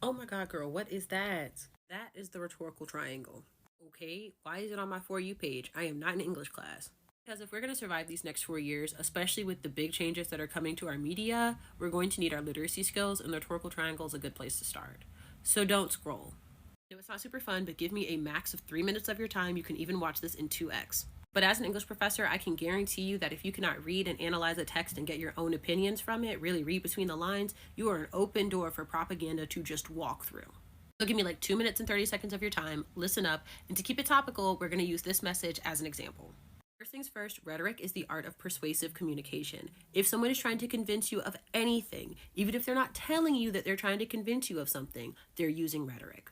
Oh my God, girl, what is that? That is the rhetorical triangle. Okay, why is it on my For You page? I am not in English class. Because if we're going to survive these next 4 years, especially with the big changes that are coming to our media, we're going to need our literacy skills, and the rhetorical triangle is a good place to start. So don't scroll. No, it's not super fun, but give me a max of 3 minutes of your time. You can even watch this in 2x. But as an English professor, I can guarantee you that if you cannot read and analyze a text and get your own opinions from it, really read between the lines, you are an open door for propaganda to just walk through. So give me like 2 minutes and 30 seconds of your time, listen up, and to keep it topical, we're going to use this message as an example. First things first, rhetoric is the art of persuasive communication. If someone is trying to convince you of anything, even if they're not telling you that they're trying to convince you of something, they're using rhetoric.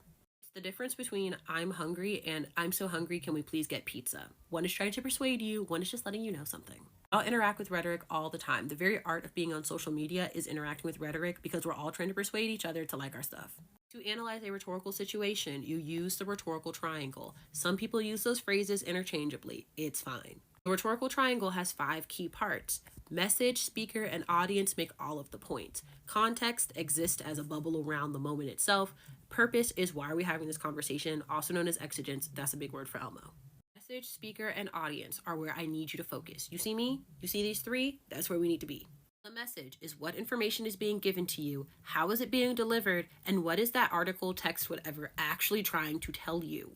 The difference between I'm hungry and I'm so hungry, can we please get pizza? One is trying to persuade you, one is just letting you know something. I'll interact with rhetoric all the time. The very art of being on social media is interacting with rhetoric because we're all trying to persuade each other to like our stuff. To analyze a rhetorical situation, you use the rhetorical triangle. Some people use those phrases interchangeably. It's fine. The rhetorical triangle has 5 key parts. Message, speaker, and audience make all of the points. Context exists as a bubble around the moment itself. Purpose is why are we having this conversation, also known as exigence. That's a big word for Elmo. Message, speaker, and audience are where I need you to focus. You see me? You see these 3? That's where we need to be. The message is what information is being given to you, how is it being delivered, and what is that article, text, whatever, actually trying to tell you.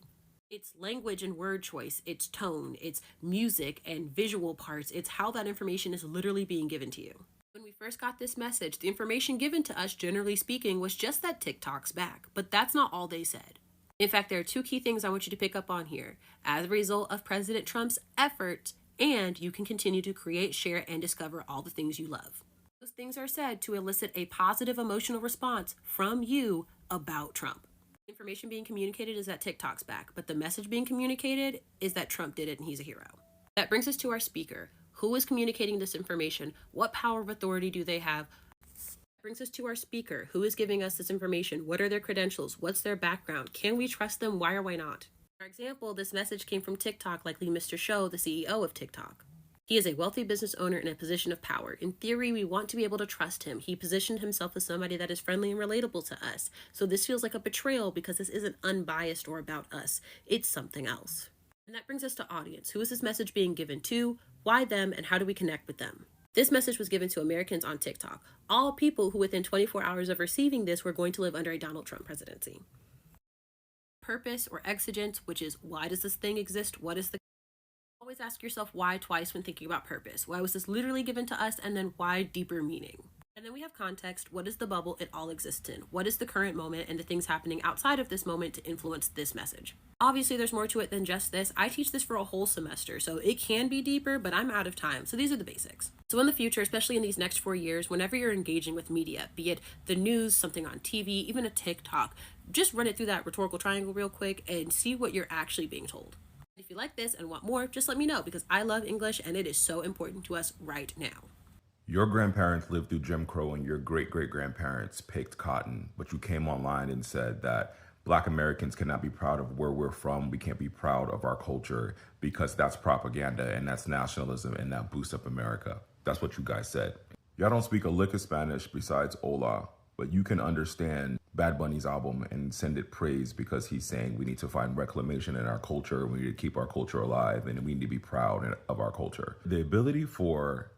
It's language and word choice, it's tone, it's music and visual parts, it's how that information is literally being given to you. When we first got this message, the information given to us, generally speaking, was just that TikTok's back, but that's not all they said. In fact, there are 2 key things I want you to pick up on here. As a result of President Trump's efforts, and you can continue to create, share, and discover all the things you love. Those things are said to elicit a positive emotional response from you about Trump. Information being communicated is that TikTok's back, but the message being communicated is that Trump did it and he's a hero. That brings us to our speaker. Who is communicating this information? What power of authority do they have? That brings us to our speaker. Who is giving us this information? What are their credentials? What's their background? Can we trust them? Why or why not? For example, this message came from TikTok, likely Mr. Show, the CEO of TikTok. He is a wealthy business owner in a position of power. In theory, we want to be able to trust him. He positioned himself as somebody that is friendly and relatable to us. So this feels like a betrayal because this isn't unbiased or about us. It's something else. And that brings us to audience. Who is this message being given to? Why them? And how do we connect with them? This message was given to Americans on TikTok. All people who within 24 hours of receiving this were going to live under a Donald Trump presidency. Purpose or exigence, which is why does this thing exist? What is the Always ask yourself why twice when thinking about purpose. Why was this literally given to us? And then why deeper meaning? And then we have context. What is the bubble it all exists in? What is the current moment and the things happening outside of this moment to influence this message? Obviously, there's more to it than just this. I teach this for a whole semester, so it can be deeper, but I'm out of time. So these are the basics. So in the future, especially in these next 4 years, whenever you're engaging with media, be it the news, something on TV, even a TikTok, just run it through that rhetorical triangle real quick and see what you're actually being told. If you like this and want more, just let me know because I love English and it is so important to us right now. Your grandparents lived through Jim Crow and your great-great-grandparents picked cotton, but you came online and said that Black Americans cannot be proud of where we're from. We can't be proud of our culture because that's propaganda and that's nationalism and that boosts up America. That's what you guys said. Y'all don't speak a lick of Spanish besides hola, but you can understand Bad Bunny's album and send it praise because he's saying we need to find reclamation in our culture, we need to keep our culture alive, and we need to be proud of our culture. The ability for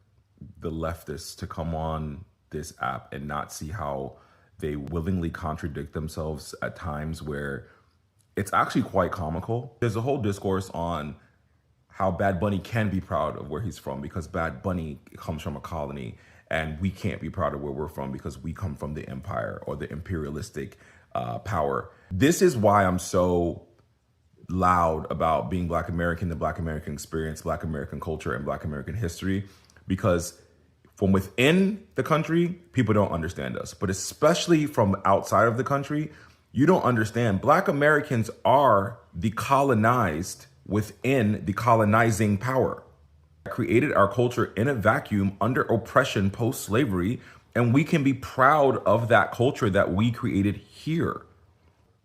the leftists to come on this app and not see how they willingly contradict themselves at times where it's actually quite comical. There's a whole discourse on how Bad Bunny can be proud of where he's from because Bad Bunny comes from a colony and we can't be proud of where we're from because we come from the empire or the imperialistic power. This is why I'm so loud about being Black American, the Black American experience, Black American culture, and Black American history, because from within the country, people don't understand us. But especially from outside of the country, you don't understand. Black Americans are the colonized within the colonizing power. Created our culture in a vacuum under oppression post-slavery, and we can be proud of that culture that we created here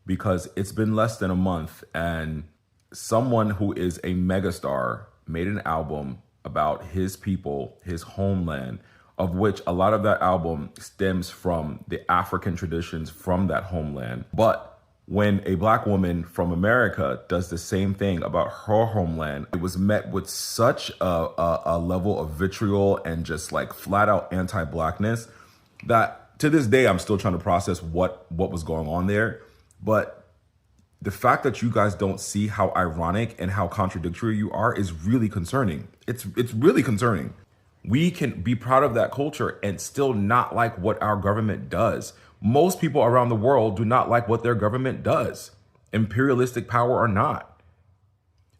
because it's been less than a month and someone who is a megastar made an album about his people, his homeland, of which a lot of that album stems from the African traditions from that homeland. But when a black woman from America does the same thing about her homeland, it was met with such a level of vitriol and just like flat out anti-blackness that to this day, I'm still trying to process what was going on there. But the fact that you guys don't see how ironic and how contradictory you are is really concerning. It's really concerning. We can be proud of that culture and still not like what our government does. Most people around the world do not like what their government does, imperialistic power or not.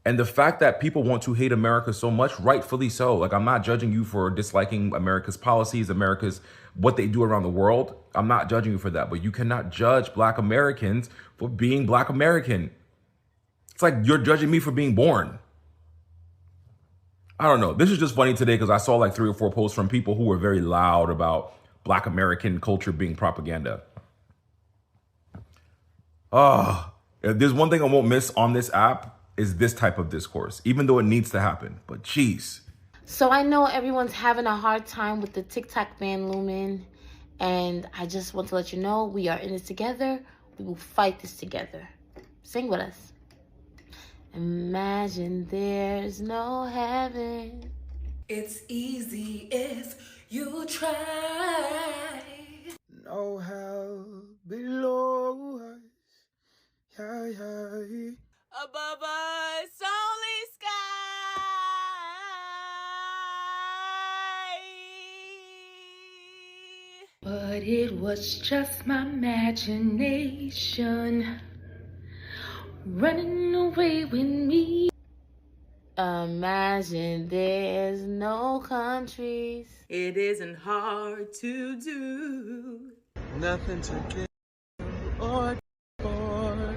And the fact that people want to hate America so much, rightfully so. Like, I'm not judging you for disliking America's policies, what they do around the world. I'm not judging you for that, but you cannot judge Black Americans for being Black American. It's like you're judging me for being born. I don't know. This is just funny today because I saw like 3 or 4 posts from people who were very loud about Black American culture being propaganda. If there's one thing I won't miss on this app is this type of discourse, even though it needs to happen. But geez. So I know everyone's having a hard time with the TikTok ban looming, and I just want to let you know we are in this together. We will fight this together. Sing with us. Imagine there's no heaven. It's easy if you try. No hell below us. Yeah, yeah. Above us, only sky. But it was just my imagination running away with me. Imagine there's no countries. It isn't hard to do. Nothing to give or for.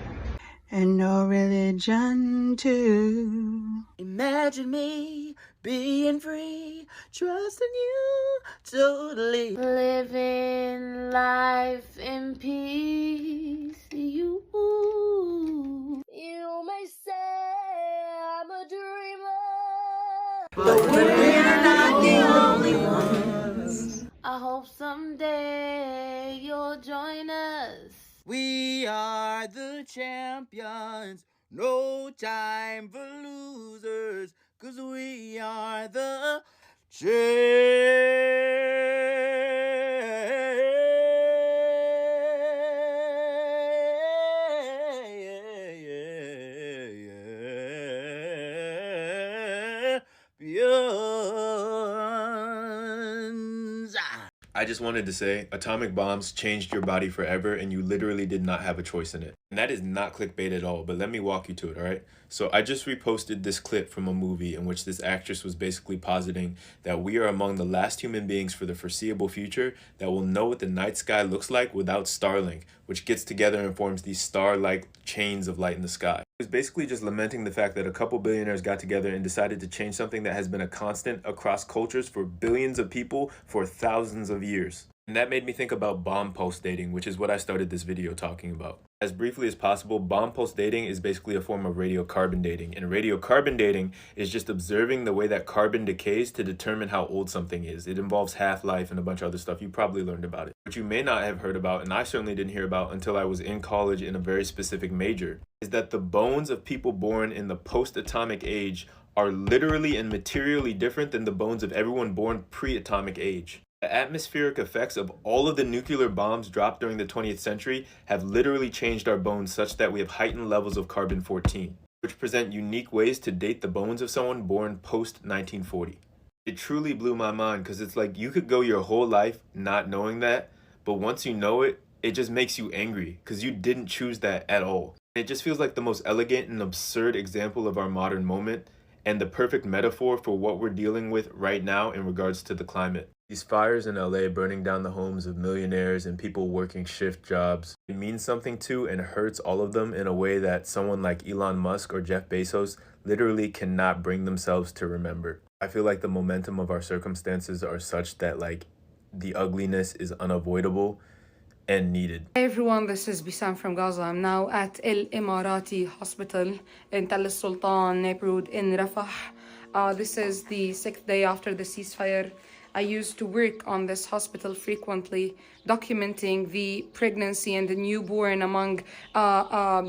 And no religion too. Imagine me being free, trusting you totally. Living life in peace. You may say I'm a dreamer, But we're not the only ones. I hope someday you'll join us. We are the champions. No time for losers. 'Cause we are the champions. I just wanted to say, atomic bombs changed your body forever and you literally did not have a choice in it. And that is not clickbait at all, but let me walk you to it, alright? So I just reposted this clip from a movie in which this actress was basically positing that we are among the last human beings for the foreseeable future that will know what the night sky looks like without Starlink, which gets together and forms these star-like chains of light in the sky. It was basically just lamenting the fact that a couple billionaires got together and decided to change something that has been a constant across cultures for billions of people for thousands of years. And that made me think about bomb post dating, which is what I started this video talking about. As briefly as possible, bomb post dating is basically a form of radiocarbon dating. And radiocarbon dating is just observing the way that carbon decays to determine how old something is. It involves half-life and a bunch of other stuff. You probably learned about it. What you may not have heard about, and I certainly didn't hear about until I was in college in a very specific major, is that the bones of people born in the post-atomic age are literally and materially different than the bones of everyone born pre-atomic age. The atmospheric effects of all of the nuclear bombs dropped during the 20th century have literally changed our bones such that we have heightened levels of carbon-14, which present unique ways to date the bones of someone born post-1940. It truly blew my mind because it's like you could go your whole life not knowing that, but once you know it, it just makes you angry because you didn't choose that at all. It just feels like the most elegant and absurd example of our modern moment and the perfect metaphor for what we're dealing with right now in regards to the climate. These fires in LA burning down the homes of millionaires and people working shift jobs, it means something to and hurts all of them in a way that someone like Elon Musk or Jeff Bezos literally cannot bring themselves to remember. I feel like the momentum of our circumstances are such that like the ugliness is unavoidable and needed. Hey everyone, this is Bissam from Gaza. I'm now at El Emirati Hospital in Tal Sultan neighborhood in Rafah. This is the 6th day after the ceasefire. I used to work on this hospital frequently, documenting the pregnancy and the newborn among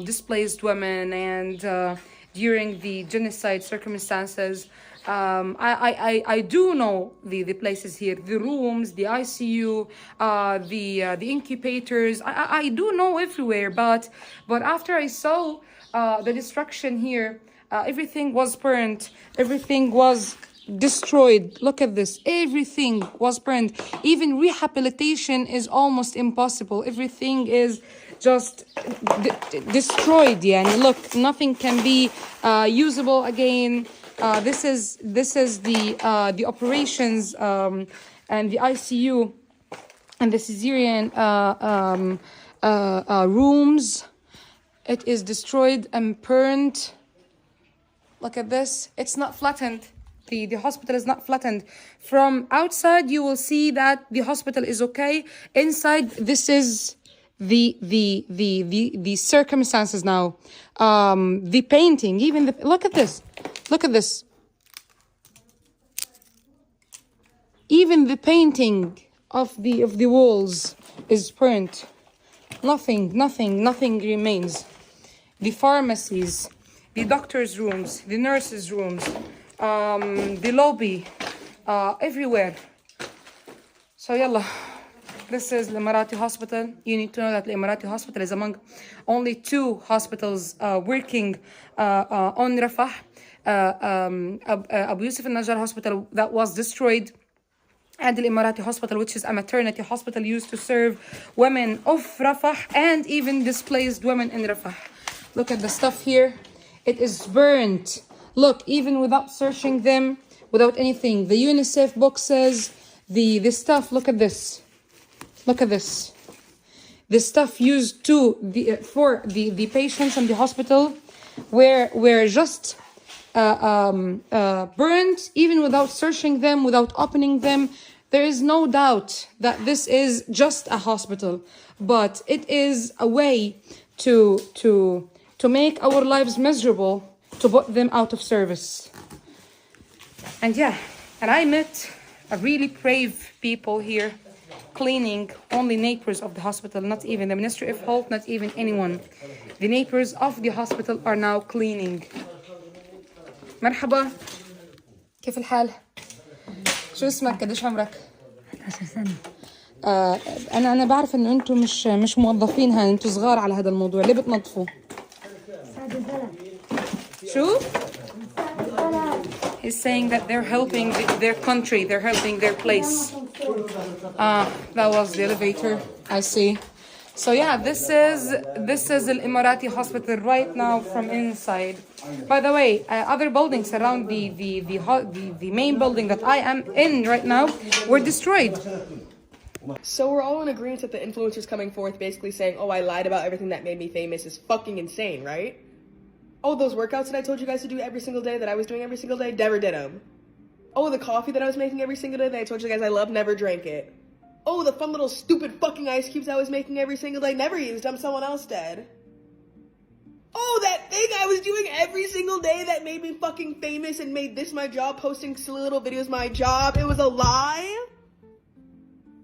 displaced women and during the genocide circumstances. I do know the places here, the rooms, the ICU, the incubators. I do know everywhere, but after I saw the destruction here, everything was burnt, everything was destroyed. Look at this, everything was burned. Even rehabilitation is almost impossible. Everything is just destroyed. Yeah, look, nothing can be usable again. This is the operations and the ICU and the cesarean rooms. It is destroyed and burned. Look at this. It's not flattened. The hospital is not flattened. From outside, you will see that the hospital is okay. Inside, this is the circumstances now. The painting, even look at this. Look at this. Even the painting of the walls is burnt. Nothing remains. The pharmacies, the doctors' rooms, the nurses' rooms, the lobby, everywhere. So yalla, this is the Emirati Hospital. You need to know that the Emirati Hospital is among only 2 hospitals working on Rafah. Abu Yusuf al-Najjar Hospital that was destroyed, and the Emirati Hospital, which is a maternity hospital used to serve women of Rafah and even displaced women in Rafah. Look at the stuff here. It is burnt. Look, even without searching them, without anything. The UNICEF boxes, the stuff, look at this. Look at this. The stuff used for the patients in the hospital were just burned, even without searching them, without opening them. There is no doubt that this is just a hospital, but it is a way to make our lives miserable, to put them out of service. And yeah, and I met a really brave people here cleaning, only neighbors of the hospital, not even the Ministry of Health, not even anyone. The neighbors of the hospital are now cleaning. مرحبا، كيف الحال؟ شو اسمك؟ قديش عمرك؟ 11 سنة. أنا بعرف إنه أنتم مش موظفين هان، أنتم صغار على هذا الموضوع، ليه بتنظفوا؟ ساعد البلد. شو؟ He's saying that they're helping their country, they're helping their place. That was the elevator, I see. So yeah, this is Al Emirati Hospital right now from inside. By the way, other buildings around the main building that I am in right now were destroyed. So we're all in agreement that the influencers coming forth basically saying, oh, I lied about everything that made me famous is fucking insane, right? Oh, those workouts that I told you guys to do every single day that I was doing every single day, never did them. Oh, the coffee that I was making every single day that I told you guys I love, never drank it. Oh, the fun little stupid fucking ice cubes I was making every single day, never used them, someone else did. Oh, that thing I was doing every single day that made me fucking famous and made this my job, posting silly little videos my job, it was a lie?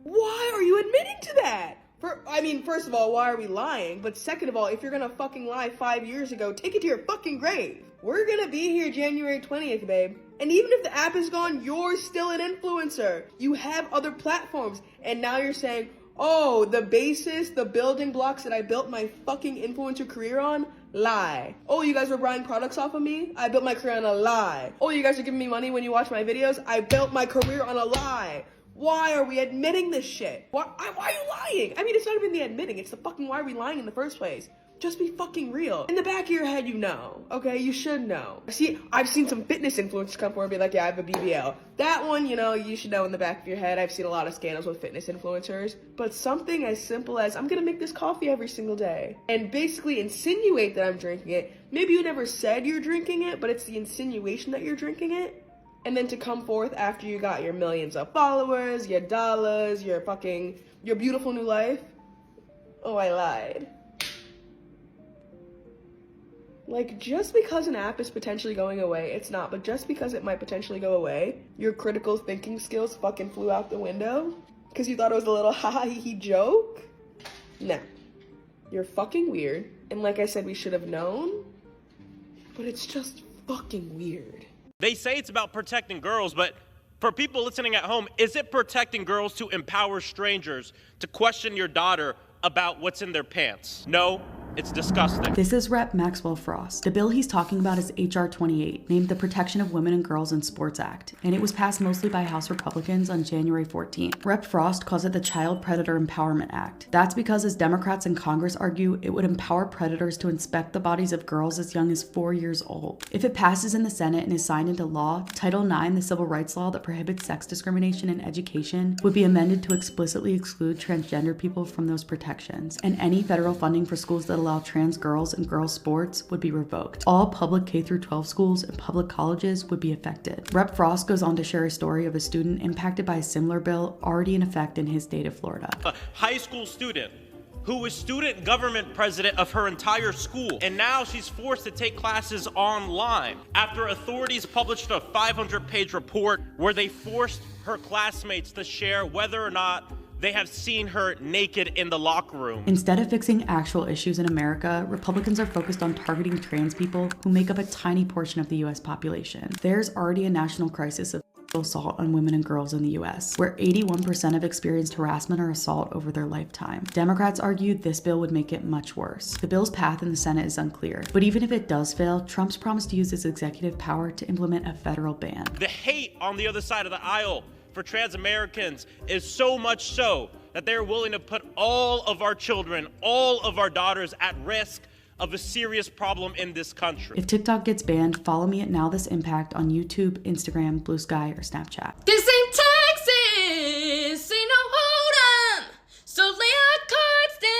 Why are you admitting to that? First of all, why are we lying? But second of all, if you're gonna fucking lie 5 years ago, take it to your fucking grave. We're gonna be here January 20th, babe. And even if the app is gone, you're still an influencer. You have other platforms. And now you're saying, oh, the basis, the building blocks that I built my fucking influencer career on, lie. Oh, you guys were buying products off of me? I built my career on a lie. Oh, you guys are giving me money when you watch my videos? I built my career on a lie. Why are we admitting this shit? Why are you lying? I mean, it's not even the admitting, it's the fucking why are we lying in the first place? Just be fucking real. In the back of your head, you know, okay? You should know. I've seen some fitness influencers come forward and be like, yeah, I have a BBL. That one, you should know in the back of your head. I've seen a lot of scandals with fitness influencers. But something as simple as, I'm gonna make this coffee every single day, and basically insinuate that I'm drinking it. Maybe you never said you're drinking it, but it's the insinuation that you're drinking it. And then to come forth after you got your millions of followers, your dollars, your beautiful new life. Oh, I lied. Like, just because an app is potentially going away, it's not, but just because it might potentially go away, your critical thinking skills fucking flew out the window? Because you thought it was a little ha-ha-hee joke? No. You're fucking weird, and like I said, we should have known, but it's just fucking weird. They say it's about protecting girls, but for people listening at home, is it protecting girls to empower strangers to question your daughter about what's in their pants? No, it's disgusting. This is Rep. Maxwell Frost. The bill he's talking about is H.R. 28, named the Protection of Women and Girls in Sports Act, and it was passed mostly by House Republicans on January 14th. Rep. Frost calls it the Child Predator Empowerment Act. That's because, as Democrats in Congress argue, it would empower predators to inspect the bodies of girls as young as 4 years old. If it passes in the Senate and is signed into law, Title IX, the civil rights law that prohibits sex discrimination in education, would be amended to explicitly exclude transgender people from those protections, and any federal funding for schools that allow trans girls in girls' sports would be revoked. All public K-12 schools and public colleges would be affected. Rep. Frost goes on to share a story of a student impacted by a similar bill already in effect in his state of Florida. A high school student who was student government president of her entire school, and now she's forced to take classes online after authorities published a 500-page report where they forced her classmates to share whether or not they have seen her naked in the locker room. Instead of fixing actual issues in America, Republicans are focused on targeting trans people who make up a tiny portion of the US population. There's already a national crisis of assault on women and girls in the US, where 81% have experienced harassment or assault over their lifetime. Democrats argued this bill would make it much worse. The bill's path in the Senate is unclear, but even if it does fail, Trump's promised to use his executive power to implement a federal ban. The hate on the other side of the aisle for trans Americans is so much so that they're willing to put all of our children, all of our daughters at risk of a serious problem in this country. If TikTok gets banned, follow me at Now This Impact on YouTube, Instagram, Blue Sky, or Snapchat. This ain't Texas, ain't no hold 'em. So lay our cards down.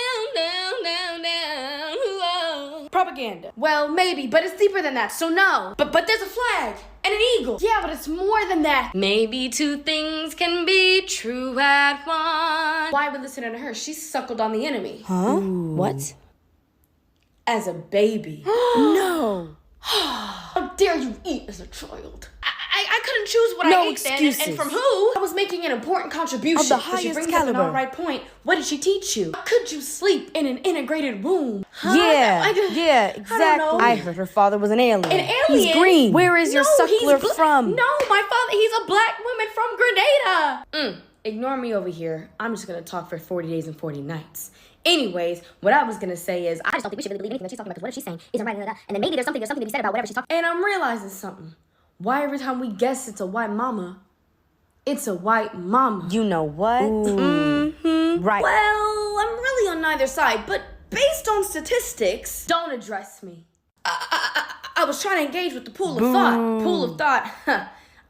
Whoa. Propaganda. Well, maybe, but it's deeper than that, so no. But there's a flag and an eagle. Yeah, but it's more than that. Maybe two things can be true at once. Why would listen to her? She suckled on the enemy. Huh? Ooh. What? As a baby. No. How dare you eat as a child? I couldn't choose what I ate then and from who. I was making an important contribution. Of the highest brings caliber. Up an all right point. What did she teach you? Could you sleep in an integrated womb? Huh? Yeah, exactly. I heard her father was an alien. An alien? He's green. Where is your suckler from? No, my father, he's a black woman from Grenada. Ignore me over here. I'm just gonna talk for 40 days and 40 nights. Anyways, what I was gonna say is, I just don't think we should really believe anything that she's talking about, because what if she's saying isn't right, and then maybe there's something to be said about whatever she's talking about. And I'm realizing something. Why every time we guess it's a white mama, it's a white mama? You know what? Right. Well, I'm really on neither side, but based on statistics, don't address me. I was trying to engage with the pool of thought. Pool of thought.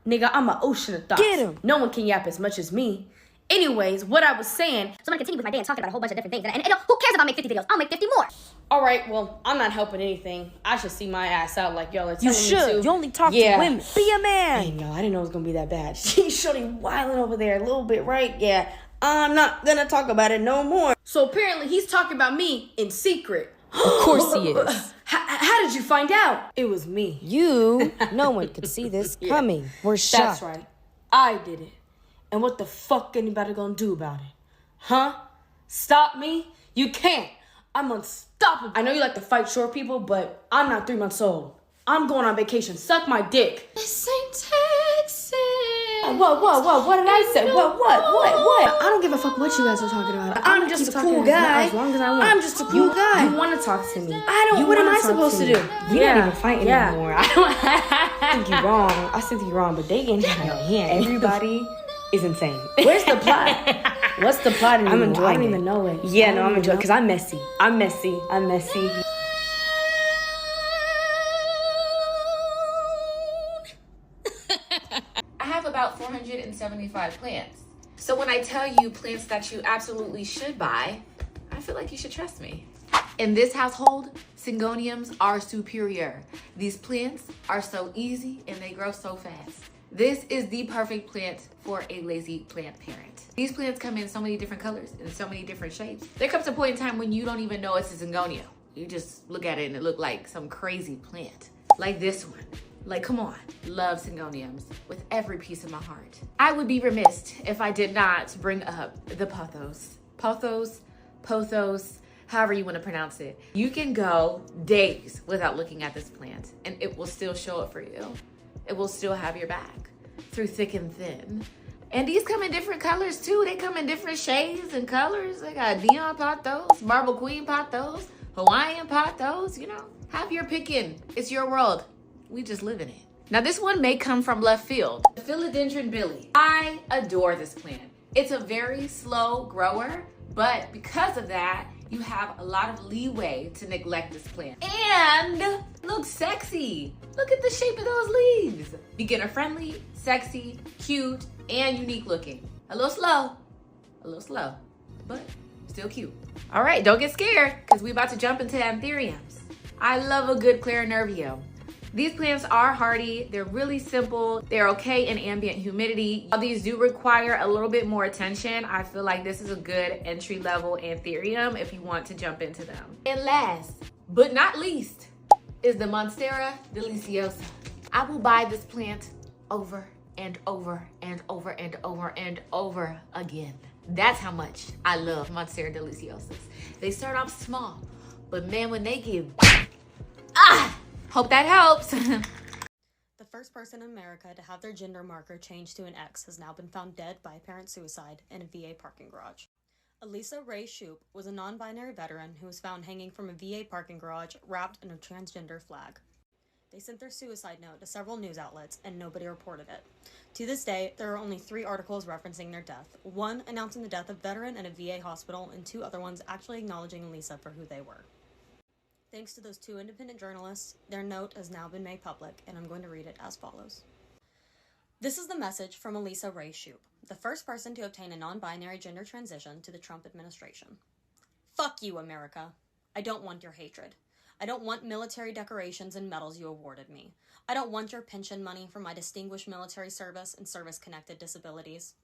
Nigga, I'm an ocean of thoughts. Get him. No one can yap as much as me. Anyways, what I was saying. So I'm gonna continue with my day and talking about a whole bunch of different things. And who cares if I make 50 videos? I'll make 50 more. All right, well, I'm not helping anything. I should see my ass out like y'all are telling You me should. to. You only talk to women. Be a man. Dang, y'all, I didn't know it was gonna be that bad. She's shorty wilding over there a little bit, right? Yeah, I'm not gonna talk about it no more. So apparently he's talking about me in secret. Of course he is. How did you find out? It was me. You. No one could see this coming. We're shocked. That's right. I did it. And what the fuck anybody gonna do about it? Huh? Stop me? You can't. I'm unstoppable. I know you like to fight short people, but I'm not 3 months old. I'm going on vacation. Suck my dick. This ain't Texas. Whoa. What did I say? What? I don't give a fuck what you guys are talking about. I'm just a cool guy. As long as I want. I'm just a cool guy. You want to talk to me. I don't. What am I supposed to do? We're not even fighting anymore. I think you're wrong. I think you're wrong, but they in here. Everybody is insane. Where's the plot? What's the plot anymore? I'm enjoying it. I don't even know it. Yeah, no, I'm enjoying it because I'm messy. I'm messy. I have about 475 plants. So when I tell you plants that you absolutely should buy, I feel like you should trust me. In this household, Syngoniums are superior. These plants are so easy and they grow so fast. This is the perfect plant for a lazy plant parent. These plants come in so many different colors and so many different shapes. There comes a point in time when you don't even know it's a Syngonia. You just look at it and it look like some crazy plant. Like this one. Like, come on. Love Syngoniums with every piece of my heart. I would be remiss if I did not bring up the pothos. Pothos, however you want to pronounce it. You can go days without looking at this plant and it will still show up for you. It will still have your back through thick and thin. And these come in different colors too. They come in different shades and colors. They got neon pothos, marble queen pothos, Hawaiian pothos, you know. Have your picking. It's your world. We just live in it. Now this one may come from left field. The Philodendron Billy. I adore this plant. It's a very slow grower, but because of that, you have a lot of leeway to neglect this plant. And looks sexy. Look at the shape of those leaves. Beginner friendly, sexy, cute, and unique looking. A little slow, but still cute. All right, don't get scared because we're about to jump into anthuriums. I love a good clarinervium. These plants are hardy, they're really simple, they're okay in ambient humidity. While these do require a little bit more attention, I feel like this is a good entry-level anthurium if you want to jump into them. And last, but not least, is the Monstera deliciosa. I will buy this plant over and over and over and over and over again. That's how much I love Monstera deliciosas. They start off small, but man, when they give, hope that helps. The first person in America to have their gender marker changed to an X has now been found dead by apparent suicide in a VA parking garage. Elisa Ray Shoup was a non-binary veteran who was found hanging from a VA parking garage wrapped in a transgender flag. They sent their suicide note to several news outlets and nobody reported it. To this day, there are only 3 articles referencing their death, one announcing the death of a veteran in a VA hospital and 2 other ones actually acknowledging Elisa for who they were. Thanks to those 2 independent journalists, their note has now been made public, and I'm going to read it as follows. This is the message from Elisa Ray Shoup, the first person to obtain a non-binary gender transition to the Trump administration. Fuck you, America. I don't want your hatred. I don't want military decorations and medals you awarded me. I don't want your pension money for my distinguished military service and service-connected disabilities.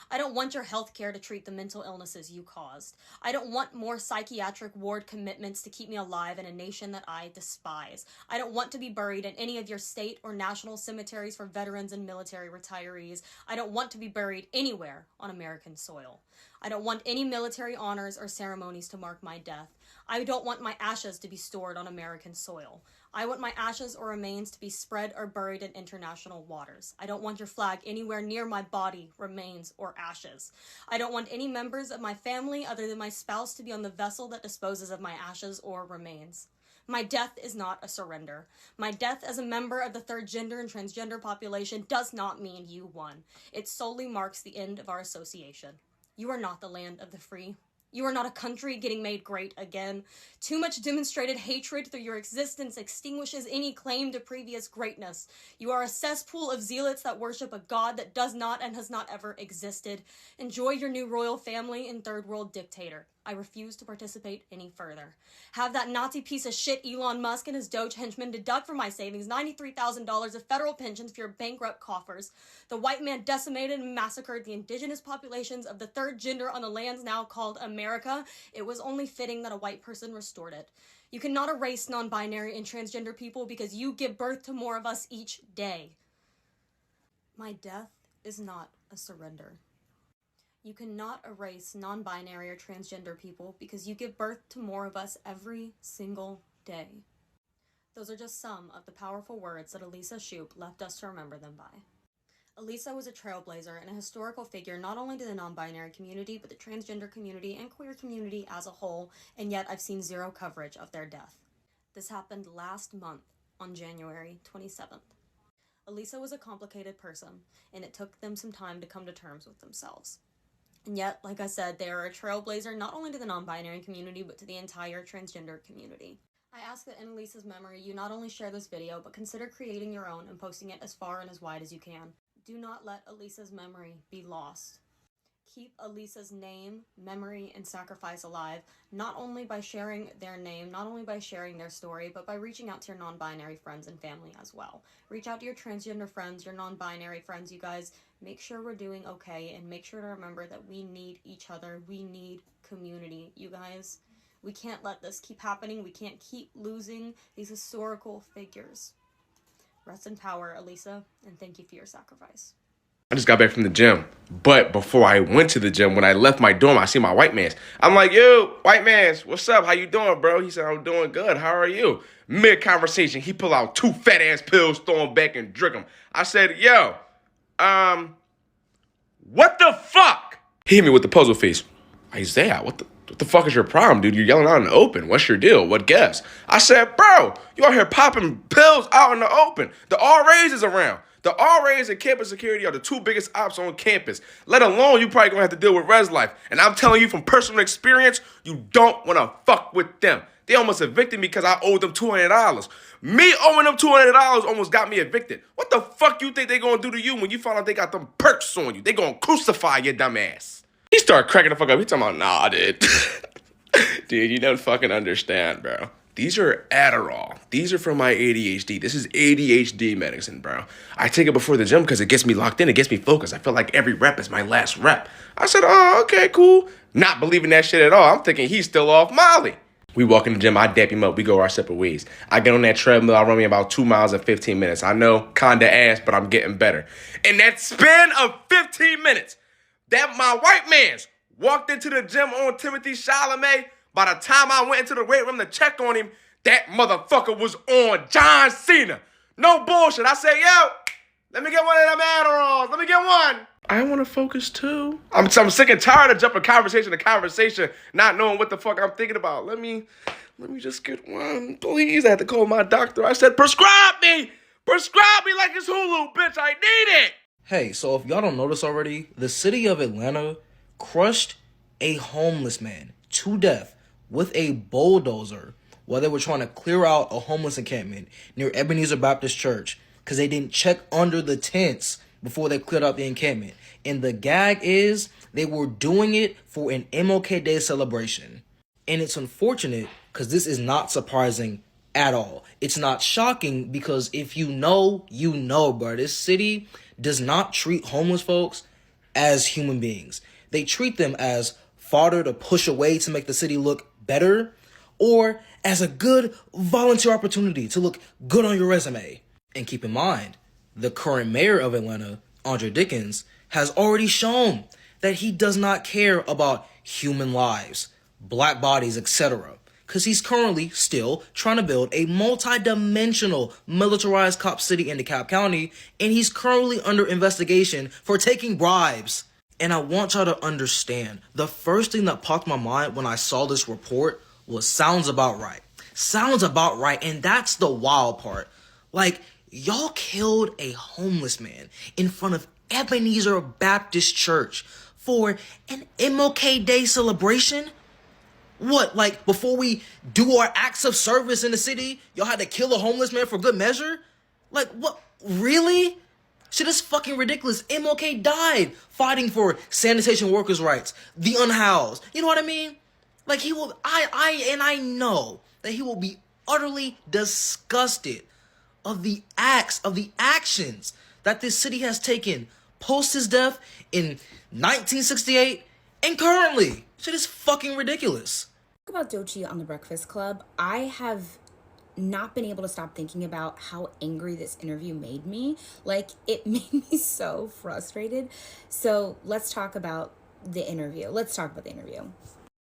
I don't want your health care to treat the mental illnesses you caused. I don't want more psychiatric ward commitments to keep me alive in a nation that I despise. I don't want to be buried in any of your state or national cemeteries for veterans and military retirees. I don't want to be buried anywhere on American soil. I don't want any military honors or ceremonies to mark my death. I don't want my ashes to be stored on American soil. I want my ashes or remains to be spread or buried in international waters. I don't want your flag anywhere near my body, remains, or ashes. I don't want any members of my family other than my spouse to be on the vessel that disposes of my ashes or remains. My death is not a surrender. My death as a member of the third gender and transgender population does not mean you won. It solely marks the end of our association. You are not the land of the free. You are not a country getting made great again. Too much demonstrated hatred through your existence extinguishes any claim to previous greatness. You are a cesspool of zealots that worship a god that does not and has not ever existed. Enjoy your new royal family and third world dictator. I refuse to participate any further. Have that Nazi piece of shit Elon Musk and his Doge henchmen deduct from my savings $93,000 of federal pensions for your bankrupt coffers. The white man decimated and massacred the indigenous populations of the third gender on the lands now called America. It was only fitting that a white person restored it. You cannot erase non-binary and transgender people because you give birth to more of us each day. My death is not a surrender. You cannot erase non-binary or transgender people because you give birth to more of us every single day. Those are just some of the powerful words that Elisa Shoup left us to remember them by. Elisa was a trailblazer and a historical figure not only to the non-binary community, but the transgender community and queer community as a whole, and yet I've seen zero coverage of their death. This happened last month on January 27th. Elisa was a complicated person, and it took them some time to come to terms with themselves. And yet, like I said, they are a trailblazer not only to the non-binary community, but to the entire transgender community. I ask that in Elisa's memory, you not only share this video, but consider creating your own and posting it as far and as wide as you can. Do not let Elisa's memory be lost. Keep Elisa's name, memory, and sacrifice alive, not only by sharing their name, not only by sharing their story, but by reaching out to your non-binary friends and family as well. Reach out to your transgender friends, your non-binary friends, you guys. Make sure we're doing okay, and make sure to remember that we need each other. We need community, you guys. We can't let this keep happening. We can't keep losing these historical figures. Rest in power, Elisa, and thank you for your sacrifice. I just got back from the gym. But before I went to the gym, when I left my dorm, I see my white man. I'm like, yo, white man, what's up? How you doing, bro? He said, I'm doing good. How are you? Mid-conversation, he pull out 2 fat-ass pills, throw them back, and drink them. I said, yo, what the fuck? He hit me with the puzzle face. Isaiah, what the fuck is your problem, dude? You're yelling out in the open. What's your deal? What guess? I said, bro, you out here popping pills out in the open. The RAs is around. The RAs and campus security are the 2 biggest ops on campus. Let alone you probably gonna have to deal with res life. And I'm telling you from personal experience, you don't wanna fuck with them. They almost evicted me because I owed them $200. Me owing them $200 almost got me evicted. What the fuck you think they gonna do to you when you find out they got them perks on you? They gonna crucify your dumb ass. He started cracking the fuck up. He talking about, nah, dude. Dude, you don't fucking understand, bro. These are Adderall. These are for my ADHD. This is ADHD medicine, bro. I take it before the gym because it gets me locked in. It gets me focused. I feel like every rep is my last rep. I said, oh, okay, cool. Not believing that shit at all. I'm thinking he's still off Molly. We walk in the gym. I dap him up. We go our separate ways. I get on that treadmill. I run me about 2 miles in 15 minutes. I know, kinda ass, but I'm getting better. In that span of 15 minutes, that my white man's walked into the gym on Timothy Chalamet. By the time I went into the weight room to check on him, that motherfucker was on John Cena. No bullshit. I said, yo, let me get one of them Adderalls. Let me get one. I want to focus too. I'm sick and tired of jumping conversation to conversation, not knowing what the fuck I'm thinking about. Let me just get one, please. I had to call my doctor. I said, prescribe me like it's Hulu, bitch. I need it. Hey, so if y'all don't notice already, the city of Atlanta crushed a homeless man to death with a bulldozer while they were trying to clear out a homeless encampment near Ebenezer Baptist Church because they didn't check under the tents before they cleared out the encampment. And the gag is they were doing it for an MLK Day celebration. And it's unfortunate because this is not surprising at all. It's not shocking because if you know, you know, bro. This city does not treat homeless folks as human beings. They treat them as fodder to push away to make the city look better, or as a good volunteer opportunity to look good on your resume. And keep in mind, the current mayor of Atlanta, Andre Dickens, has already shown that he does not care about human lives, black bodies, etc. Because he's currently still trying to build a multi-dimensional militarized cop city in DeKalb County, and he's currently under investigation for taking bribes. And I want y'all to understand, the first thing that popped in my mind when I saw this report was sounds about right. Sounds about right, and that's the wild part. Like, y'all killed a homeless man in front of Ebenezer Baptist Church for an MLK Day celebration? What, like, before we do our acts of service in the city, y'all had to kill a homeless man for good measure? Like, what, really? Shit is fucking ridiculous. MLK died fighting for sanitation workers' rights, the unhoused. You know what I mean? Like, he will, I know that he will be utterly disgusted of the acts, of the actions that this city has taken post his death in 1968 and currently. Shit is fucking ridiculous. About Doechii on The Breakfast Club, I have not been able to stop thinking about how angry this interview made me. Like, it made me so frustrated. So let's talk about the interview.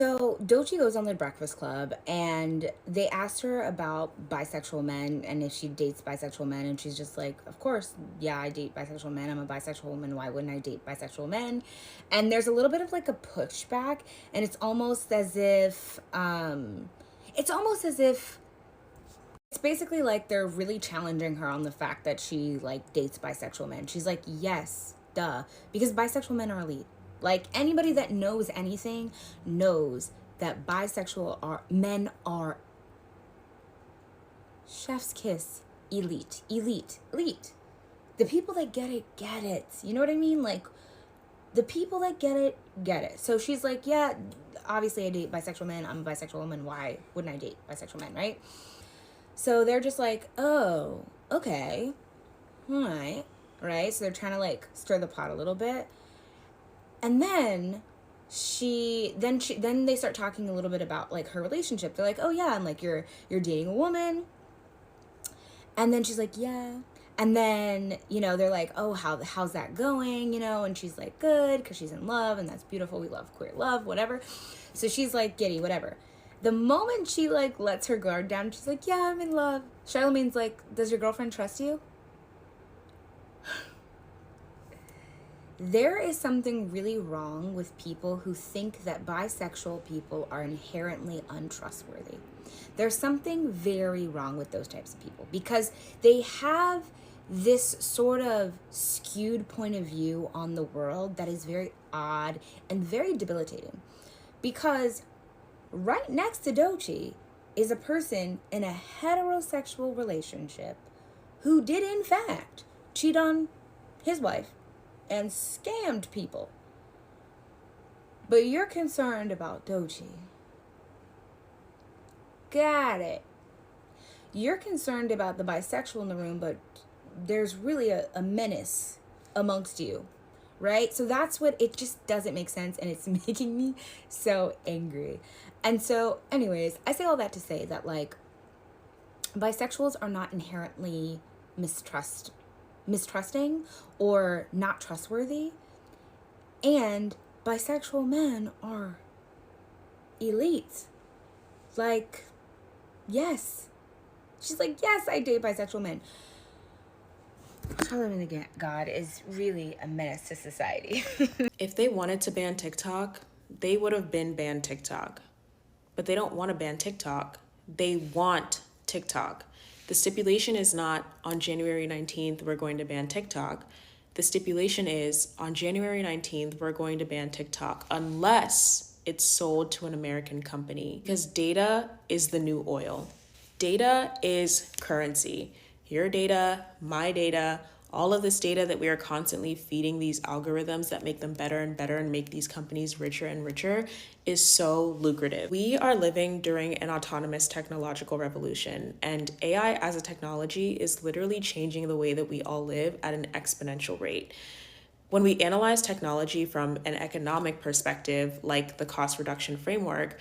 So Doechii goes on The Breakfast Club and they asked her about bisexual men and if she dates bisexual men, and she's just like, of course, yeah, I date bisexual men. I'm a bisexual woman. Why wouldn't I date bisexual men? And there's a little bit of like a pushback, and it's almost as if it's basically like they're really challenging her on the fact that she like dates bisexual men. She's like, yes, duh, because bisexual men are elite. Like, anybody that knows anything knows that bisexual men are chef's kiss, elite. The people that get it, get it. You know what I mean? Like, the people that get it, get it. So she's like, yeah, obviously I date bisexual men. I'm a bisexual woman. Why wouldn't I date bisexual men, right? So they're just like, oh, okay, all right? So they're trying to, like, stir the pot a little bit. And then then they start talking a little bit about like her relationship. They're like, oh yeah, and like you're dating a woman. And then she's like, yeah. And then, you know, they're like, oh, how's that going? You know, and she's like, good, because she's in love, and that's beautiful. We love queer love, whatever. So she's like, giddy, whatever. The moment she like lets her guard down, she's like, yeah, I'm in love. Charlamagne's like, does your girlfriend trust you? There is something really wrong with people who think that bisexual people are inherently untrustworthy. There's something very wrong with those types of people because they have this sort of skewed point of view on the world that is very odd and very debilitating. Because right next to Doechii is a person in a heterosexual relationship who did in fact cheat on his wife and scammed people. But you're concerned about Doechii. Got it. You're concerned about the bisexual in the room, but there's really a menace amongst you, right? So that's what, it just doesn't make sense, and it's making me so angry. And so, anyways, I say all that to say that, like, bisexuals are not inherently mistrusting or not trustworthy, and bisexual men are elite. Like, yes. She's like, yes, I date bisexual men. Charlamagne the God is really a menace to society. If they wanted to ban TikTok, they would have banned TikTok. But they don't want to ban TikTok. They want TikTok. The stipulation is not on January 19th, we're going to ban TikTok. The stipulation is on January 19th, we're going to ban TikTok unless it's sold to an American company, because data is the new oil. Data is currency. Your data, my data, all of this data that we are constantly feeding these algorithms that make them better and better and make these companies richer and richer is so lucrative. We are living during an autonomous technological revolution, and AI as a technology is literally changing the way that we all live at an exponential rate. When we analyze technology from an economic perspective, like the cost reduction framework,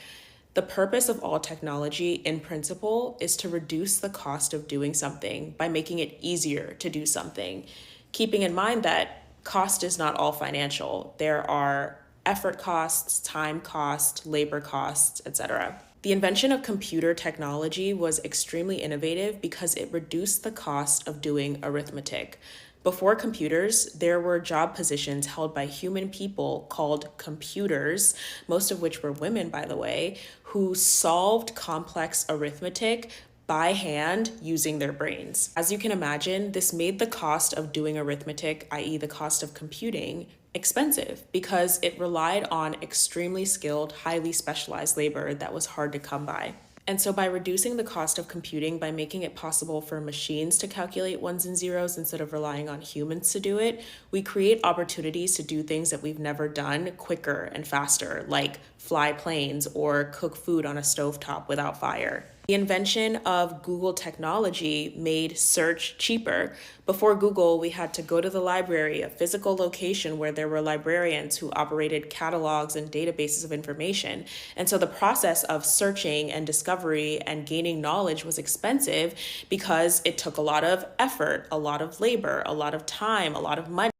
the purpose of all technology, in principle, is to reduce the cost of doing something by making it easier to do something, keeping in mind that cost is not all financial. There are effort costs, time cost, labor costs, etc. The invention of computer technology was extremely innovative because it reduced the cost of doing arithmetic. Before computers, there were job positions held by human people called computers, most of which were women, by the way, who solved complex arithmetic by hand using their brains. As you can imagine, this made the cost of doing arithmetic, i.e. the cost of computing, expensive because it relied on extremely skilled, highly specialized labor that was hard to come by. And so by reducing the cost of computing, by making it possible for machines to calculate ones and zeros instead of relying on humans to do it, we create opportunities to do things that we've never done quicker and faster, like fly planes or cook food on a stovetop without fire. The invention of Google technology made search cheaper. Before Google, we had to go to the library, a physical location where there were librarians who operated catalogs and databases of information. And so the process of searching and discovery and gaining knowledge was expensive because it took a lot of effort, a lot of labor, a lot of time, a lot of money.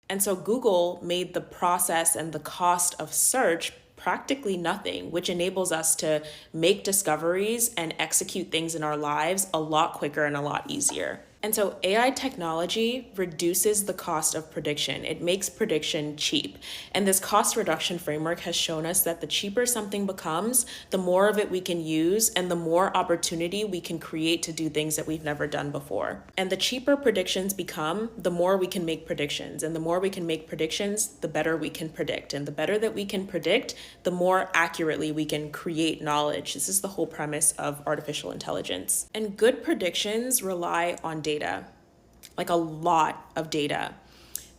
And so Google made the process and the cost of search practically nothing, which enables us to make discoveries and execute things in our lives a lot quicker and a lot easier. And so AI technology reduces the cost of prediction. It makes prediction cheap. And this cost reduction framework has shown us that the cheaper something becomes, the more of it we can use and the more opportunity we can create to do things that we've never done before. And the cheaper predictions become, the more we can make predictions. And the more we can make predictions, the better we can predict. And the better that we can predict, the more accurately we can create knowledge. This is the whole premise of artificial intelligence. And good predictions rely on data, like a lot of data.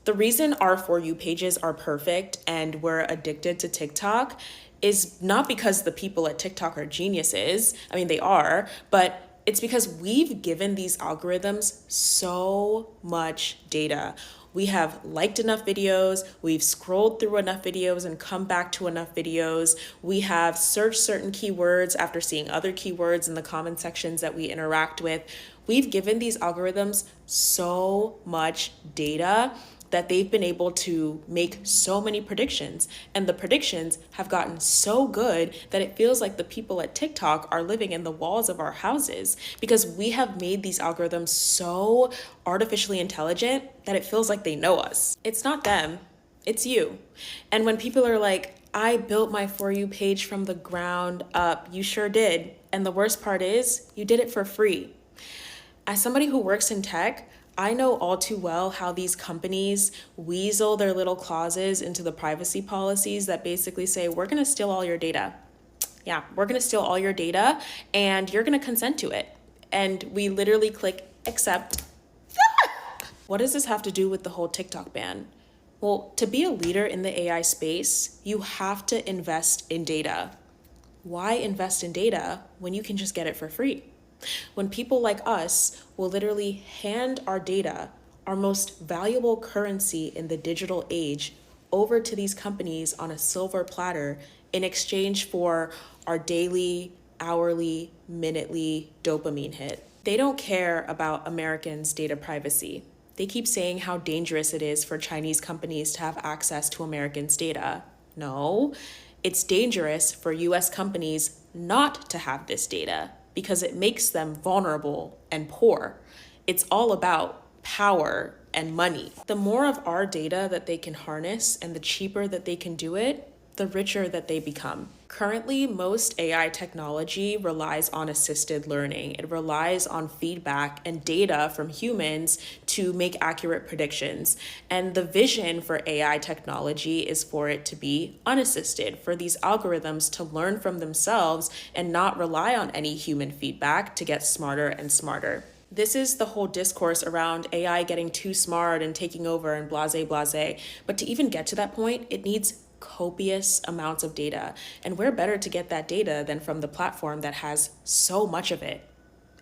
The reason our For You pages are perfect and we're addicted to TikTok is not because the people at TikTok are geniuses. I mean, they are, but It's because we've given these algorithms so much data. We have liked enough videos, we've scrolled through enough videos and come back to enough videos. We have searched certain keywords after seeing other keywords in the comment sections that we interact with. We've given these algorithms so much data that they've been able to make so many predictions. And the predictions have gotten so good that it feels like the people at TikTok are living in the walls of our houses, because we have made these algorithms so artificially intelligent that it feels like they know us. It's not them, it's you. And when people are like, I built my For You page from the ground up, you sure did. And the worst part is, you did it for free. As somebody who works in tech, I know all too well how these companies weasel their little clauses into the privacy policies that basically say, we're going to steal all your data. Yeah, we're going to steal all your data and you're going to consent to it. And we literally click accept. What does this have to do with the whole TikTok ban? Well, to be a leader in the AI space, you have to invest in data. Why invest in data when you can just get it for free? When people like us will literally hand our data, our most valuable currency in the digital age, over to these companies on a silver platter in exchange for our daily, hourly, minutely dopamine hit. They don't care about Americans' data privacy. They keep saying how dangerous it is for Chinese companies to have access to Americans' data. No, it's dangerous for US companies not to have this data, because it makes them vulnerable and poor. It's all about power and money. The more of our data that they can harness and the cheaper that they can do it, the richer that they become. Currently, most AI technology relies on assisted learning. It relies on feedback and data from humans to make accurate predictions. And the vision for AI technology is for it to be unassisted, for these algorithms to learn from themselves and not rely on any human feedback to get smarter and smarter. This is the whole discourse around AI getting too smart and taking over and blase. But to even get to that point, it needs copious amounts of data. And where better to get that data than from the platform that has so much of it,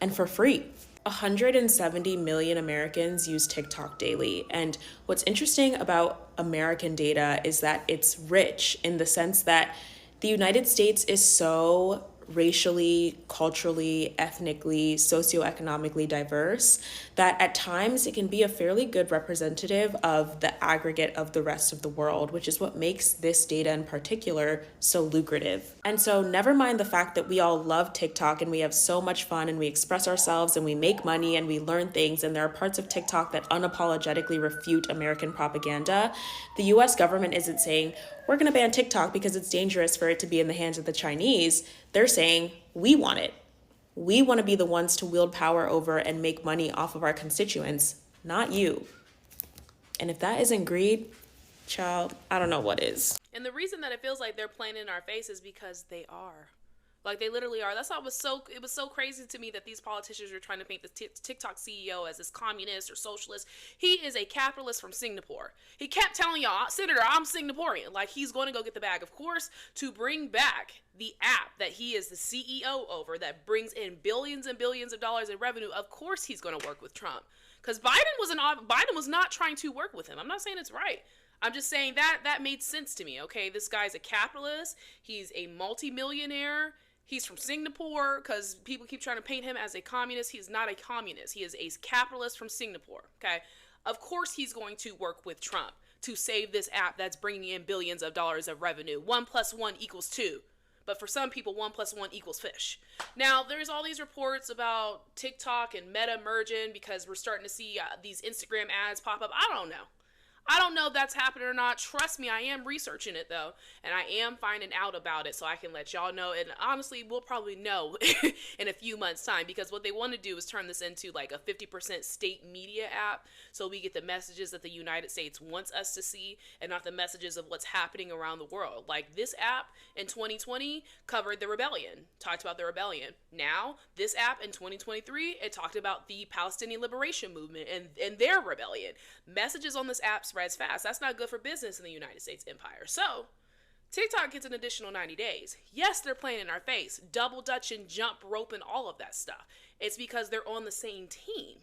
and for free. 170 million Americans use TikTok daily. And what's interesting about American data is that it's rich in the sense that the United States is so racially, culturally, ethnically, socioeconomically diverse that at times it can be a fairly good representative of the aggregate of the rest of the world, which is what makes this data in particular so lucrative. And so never mind the fact that we all love TikTok and we have so much fun and we express ourselves and we make money and we learn things, and there are parts of TikTok that unapologetically refute American propaganda. The US government isn't saying, we're going to ban TikTok because it's dangerous for it to be in the hands of the Chinese. They're saying, we want it. We want to be the ones to wield power over and make money off of our constituents, not you. And if that isn't greed, child, I don't know what is. And the reason that it feels like they're playing in our face is because they are. Like, they literally are. That's why it was so crazy to me that these politicians are trying to paint the TikTok CEO as this communist or socialist. He is a capitalist from Singapore. He kept telling y'all, Senator, I'm Singaporean. Like, he's going to go get the bag. Of course, to bring back the app that he is the CEO over that brings in billions and billions of dollars in revenue, of course he's going to work with Trump. Because Biden was not trying to work with him. I'm not saying it's right. I'm just saying that made sense to me, okay? This guy's a capitalist. He's a multimillionaire. He's from Singapore, because people keep trying to paint him as a communist. He's not a communist. He is a capitalist from Singapore, okay? Of course he's going to work with Trump to save this app that's bringing in billions of dollars of revenue. 1 + 1 = 2. But for some people, 1 + 1 = fish. Now, there's all these reports about TikTok and Meta merging because we're starting to see these Instagram ads pop up. I don't know. I don't know if that's happening or not. Trust me, I am researching it, though, and I am finding out about it so I can let y'all know. And honestly, we'll probably know in a few months' time, because what they want to do is turn this into like a 50% state media app, so we get the messages that the United States wants us to see and not the messages of what's happening around the world. Like, this app in 2020 covered the rebellion, talked about the rebellion. Now, this app in 2023, it talked about the Palestinian Liberation Movement and their rebellion. Messages on this app spreads fast. That's not good for business in the United States empire. So TikTok gets an additional 90 days. Yes, they're playing in our face. Double dutching, jump rope, and all of that stuff. It's because they're on the same team.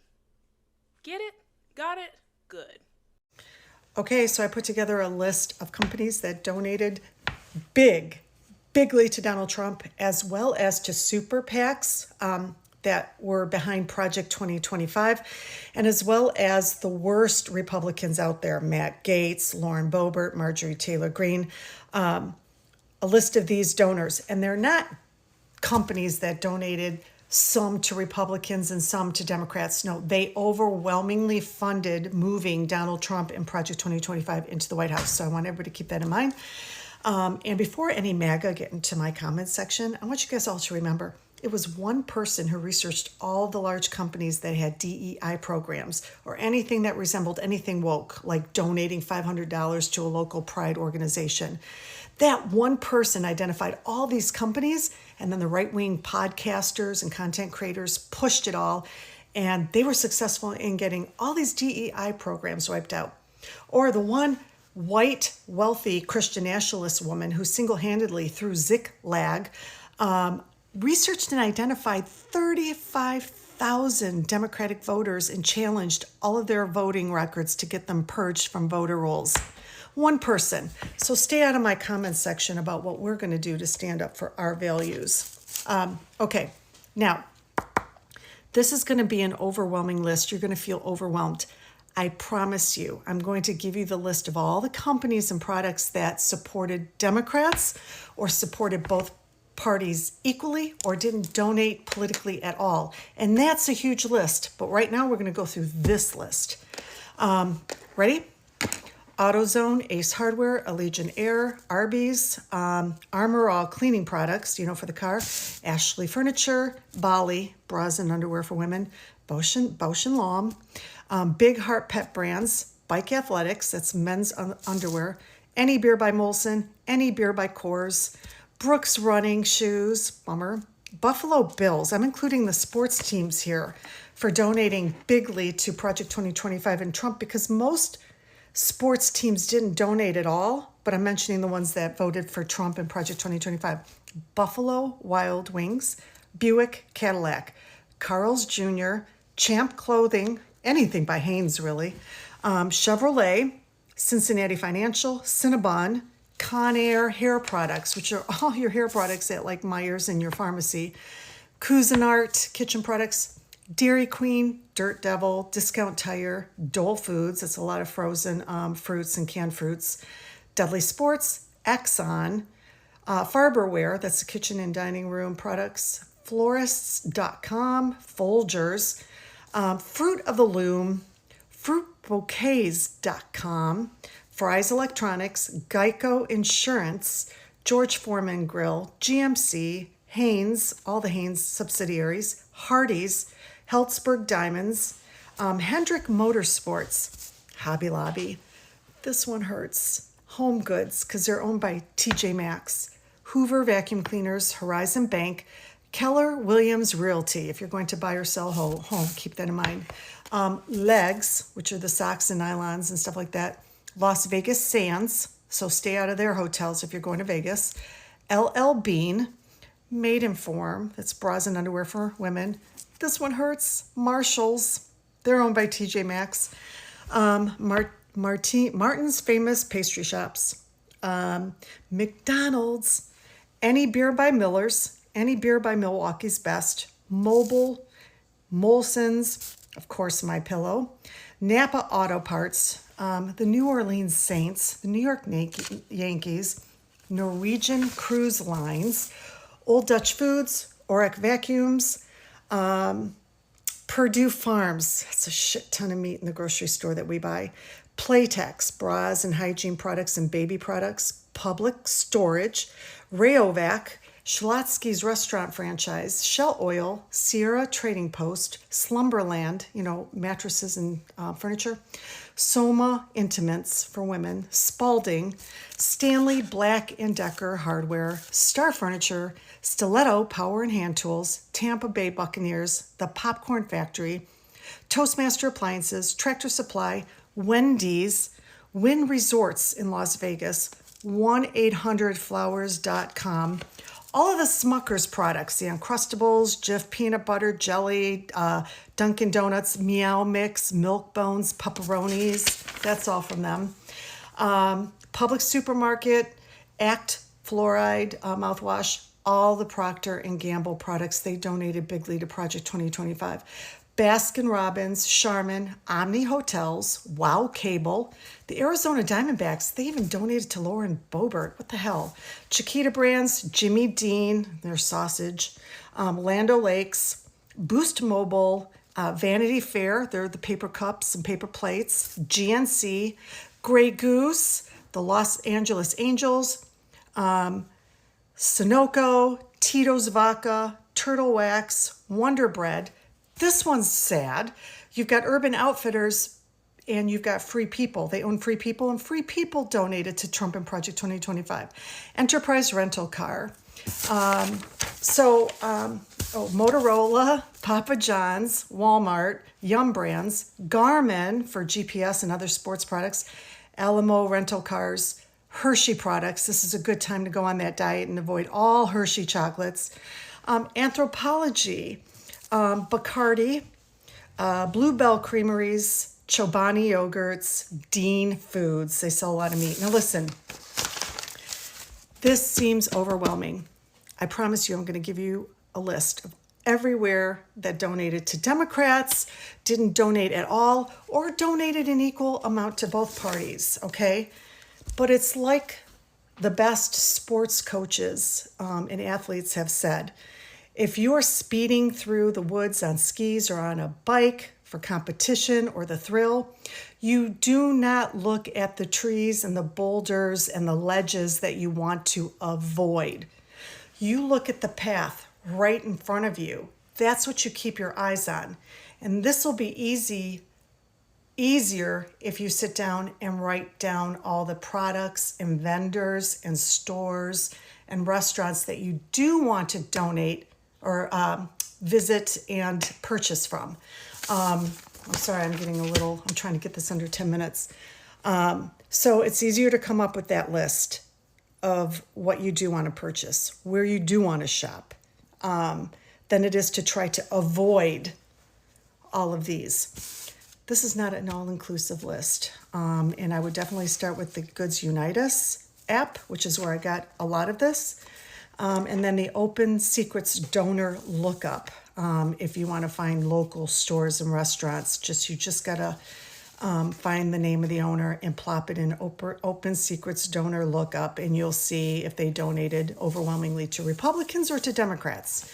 Get it? Got it? Good. Okay, so I put together a list of companies that donated bigly to Donald Trump, as well as to super PACs that were behind Project 2025, and as well as the worst Republicans out there, Matt Gaetz, Lauren Boebert, Marjorie Taylor Greene, a list of these donors. And they're not companies that donated some to Republicans and some to Democrats. No, they overwhelmingly funded moving Donald Trump and Project 2025 into the White House. So I want everybody to keep that in mind. And before any MAGA get into my comment section, I want you guys all to remember, it was one person who researched all the large companies that had DEI programs or anything that resembled anything woke, like donating $500 to a local pride organization. That one person identified all these companies, and then the right-wing podcasters and content creators pushed it all, and they were successful in getting all these DEI programs wiped out. Or the one white, wealthy Christian nationalist woman who single-handedly, through Ziklag, researched and identified 35,000 Democratic voters and challenged all of their voting records to get them purged from voter rolls. One person. So stay out of my comments section about what we're going to do to stand up for our values. Okay, now, this is going to be an overwhelming list. You're going to feel overwhelmed. I promise you, I'm going to give you the list of all the companies and products that supported Democrats or supported both parties equally or didn't donate politically at all. And that's a huge list. But right now we're going to go through this list. Ready? AutoZone, Ace Hardware, Allegiant Air, Arby's, Armor All cleaning products, for the car, Ashley Furniture, Bali, bras and underwear for women, Bausch & Lomb, Big Heart Pet Brands, Bike Athletics, that's men's underwear, Any Beer by Molson, Any Beer by Coors, Brooks Running Shoes, bummer, Buffalo Bills, I'm including the sports teams here, for donating bigly to Project 2025 and Trump, because most sports teams didn't donate at all, but I'm mentioning the ones that voted for Trump and Project 2025. Buffalo Wild Wings, Buick Cadillac, Carl's Jr., Champ Clothing, anything by Hanes really, Chevrolet, Cincinnati Financial, Cinnabon, Conair Hair Products, which are all your hair products at like Myers and your pharmacy, Cuisinart Kitchen Products, Dairy Queen, Dirt Devil, Discount Tire, Dole Foods, that's a lot of frozen fruits and canned fruits, Dudley Sports, Exxon, Farberware, that's the kitchen and dining room products, Florists.com, Folgers, Fruit of the Loom, Fruitbouquets.com, Fry's Electronics, Geico Insurance, George Foreman Grill, GMC, Hanes, all the Hanes subsidiaries, Hardee's, Helzberg Diamonds, Hendrick Motorsports, Hobby Lobby, this one hurts, Home Goods, because they're owned by TJ Maxx, Hoover Vacuum Cleaners, Horizon Bank, Keller Williams Realty, if you're going to buy or sell home, keep that in mind. Legs, which are the socks and nylons and stuff like that. Las Vegas Sands, so stay out of their hotels if you're going to Vegas. LL Bean, Maidenform, that's bras and underwear for women. This one hurts. Marshalls, they're owned by TJ Maxx. Martin's Famous Pastry Shops. McDonald's, Any Beer by Miller's, Any Beer by Milwaukee's Best, Mobile, Molson's, of course, My Pillow, Napa Auto Parts, the New Orleans Saints, the New York Yankees, Norwegian Cruise Lines, Old Dutch Foods, Oric Vacuums, Purdue Farms, that's a shit ton of meat in the grocery store that we buy, Playtex, bras and hygiene products and baby products, Public Storage, Rayovac, Schlotsky's restaurant franchise, Shell Oil, Sierra Trading Post, Slumberland, mattresses and furniture, Soma Intimates for women, Spalding, Stanley Black & Decker Hardware, Star Furniture, Stiletto Power and Hand Tools, Tampa Bay Buccaneers, The Popcorn Factory, Toastmaster Appliances, Tractor Supply, Wendy's, Wynn Resorts in Las Vegas, 1-800-Flowers.com. All of the Smucker's products, the Uncrustables, Jif peanut butter jelly, Dunkin' Donuts, Meow Mix, Milk Bones, Pepperonis. That's all from them. Public Supermarket, Act Fluoride mouthwash, all the Procter & Gamble products. They donated bigly to Project 2025. Baskin-Robbins, Charmin, Omni Hotels, Wow Cable, the Arizona Diamondbacks, they even donated to Lauren Boebert. What the hell? Chiquita Brands, Jimmy Dean, their sausage, Land O'Lakes, Boost Mobile, Vanity Fair, they're the paper cups and paper plates, GNC, Grey Goose, the Los Angeles Angels, Sunoco, Tito's Vodka, Turtle Wax, Wonder Bread. This one's sad. You've got Urban Outfitters and you've got Free People. They own Free People, and Free People donated to Trump and Project 2025. Enterprise Rental Car. Motorola, Papa John's, Walmart, Yum Brands, Garmin for GPS and other sports products, Alamo Rental Cars, Hershey products. This is a good time to go on that diet and avoid all Hershey chocolates. Anthropologie, Bacardi, Bluebell Creameries, Chobani Yogurts, Dean Foods. They sell a lot of meat. Now listen, this seems overwhelming. I promise you I'm going to give you a list of everywhere that donated to Democrats, didn't donate at all, or donated an equal amount to both parties, okay? But it's like the best sports coaches and athletes have said. If you are speeding through the woods on skis or on a bike for competition or the thrill, you do not look at the trees and the boulders and the ledges that you want to avoid. You look at the path right in front of you. That's what you keep your eyes on. And this will be easier if you sit down and write down all the products and vendors and stores and restaurants that you do want to donate or visit and purchase from. I'm sorry, I'm trying to get this under 10 minutes. So it's easier to come up with that list of what you do want to purchase, where you do want to shop, than it is to try to avoid all of these. This is not an all-inclusive list. And I would definitely start with the Goods Unite Us app, which is where I got a lot of this. And then the Open Secrets Donor Lookup. If you want to find local stores and restaurants, you just gotta find the name of the owner and plop it in Open Secrets Donor Lookup, and you'll see if they donated overwhelmingly to Republicans or to Democrats.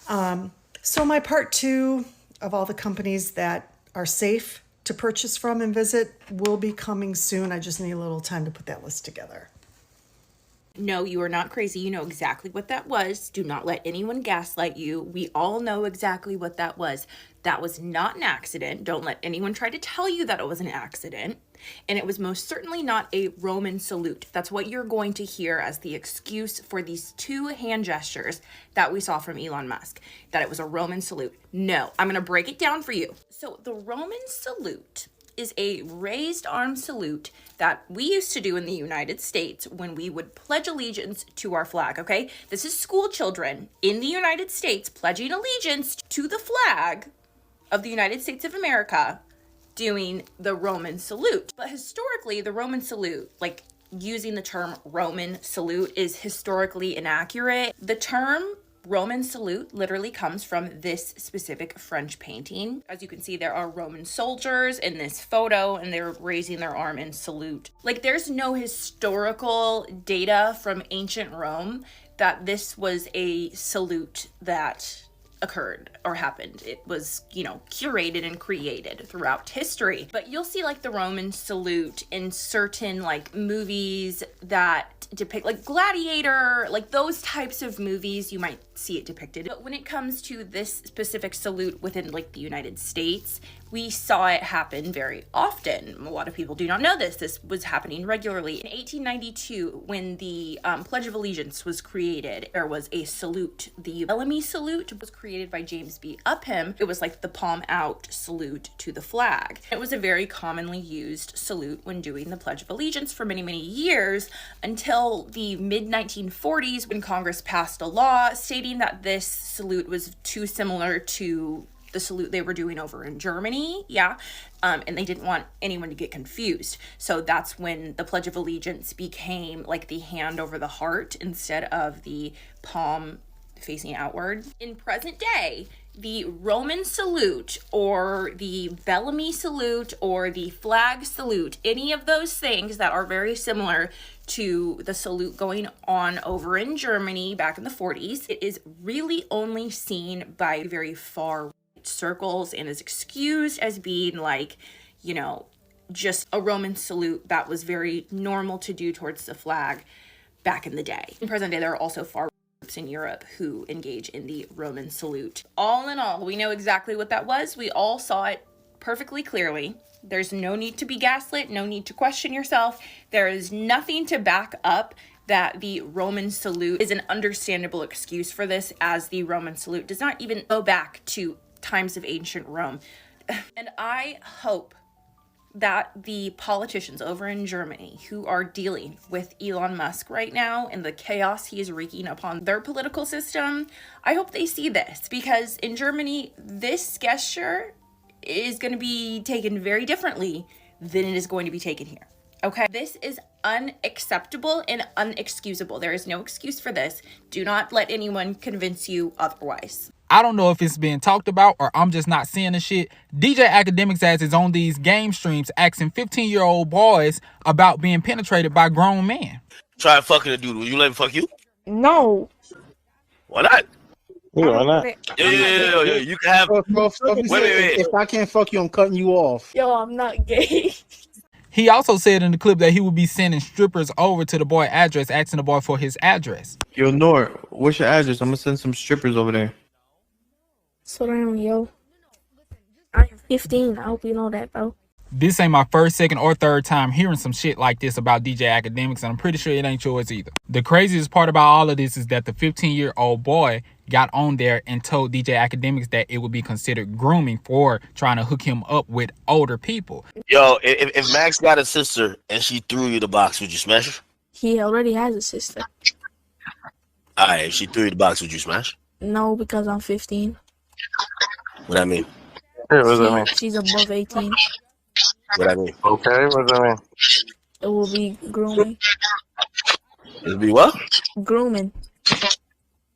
So my part 2 of all the companies that are safe to purchase from and visit will be coming soon. I just need a little time to put that list together. No, you are not crazy. You know exactly what that was. Do not let anyone gaslight you. We all know exactly what that was. That was not an accident. Don't let anyone try to tell you that it was an accident. And it was most certainly not a Roman salute. That's what you're going to hear as the excuse for these 2 hand gestures that we saw from Elon Musk, that it was a Roman salute. No, I'm going to break it down for you. So the Roman salute is a raised arm salute that we used to do in the United States when we would pledge allegiance to our flag, okay? This is school children in the United States pledging allegiance to the flag of the United States of America doing the Roman salute. But historically, the Roman salute, like using the term Roman salute, is historically inaccurate. The term Roman salute literally comes from this specific French painting. As you can see, there are Roman soldiers in this photo and they're raising their arm in salute. Like, there's no historical data from ancient Rome that this was a salute that occurred or happened. It was, curated and created throughout history. But you'll see like the Roman salute in certain like movies that depict like Gladiator, like those types of movies, you might see it depicted. But when it comes to this specific salute within like the United States, we saw it happen very often. A lot of people do not know this. This was happening regularly. In 1892, when the Pledge of Allegiance was created, there was a salute. The Bellamy salute was created created by James B. Upham. It was like the palm out salute to the flag. It was a very commonly used salute when doing the Pledge of Allegiance for many, many years until the mid-1940s when Congress passed a law stating that this salute was too similar to the salute they were doing over in Germany, and they didn't want anyone to get confused. So that's when the Pledge of Allegiance became like the hand over the heart instead of the palm facing outward. In present day, the Roman salute or the Bellamy salute or the flag salute, any of those things that are very similar to the salute going on over in Germany back in the 40s, it is really only seen by very far circles and is excused as being like, you know, just a Roman salute that was very normal to do towards the flag back in the day. In present day, there are also far groups in Europe who engage in the Roman salute. All in all, we know exactly what that was. We all saw it perfectly clearly. There's no need to be gaslit, no need to question yourself. There is nothing to back up that the Roman salute is an understandable excuse for this, as the Roman salute does not even go back to times of ancient Rome. And I hope that the politicians over in Germany who are dealing with Elon Musk right now and the chaos he is wreaking upon their political system, I hope they see this, because in Germany, this gesture is going to be taken very differently than it is going to be taken here. Okay, this is unacceptable and unexcusable. There is no excuse for this. Do not let anyone convince you otherwise. I don't know if it's being talked about or I'm just not seeing the shit. DJ Academics ass is on these game streams asking 15-year-old boys about being penetrated by grown men. Try fucking a dude. Will you let me fuck you? No. Why not? Yeah, why not? Yeah. You can have. Wait. If I can't fuck you, I'm cutting you off. Yo, I'm not gay. He also said in the clip that he would be sending strippers over to the boy address, asking the boy for his address. Yo, Nor, what's your address? I'm gonna send some strippers over there. Slow down, yo. I am 15. I hope you know that, bro. This ain't my first, second, or third time hearing some shit like this about DJ Academics, and I'm pretty sure it ain't yours either. The craziest part about all of this is that the 15-year-old boy got on there and told DJ Academics that it would be considered grooming for trying to hook him up with older people. Yo, if Max got a sister and she threw you the box, would you smash her? He already has a sister. Alright, if she threw you the box, would you smash? No, because I'm 15. What I mean? What does that mean? She's above 18. What I mean? Okay, what does that mean? It will be grooming. It'll be what? Grooming.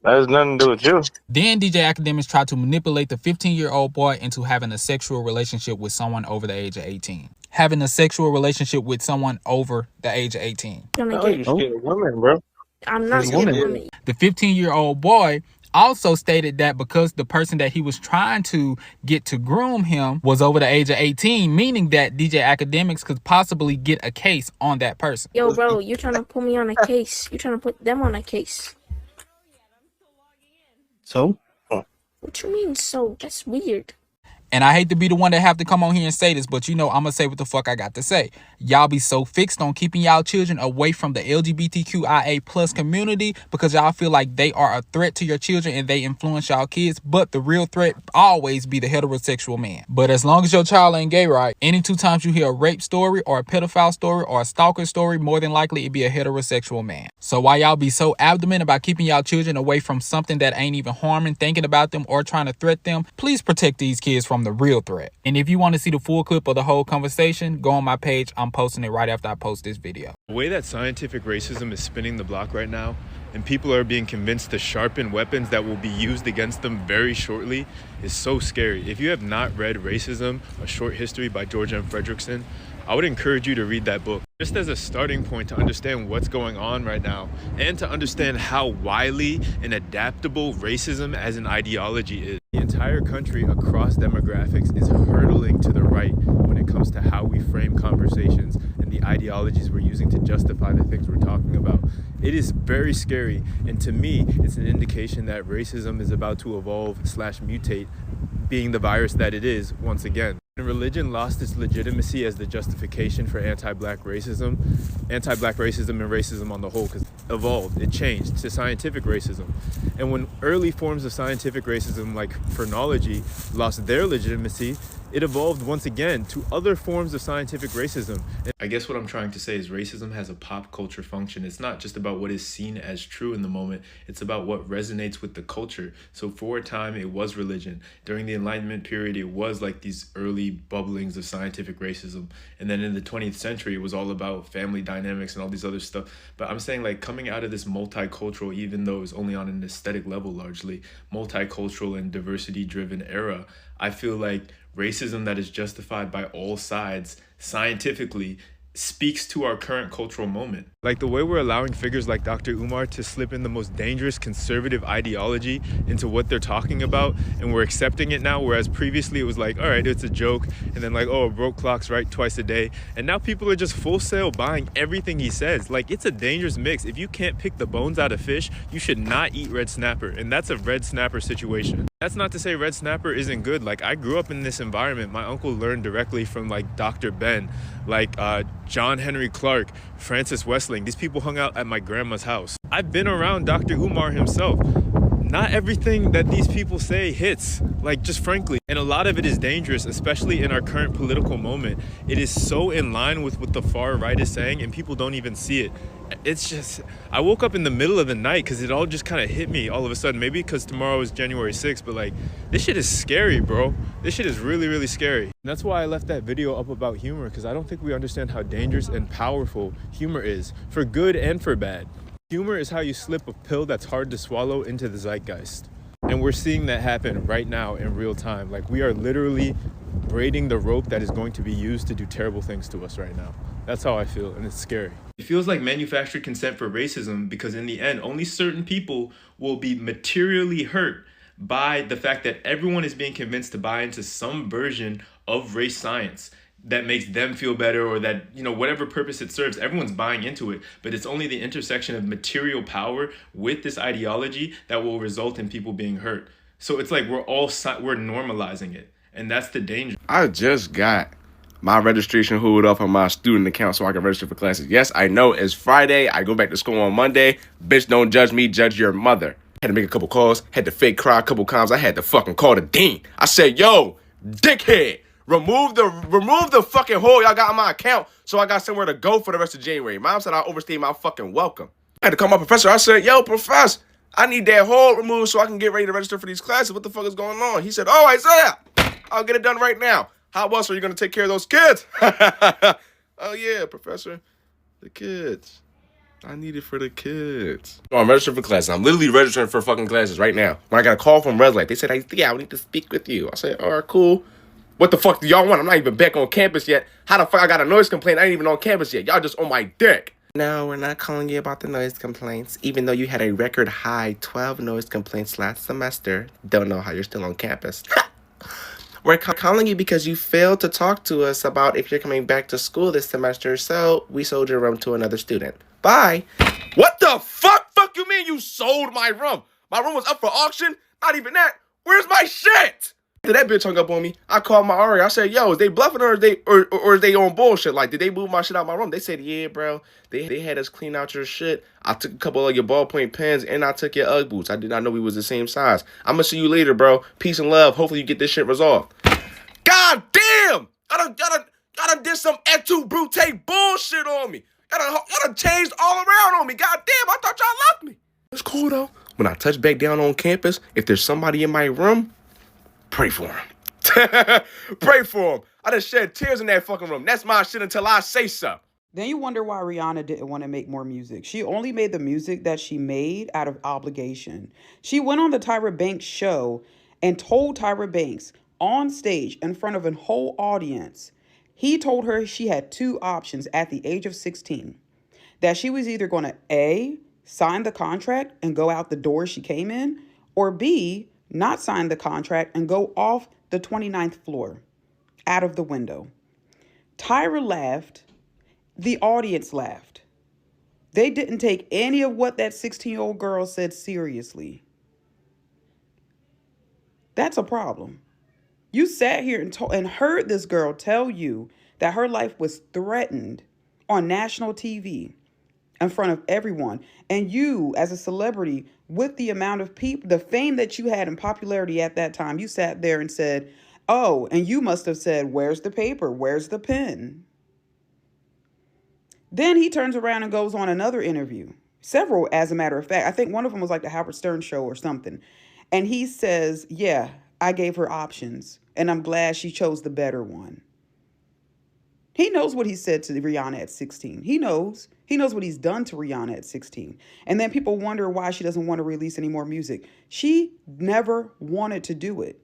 That has nothing to do with you. Then DJ Academics tried to manipulate the 15-year-old boy into having a sexual relationship with someone over the age of 18. Having a sexual relationship with someone over the age of 18. Oh, you scared of women, bro. I'm not scared of women. The 15-year-old boy also stated that because the person that he was trying to get to groom him was over the age of 18, meaning that DJ Academics could possibly get a case on that person. Yo, bro, you're trying to put me on a case. You're trying to put them on a case. So? What you mean, so? That's weird. And I hate to be the one that have to come on here and say this, but you know, I'm going to say what the fuck I got to say. Y'all be so fixed on keeping y'all children away from the LGBTQIA plus community because y'all feel like they are a threat to your children and they influence y'all kids. But the real threat always be the heterosexual man. But as long as your child ain't gay, right? Any 2 times you hear a rape story or a pedophile story or a stalker story, more than likely it be a heterosexual man. So why y'all be so adamant about keeping y'all children away from something that ain't even harming, thinking about them, or trying to threat them, please protect these kids from the real threat. And if you want to see the full clip of the whole conversation, go on my page. I'm posting it right after I post this video. The way that scientific racism is spinning the block right now, and people are being convinced to sharpen weapons that will be used against them very shortly, is so scary. If you have not read Racism, A Short History by George M. Fredrickson, I would encourage you to read that book, just as a starting point to understand what's going on right now and to understand how wily and adaptable racism as an ideology is. The entire country across demographics is hurtling to the right when it comes to how we frame conversations and the ideologies we're using to justify the things we're talking about. It is very scary, and to me, it's an indication that racism is about to evolve / mutate being the virus that it is once again. And religion lost its legitimacy as the justification for anti-black racism and racism on the whole, because it evolved, it changed to scientific racism. And when early forms of scientific racism like phrenology lost their legitimacy, it evolved once again to other forms of scientific racism. And I guess what I'm trying to say is racism has a pop culture function. It's not just about what is seen as true in the moment, it's about what resonates with the culture. So for a time, it was religion. During the Enlightenment period, it was like these early bubblings of scientific racism. And then in the 20th century, it was all about family dynamics and all these other stuff. But I'm saying, like, coming out of this multicultural, even though it's only on an aesthetic level largely, multicultural and diversity-driven era, I feel like racism that is justified by all sides scientifically speaks to our current cultural moment. Like the way we're allowing figures like Dr. Umar to slip in the most dangerous conservative ideology into what they're talking about, and we're accepting it now, whereas previously it was like, all right, it's a joke, and then like, oh, a broke clock's right twice a day, and now people are just full sale buying everything he says. Like, it's a dangerous mix. If you can't pick the bones out of fish, you should not eat red snapper, and that's a red snapper situation. That's not to say red snapper isn't good. Like, I grew up in this environment. My uncle learned directly from like Dr. Ben, like John Henry Clark, Francis Westling. These people hung out at my grandma's house. I've been around Dr. Umar himself. Not everything that these people say hits, like, just frankly. And a lot of it is dangerous, especially in our current political moment. It is so in line with what the far right is saying, and people don't even see it. It's just, I woke up in the middle of the night because it all just kind of hit me all of a sudden. Maybe because tomorrow is January 6th, but like, this shit is scary, bro. This shit is really, really scary. And that's why I left that video up about humor, because I don't think we understand how dangerous and powerful humor is, for good and for bad. Humor is how you slip a pill that's hard to swallow into the zeitgeist. And we're seeing that happen right now in real time. Like, we are literally braiding the rope that is going to be used to do terrible things to us right now. That's how I feel, and it's scary. It feels like manufactured consent for racism, because in the end, only certain people will be materially hurt by the fact that everyone is being convinced to buy into some version of race science that makes them feel better, or that, you know, whatever purpose it serves, everyone's buying into it. But it's only the intersection of material power with this ideology that will result in people being hurt. So it's like we're normalizing it, and that's the danger. I just got my registration hold up on my student account so I can register for classes. Yes, I know it's Friday. I go back to school on Monday. Bitch, don't judge me, judge your mother. Had to make a couple calls, had to fake cry a couple times. I had to fucking call the dean. I said, yo, dickhead, remove the fucking hole y'all got on my account so I got somewhere to go for the rest of January. Mom said I overstayed my fucking welcome. I had to call my professor. I said, yo, professor, I need that hole removed so I can get ready to register for these classes. What the fuck is going on? He said, oh, Isaiah, I'll get it done right now. How else are you going to take care of those kids? Oh, yeah, professor, the kids. I need it for the kids. So I'm registering for classes. I'm literally registering for fucking classes right now. When I got a call from Red Light, they said, Isaiah, I need to speak with you. I said, all right, cool. What the fuck do y'all want? I'm not even back on campus yet. How the fuck I got a noise complaint? I ain't even on campus yet. Y'all just on my dick. No, we're not calling you about the noise complaints, even though you had a record high 12 noise complaints last semester. Don't know how you're still on campus. We're calling you because you failed to talk to us about if you're coming back to school this semester, so we sold your room to another student. Bye. What the fuck? Fuck you mean you sold my room? My room was up for auction? Not even that. Where's my shit? After that bitch hung up on me, I called my RA. I said, yo, is they bluffing or is they on bullshit? Like, did they move my shit out my room? They said, yeah, bro. They had us clean out your shit. I took a couple of your ballpoint pens and I took your Ugg boots. I did not know we was the same size. I'm gonna see you later, bro. Peace and love. Hopefully you get this shit resolved. God damn! I done did some et tu brute bullshit on me. Y'all done changed all around on me. God damn, I thought y'all loved me. It's cool though. When I touch back down on campus, if there's somebody in my room, pray for him. Pray for him. I done shed tears in that fucking room. That's my shit until I say so. Then you wonder why Rihanna didn't want to make more music. She only made the music that she made out of obligation. She went on the Tyra Banks show and told Tyra Banks on stage in front of a whole audience, he told her she had two options at the age of 16. That she was either going to A, sign the contract and go out the door she came in, or B, not sign the contract and go off the 29th floor, out of the window. Tyra laughed. The audience laughed. They didn't take any of what that 16-year-old girl said seriously. That's a problem. You sat here and heard this girl tell you that her life was threatened on national TV in front of everyone. And you, as a celebrity, with the amount of people, the fame that you had and popularity at that time, you sat there and said, oh, and you must have said, where's the paper? Where's the pen? Then he turns around and goes on another interview. Several, as a matter of fact. I think one of them was like the Howard Stern show or something. And he says, yeah, I gave her options, and I'm glad she chose the better one. He knows what he said to Rihanna at 16. He knows. He knows what he's done to Rihanna at 16. And then people wonder why she doesn't want to release any more music. She never wanted to do it.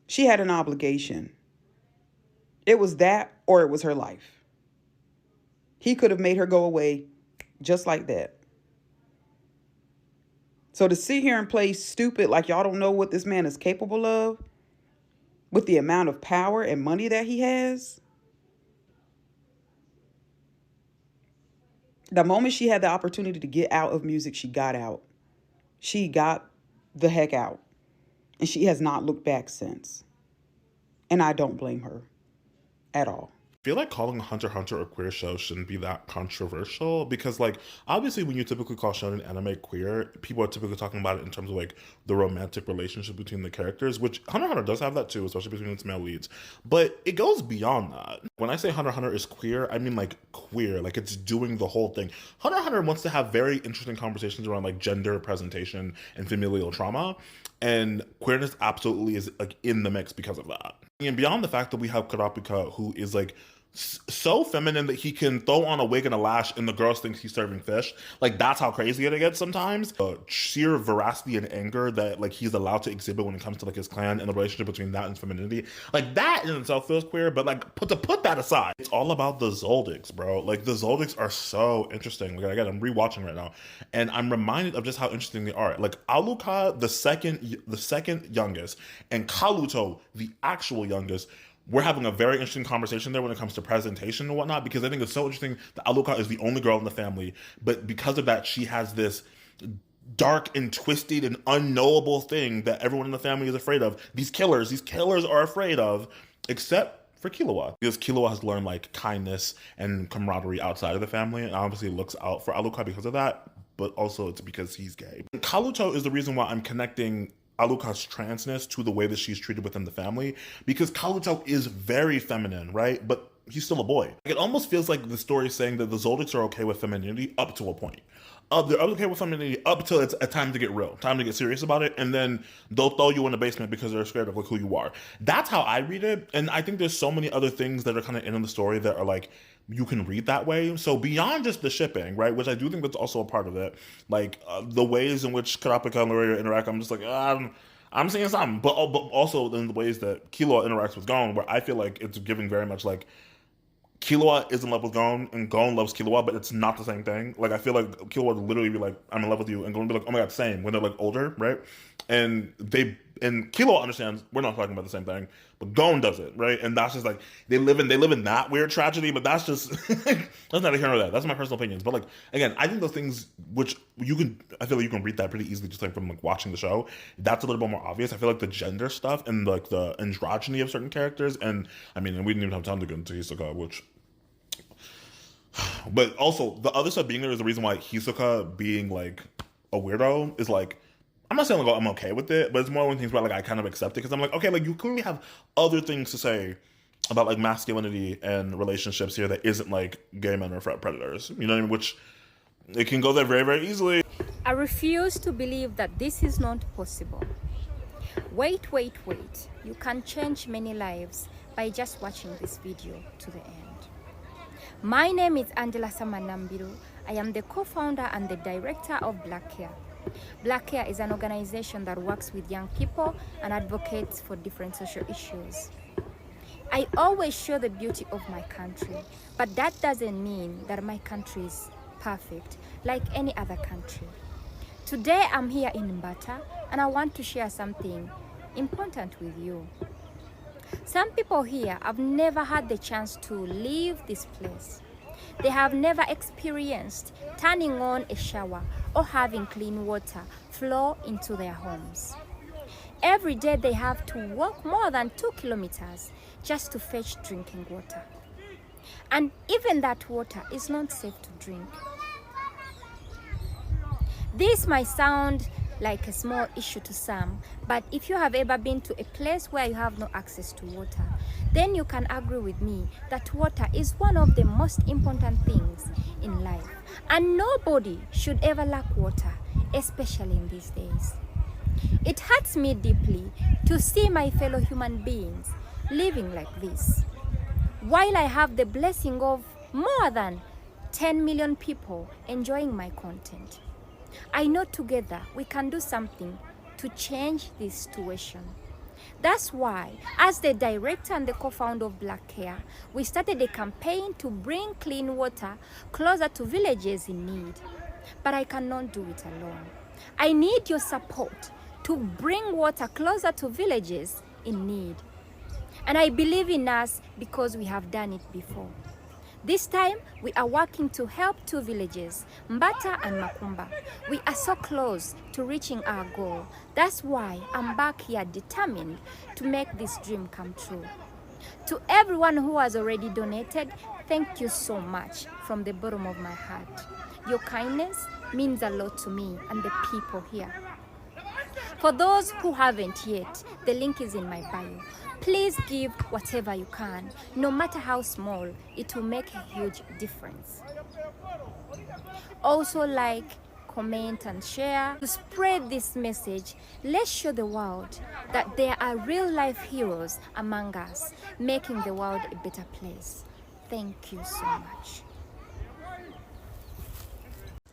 She had an obligation. It was that or it was her life. He could have made her go away just like that. So to sit here and play stupid like y'all don't know what this man is capable of with the amount of power and money that he has. The moment she had the opportunity to get out of music, she got out. She got the heck out. And she has not looked back since. And I don't blame her at all. I feel like calling Hunter x Hunter a queer show shouldn't be that controversial because, like, obviously when you typically call shonen anime queer, people are typically talking about it in terms of, like, the romantic relationship between the characters, which Hunter x Hunter does have that too, especially between its male leads. But it goes beyond that. When I say Hunter x Hunter is queer, I mean, like, queer. Like, it's doing the whole thing. Hunter x Hunter wants to have very interesting conversations around, like, gender presentation and familial trauma. And queerness absolutely is, like, in the mix because of that. And beyond the fact that we have Kurapika, who is, like, so feminine that he can throw on a wig and a lash and the girls think he's serving fish. Like, that's how crazy it gets sometimes. Sheer veracity and anger that, like, he's allowed to exhibit when it comes to, like, his clan and the relationship between that and femininity. Like, that in itself feels queer, but, like, put that aside, it's all about the Zoldycks, bro. Like, the Zoldycks are so interesting. Like, again, I'm rewatching right now, and I'm reminded of just how interesting they are. Like, Aluka, the second youngest, and Kaluto, the actual youngest, we're having a very interesting conversation there when it comes to presentation and whatnot, because I think it's so interesting that Aluka is the only girl in the family, but because of that, she has this dark and twisted and unknowable thing that everyone in the family is afraid of. These killers are afraid of, except for Killua, because Killua has learned, like, kindness and camaraderie outside of the family, and obviously looks out for Aluka because of that, but also it's because he's gay. Kaluto is the reason why I'm connecting Aluka's transness to the way that she's treated within the family, because Kaluto is very feminine, right? But he's still a boy. It almost feels like the story is saying that the Zoldycks are okay with femininity up to a point. They're okay with femininity up till it's a time to get real, time to get serious about it, and then they'll throw you in the basement because they're scared of, like, who you are. That's how I read it, and I think there's so many other things that are kind of in the story that are, like, you can read that way. So beyond just the shipping, right, which I do think that's also a part of it, like, the ways in which Kurapika and Luria interact, I'm just like, I'm seeing something. But also in the ways that Killua interacts with Gon, where I feel like it's giving very much, like, Killua is in love with Gon, and Gon loves Killua, but it's not the same thing. Like, I feel like Killua would literally be like, I'm in love with you, and Gon would be like, oh my god, same, when they're, like, older, right? And Killua understands we're not talking about the same thing, but Gon does it, right? And that's just, like, they live in that weird tragedy, but that's just that's not a hero of that. That's my personal opinions. But, like, again, I think those things which I feel like you can read that pretty easily just, like, from, like, watching the show. That's a little bit more obvious. I feel like the gender stuff and, like, the androgyny of certain characters, and I mean, and we didn't even have time to get into Hisoka, which, but also the other stuff being there is the reason why Hisoka being, like, a weirdo is, like, I'm not saying, like, I'm okay with it, but it's more one things where, like, I kind of accept it because I'm like, okay, like, you clearly have other things to say about, like, masculinity and relationships here that isn't, like, gay men or predators, you know what I mean? Which it can go there very, very easily. I refuse to believe that this is not possible. Wait. You can change many lives by just watching this video to the end. My name is Angela Samanambiru. I am the co-founder and the director of Black Care. Black Care is an organization that works with young people and advocates for different social issues. I always show the beauty of my country, but that doesn't mean that my country is perfect like any other country. Today I'm here in Mbata and I want to share something important with you. Some people here have never had the chance to leave this place. They have never experienced turning on a shower or having clean water flow into their homes. Every day they have to walk more than 2 kilometers just to fetch drinking water. And even that water is not safe to drink. This might sound like a small issue to some, but if you have ever been to a place where you have no access to water, then you can agree with me that water is one of the most important things in life. And nobody should ever lack water, especially in these days. It hurts me deeply to see my fellow human beings living like this, while I have the blessing of more than 10 million people enjoying my content. I know together we can do something to change this situation. That's why, as the director and the co-founder of Black Care, we started a campaign to bring clean water closer to villages in need. But I cannot do it alone. I need your support to bring water closer to villages in need. And I believe in us because we have done it before. This time, we are working to help 2 villages, Mbata and Makumba. We are so close to reaching our goal. That's why I'm back here determined to make this dream come true. To everyone who has already donated, thank you so much from the bottom of my heart. Your kindness means a lot to me and the people here. For those who haven't yet, the link is in my bio. Please give whatever you can. No matter how small, it will make a huge difference. Also like, comment and share. To spread this message, let's show the world that there are real life heroes among us, making the world a better place. Thank you so much.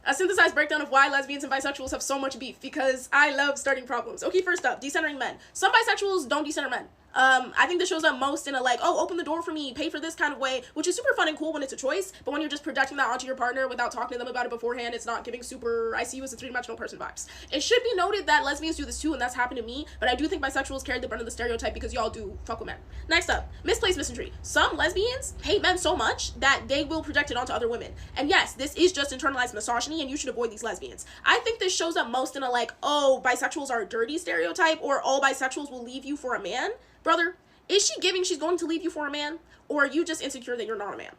A synthesized breakdown of why lesbians and bisexuals have so much beef, because I love starting problems. Okay, first up, decentering men. Some bisexuals don't decenter men. I think this shows up most in a like, oh, open the door for me, pay for this kind of way, which is super fun and cool when it's a choice, but when you're just projecting that onto your partner without talking to them about it beforehand, it's not giving super, I see you as a three-dimensional person vibes. It should be noted that lesbians do this too, and that's happened to me, but I do think bisexuals carry the brunt of the stereotype because y'all do fuck with men. Next up, misplaced misandry. Some lesbians hate men so much that they will project it onto other women. And yes, this is just internalized misogyny, and you should avoid these lesbians. I think this shows up most in a like, oh, bisexuals are a dirty stereotype, or all bisexuals will leave you for a man. Brother, is she giving she's going to leave you for a man? Or are you just insecure that you're not a man?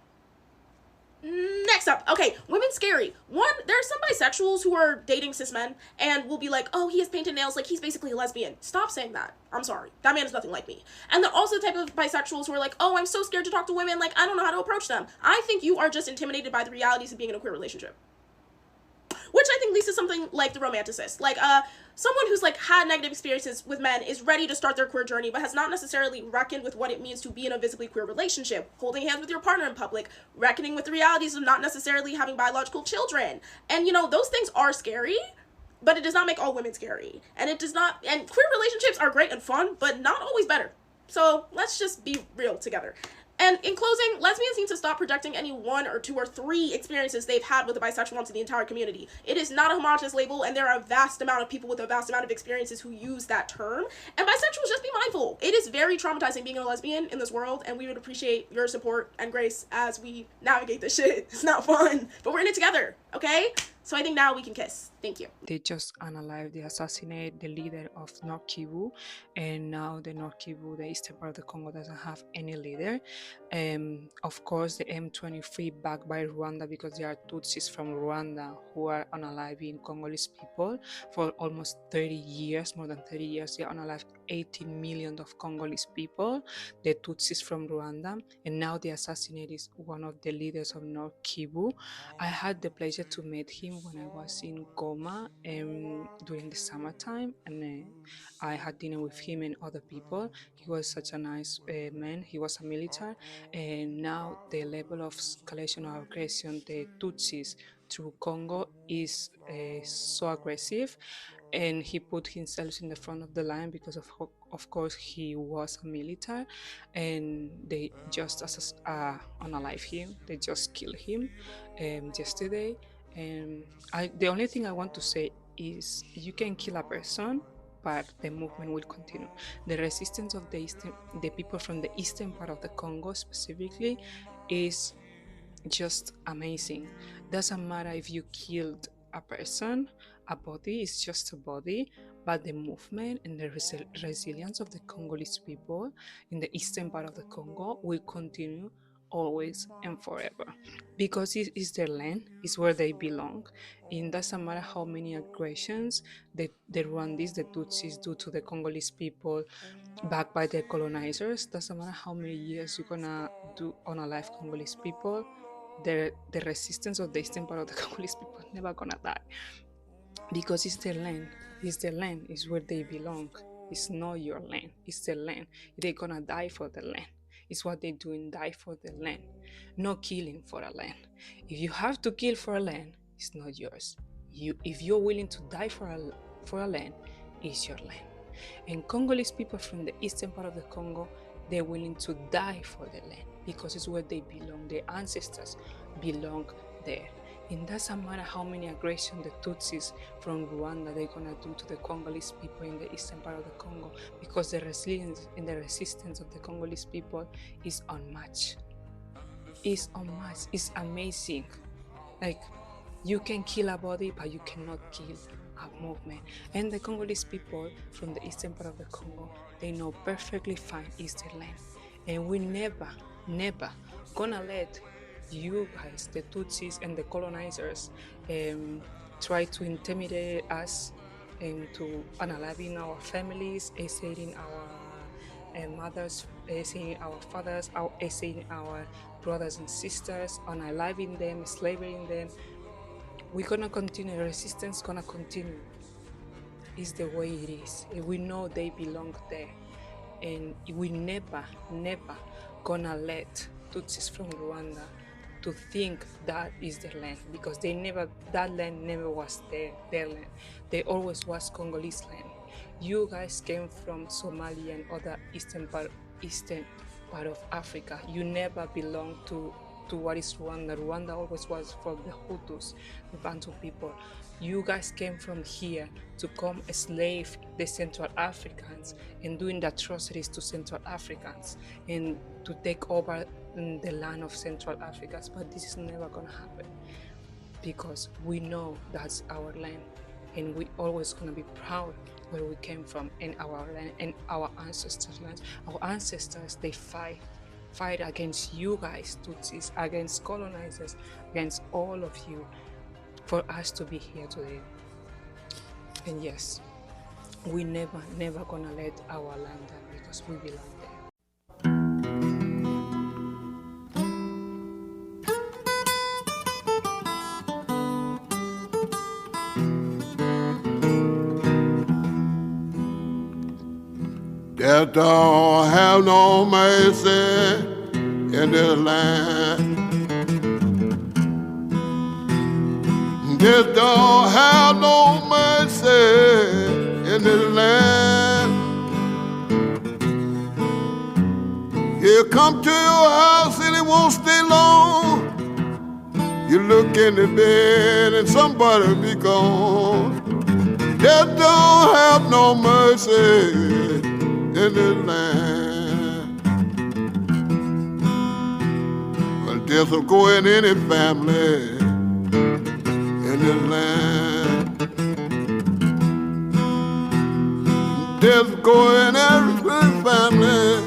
Next up, okay, women scary. One, there are some bisexuals who are dating cis men and will be like, oh, he has painted nails, like he's basically a lesbian. Stop saying that. I'm sorry. That man is nothing like me. And then also the type of bisexuals who are like, oh, I'm so scared to talk to women, like I don't know how to approach them. I think you are just intimidated by the realities of being in a queer relationship. Which I think leads to something like the romanticist. Like, someone who's like had negative experiences with men is ready to start their queer journey, but has not necessarily reckoned with what it means to be in a visibly queer relationship, holding hands with your partner in public, reckoning with the realities of not necessarily having biological children. And you know, those things are scary, but it does not make all women scary. And it does not, and queer relationships are great and fun, but not always better. So let's just be real together. And in closing, lesbians need to stop projecting any 1 or 2 or 3 experiences they've had with a bisexual onto the entire community. It is not a homogenous label, and there are a vast amount of people with a vast amount of experiences who use that term. And bisexuals, just be mindful. It is very traumatizing being a lesbian in this world, and we would appreciate your support and grace as we navigate this shit. It's not fun, but we're in it together, okay? So I think now we can kiss. Thank you. They just unalived, they assassinated the leader of North Kivu, and now the North Kivu, the eastern part of the Congo, doesn't have any leader. Of course, the M23 backed by Rwanda, because there are Tutsis from Rwanda who are unaliving Congolese people for almost 30 years, more than 30 years. They unalived 18 million of Congolese people, the Tutsis from Rwanda, and now they assassinated one of the leaders of North Kivu. I had the pleasure to meet him when I was in Goma during the summertime, and I had dinner with him and other people. He was such a nice man. He was a military, and now the level of escalation of aggression, the Tutsis through Congo, is so aggressive, and he put himself in the front of the line because of course he was a military, and they just unalive him. They just killed him yesterday. And the only thing I want to say is, you can kill a person, but the movement will continue. The resistance of the people from the eastern part of the Congo specifically is just amazing. Doesn't matter if you killed a person, a body is just a body, but the movement and the resilience of the Congolese people in the eastern part of the Congo will continue always and forever, because it is their land, is where they belong. It doesn't matter how many aggressions the Rwandese, the Tutsis do to the Congolese people backed by their colonizers. Doesn't matter how many years you're gonna do on a life Congolese people, the resistance of the eastern part of the Congolese people never gonna die, because it's their land. It's their land, is where they belong. It's not your land, it's their land. They're gonna die for the land. It's what they're doing, die for the land, not killing for a land. If you have to kill for a land, it's not yours. If you're willing to die for a land, it's your land. And Congolese people from the eastern part of the Congo, they're willing to die for the land because it's where they belong. Their ancestors belong there. It doesn't matter how many aggressions the Tutsis from Rwanda they're gonna do to the Congolese people in the eastern part of the Congo, because the resilience and the resistance of the Congolese people is unmatched. It's unmatched. It's amazing. Like, you can kill a body, but you cannot kill a movement. And the Congolese people from the eastern part of the Congo, they know perfectly fine is their land. And we never gonna let you guys, the Tutsis and the colonizers, try to intimidate us and to unaliving our families, essaying our mothers, essaying our fathers, essaying our brothers and sisters, unaliving them, slaving them. We're gonna continue, resistance gonna continue. It's the way it is. We know they belong there. And we never gonna let Tutsis from Rwanda to think that is their land, because that land never was their land. They always was Congolese land. You guys came from Somalia and other eastern part of Africa. You never belonged to what is Rwanda. Rwanda always was for the Hutus, the Bantu people. You guys came from here to come enslave the Central Africans and doing the atrocities to Central Africans and to take over the land of Central Africans. But this is never gonna happen, because we know that's our land, and we always gonna be proud where we came from and our land and our ancestors' lands. Our ancestors, they fight against you guys, Tutsis, against colonizers, against all of you, for us to be here today. And yes, we never gonna let our land die, because we belong there. Death don't have no mercy in this land. Death don't have no mercy in this land. He'll come to your house and he won't stay long. You look in the bed and somebody be gone. Death don't have no mercy in this land. Well, death will go in any family in this land. Death will go in every family.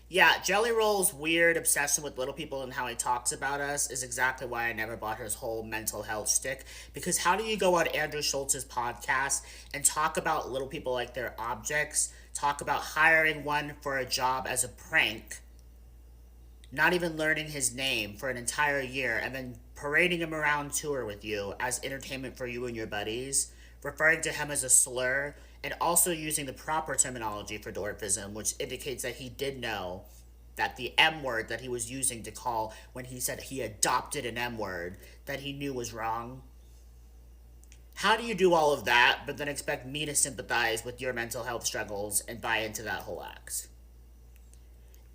Yeah, Jelly Roll's weird obsession with little people and how he talks about us is exactly why I never bought his whole mental health shtick. Because how do you go on Andrew Schultz's podcast and talk about little people like they're objects, talk about hiring one for a job as a prank, not even learning his name for an entire year, and then parading him around tour with you as entertainment for you and your buddies, referring to him as a slur, and also using the proper terminology for dwarfism, which indicates that he did know that the M word that he was using to call when he said he adopted an M word that he knew was wrong. How do you do all of that, but then expect me to sympathize with your mental health struggles and buy into that whole act?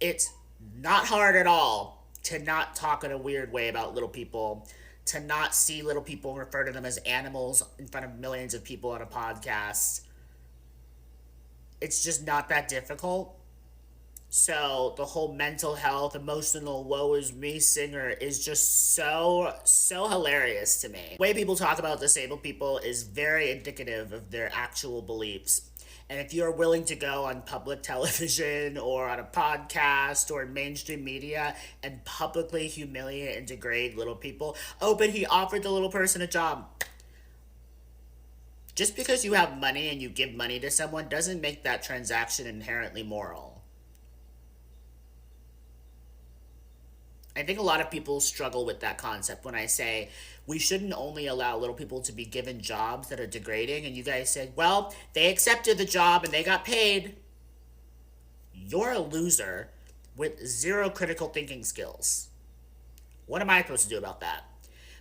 It's not hard at all to not talk in a weird way about little people, to not see little people and refer to them as animals in front of millions of people on a podcast. It's just not that difficult. So the whole mental health, emotional woe is me singer is just so hilarious to me. The way people talk about disabled people is very indicative of their actual beliefs. And if you're willing to go on public television or on a podcast or mainstream media and publicly humiliate and degrade little people, oh, but he offered the little person a job. Just because you have money and you give money to someone doesn't make that transaction inherently moral. I think a lot of people struggle with that concept when I say we shouldn't only allow little people to be given jobs that are degrading, and you guys said, well, they accepted the job and they got paid. You're a loser with zero critical thinking skills. What am I supposed to do about that?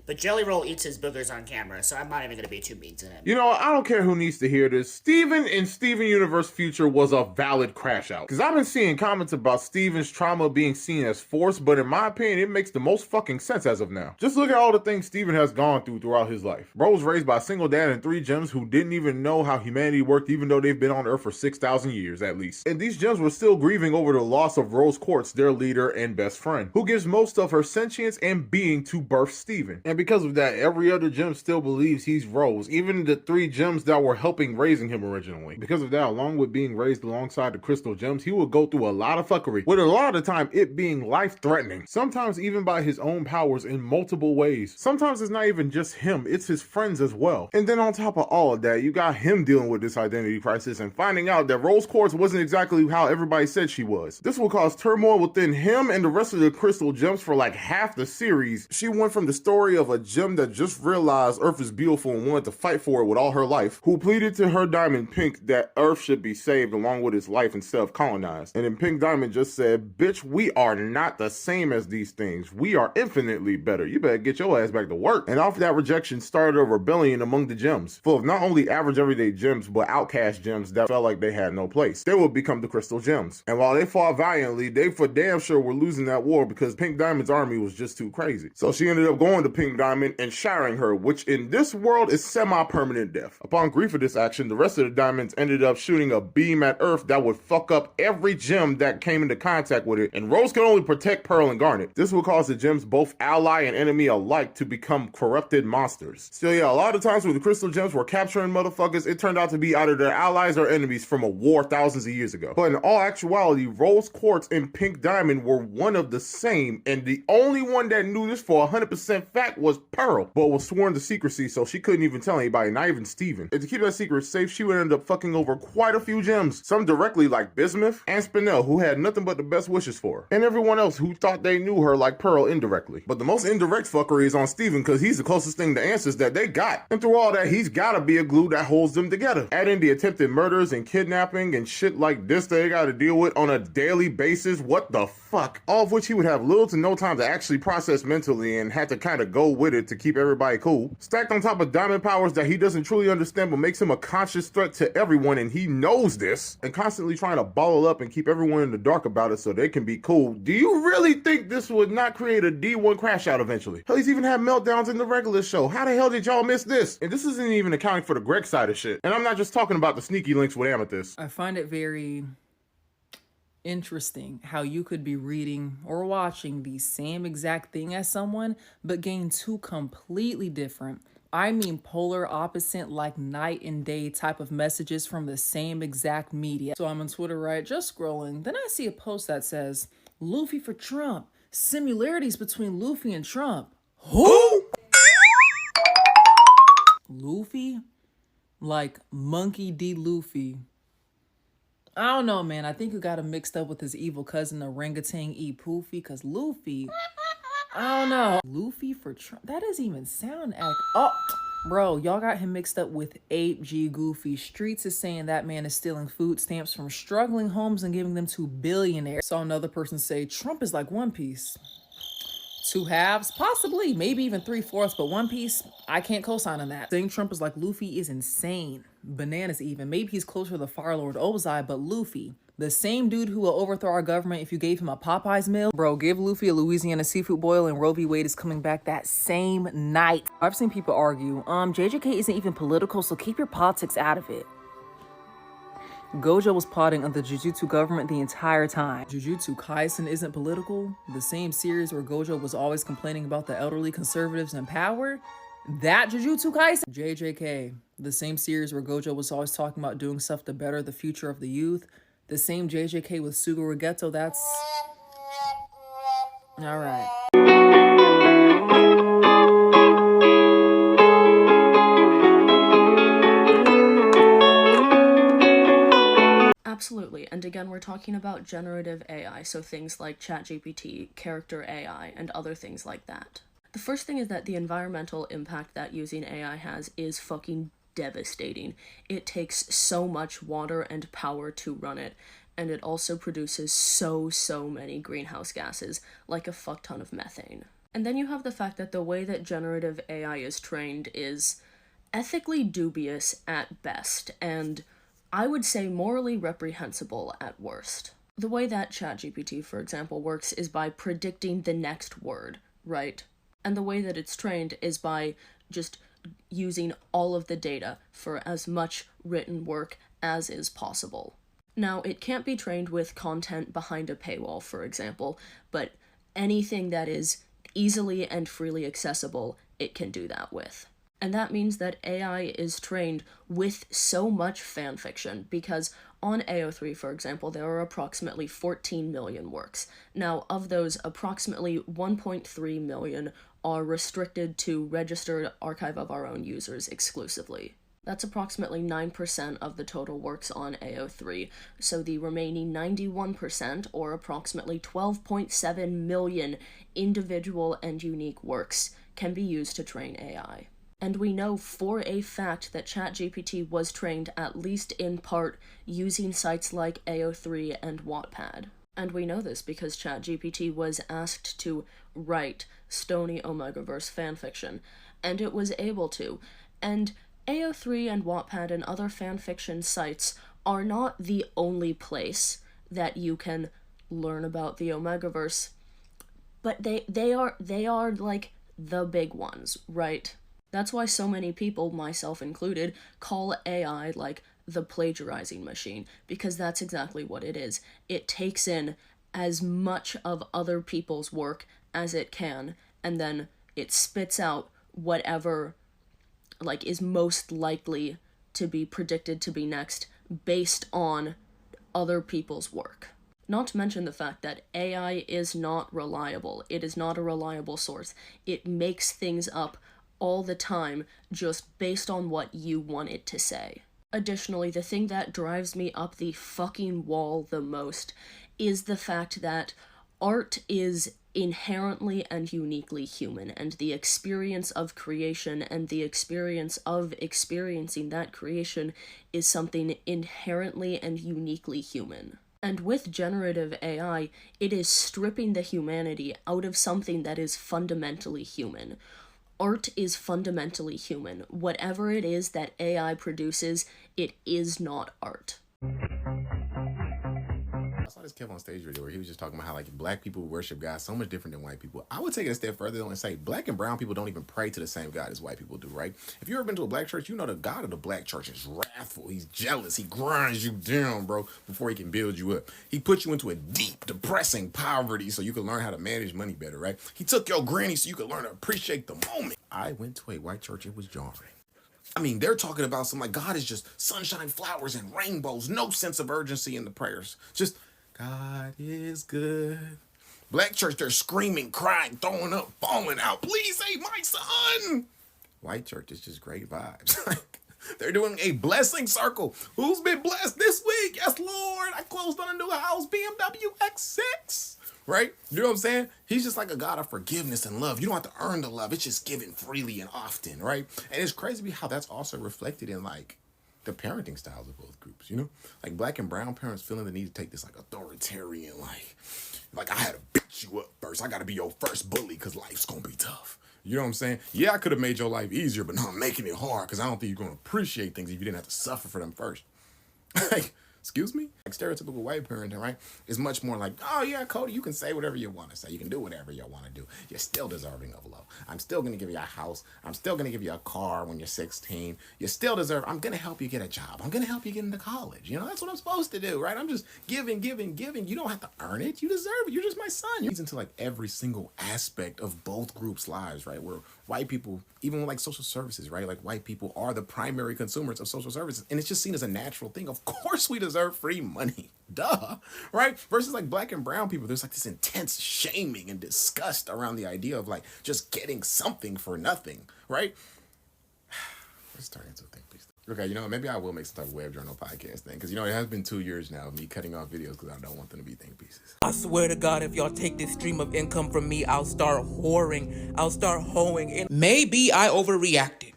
But Jelly Roll eats his boogers on camera, so I'm not even going to be too mean to him. You know, I don't care who needs to hear this. Steven in Steven Universe Future was a valid crash out. Because I've been seeing comments about Steven's trauma being seen as forced, but in my opinion, it makes the most fucking sense as of now. Just look at all the things Steven has gone through throughout his life. Bro was raised by a single dad and 3 gems who didn't even know how humanity worked, even though they've been on Earth for 6,000 years at least. And these gems were still grieving over the loss of Rose Quartz, their leader and best friend, who gives most of her sentience and being to birth Steven. And because of that, every other gem still believes he's Rose, even the 3 gems that were helping raising him originally. Because of that, along with being raised alongside the crystal gems, he would go through a lot of fuckery, with a lot of the time it being life-threatening, sometimes even by his own powers in multiple ways. Sometimes it's not even just him, it's his friends as well. And then on top of all of that, you got him dealing with this identity crisis and finding out that Rose Quartz wasn't exactly how everybody said she was. This will cause turmoil within him and the rest of the crystal gems for like half the series. She went from the story of a gem that just realized Earth is beautiful and wanted to fight for it with all her life, who pleaded to her Diamond Pink that Earth should be saved along with its life instead of colonized. And then Pink Diamond just said, bitch, we are not the same as these things. We are infinitely better. You better get your ass back to work. And off that rejection started a rebellion among the gems, full of not only average everyday gems, but outcast gems that felt like they had no place. They would become the Crystal Gems. And while they fought valiantly, they for damn sure were losing that war because Pink Diamond's army was just too crazy. So she ended up going to Pink Diamond and showering her, which in this world is semi-permanent death. Upon grief of this action, the rest of the diamonds ended up shooting a beam at Earth that would fuck up every gem that came into contact with it, and Rose could only protect Pearl and Garnet. This would cause the gems, both ally and enemy alike, to become corrupted monsters. Still, yeah, a lot of times when the crystal gems were capturing motherfuckers, it turned out to be either their allies or enemies from a war thousands of years ago. But in all actuality, Rose Quartz and Pink Diamond were one of the same, and the only one that knew this for 100% fact was Pearl, but was sworn to secrecy, so she couldn't even tell anybody, not even Steven. And to keep that secret safe, she would end up fucking over quite a few gems, some directly like Bismuth and Spinel, who had nothing but the best wishes for her, and everyone else who thought they knew her like Pearl indirectly. But the most indirect fuckery is on Steven, because he's the closest thing to answers that they got, and through all that, he's gotta be a glue that holds them together. Add in the attempted murders and kidnapping and shit like this that they gotta deal with on a daily basis, what the fuck? All of which he would have little to no time to actually process mentally and had to kind of go with it to keep everybody cool. Stacked on top of diamond powers that he doesn't truly understand but makes him a conscious threat to everyone, and he knows this, and constantly trying to bottle up and keep everyone in the dark about it so they can be cool. Do you really think this would not create a D1 crash out eventually? Hell, he's even had meltdowns in the regular show. How the hell did y'all miss this? And this isn't even accounting for the Greg side of shit. And I'm not just talking about the sneaky links with Amethyst. I find it very interesting how you could be reading or watching the same exact thing as someone but gain 2 completely different I mean polar opposite, like night and day type of messages from the same exact media. So I'm on Twitter, right, just scrolling. Then I see a post that says, Luffy for Trump. Similarities between Luffy and Trump. Who? Luffy? Like Monkey D. Luffy. I don't know, man. I think you got him mixed up with his evil cousin, Orangutan E. Poofy, because Luffy, I don't know. Luffy for Trump? That doesn't even sound Oh, bro, y'all got him mixed up with Ape G. Goofy. Streets is saying that man is stealing food stamps from struggling homes and giving them to billionaires. Saw another person say Trump is like One Piece. 2 halves, possibly, maybe even 3/4, but One Piece, I can't co-sign on that. Saying Trump is like Luffy is insane. Bananas even. Maybe he's closer to the Fire Lord Ozai, but Luffy, the same dude who will overthrow our government if you gave him a Popeyes meal. Bro, give Luffy a Louisiana seafood boil and Roe v. Wade is coming back that same night. I've seen people argue, JJK isn't even political, so keep your politics out of it. Gojo was plotting on the Jujutsu government the entire time. Jujutsu Kaisen isn't political? The same series where Gojo was always complaining about the elderly conservatives in power? That Jujutsu Kaisen? JJK, the same series where Gojo was always talking about doing stuff to better the future of the youth? The same JJK with Suguru Geto, that's... Alright. Absolutely, and again we're talking about generative AI, so things like ChatGPT, character AI, and other things like that. The first thing is that the environmental impact that using AI has is fucking devastating. It takes so much water and power to run it, and it also produces so many greenhouse gases, like a fuck ton of methane. And then you have the fact that the way that generative AI is trained is ethically dubious at best, and I would say morally reprehensible at worst. The way that ChatGPT, for example, works is by predicting the next word, right? And the way that it's trained is by just using all of the data for as much written work as is possible. Now, it can't be trained with content behind a paywall, for example, but anything that is easily and freely accessible, it can do that with. And that means that AI is trained with so much fanfiction, because on AO3, for example, there are approximately 14 million works. Now, of those, approximately 1.3 million are restricted to registered Archive of Our Own users exclusively. That's approximately 9% of the total works on AO3, so the remaining 91%, or approximately 12.7 million individual and unique works, can be used to train AI. And we know for a fact that ChatGPT was trained at least in part using sites like AO3 and Wattpad. And we know this because ChatGPT was asked to write Stony Omegaverse fanfiction, and it was able to. And AO3 and Wattpad and other fanfiction sites are not the only place that you can learn about the Omegaverse, but they are like the big ones, right? That's why so many people, myself included, call AI like the plagiarizing machine, because that's exactly what it is. It takes in as much of other people's work as it can, and then it spits out whatever like is most likely to be predicted to be next based on other people's work. Not to mention the fact that AI is not reliable. It is not a reliable source. It makes things up all the time just based on what you want it to say. Additionally, the thing that drives me up the fucking wall the most is the fact that art is inherently and uniquely human, and the experience of creation and the experience of experiencing that creation is something inherently and uniquely human. And with generative AI, it is stripping the humanity out of something that is fundamentally human. Art is fundamentally human. Whatever it is that AI produces, it is not art. this Kev on Stage video where he was just talking about how like black people worship God so much different than white people. I would take it a step further though and say black and brown people don't even pray to the same God as white people do, right? If you've ever been to a black church, you know the God of the black church is wrathful. He's jealous. He grinds you down, bro, before he can build you up. He puts you into a deep, depressing poverty so you can learn how to manage money better, right? He took your granny so you could learn to appreciate the moment. I went to a white church. It was jarring. I mean, they're talking about some like God is just sunshine, flowers, and rainbows. No sense of urgency in the prayers. Just God is good. Black church, they're screaming, crying, throwing up, falling out. Please save my son. White church is just great vibes. They're doing a blessing circle. Who's been blessed this week? Yes, Lord. I closed on a new house, BMW X6. Right? You know what I'm saying? He's just like a God of forgiveness and love. You don't have to earn the love. It's just given freely and often, right? And it's crazy how that's also reflected in like the parenting styles of both groups, you know? Like black and brown parents feeling the need to take this like authoritarian, like I had to beat you up first. I got to be your first bully because life's going to be tough. You know what I'm saying? Yeah, I could have made your life easier, but no, I'm making it hard because I don't think you're going to appreciate things if you didn't have to suffer for them first. Like, excuse me? Like stereotypical white parenting, right? Is much more like, oh yeah, Cody, you can say whatever you want to say. You can do whatever you want to do. You're still deserving of love. I'm still going to give you a house. I'm still going to give you a car when you're 16. You still deserve, I'm going to help you get a job. I'm going to help you get into college. You know, that's what I'm supposed to do, right? I'm just giving. You don't have to earn it. You deserve it. You're just my son. You're into like every single aspect of both groups' lives, right? Where white people, even with like social services, right? Like white people are the primary consumers of social services. And it's just seen as a natural thing. Of course we deserve free money. Duh. Right? Versus like black and brown people, there's like this intense shaming and disgust around the idea of like just getting something for nothing. Right? Let's turn into a thing, please. Okay, you know, maybe I will make some type of web journal podcast thing. Because, you know, it has been 2 years now of me cutting off videos because I don't want them to be think pieces. I swear to God, if y'all take this stream of income from me, I'll start whoring. I'll start hoeing. And maybe I overreacted.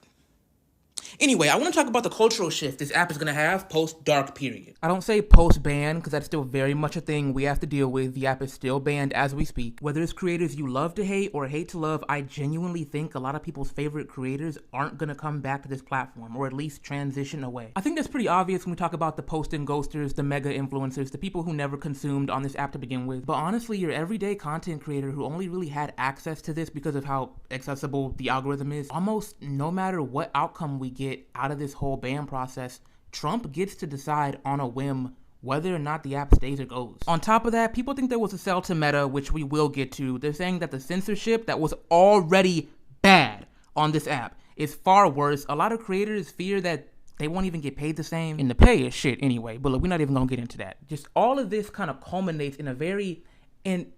Anyway, I want to talk about the cultural shift this app is going to have post-dark period. I don't say post-ban because that's still very much a thing we have to deal with. The app is still banned as we speak. Whether it's creators you love to hate or hate to love, I genuinely think a lot of people's favorite creators aren't going to come back to this platform or at least transition away. I think that's pretty obvious when we talk about the post and ghosters, the mega influencers, the people who never consumed on this app to begin with. But honestly, your everyday content creator who only really had access to this because of how accessible the algorithm is, almost no matter what outcome we get out of this whole ban process, Trump gets to decide on a whim whether or not the app stays or goes. On top of that, people think there was a sell to Meta, which we will get to. They're saying that the censorship that was already bad on this app is far worse. A lot of creators fear that they won't even get paid the same, and the pay is shit anyway, but look, we're not even gonna get into that. Just all of this kind of culminates in a very, and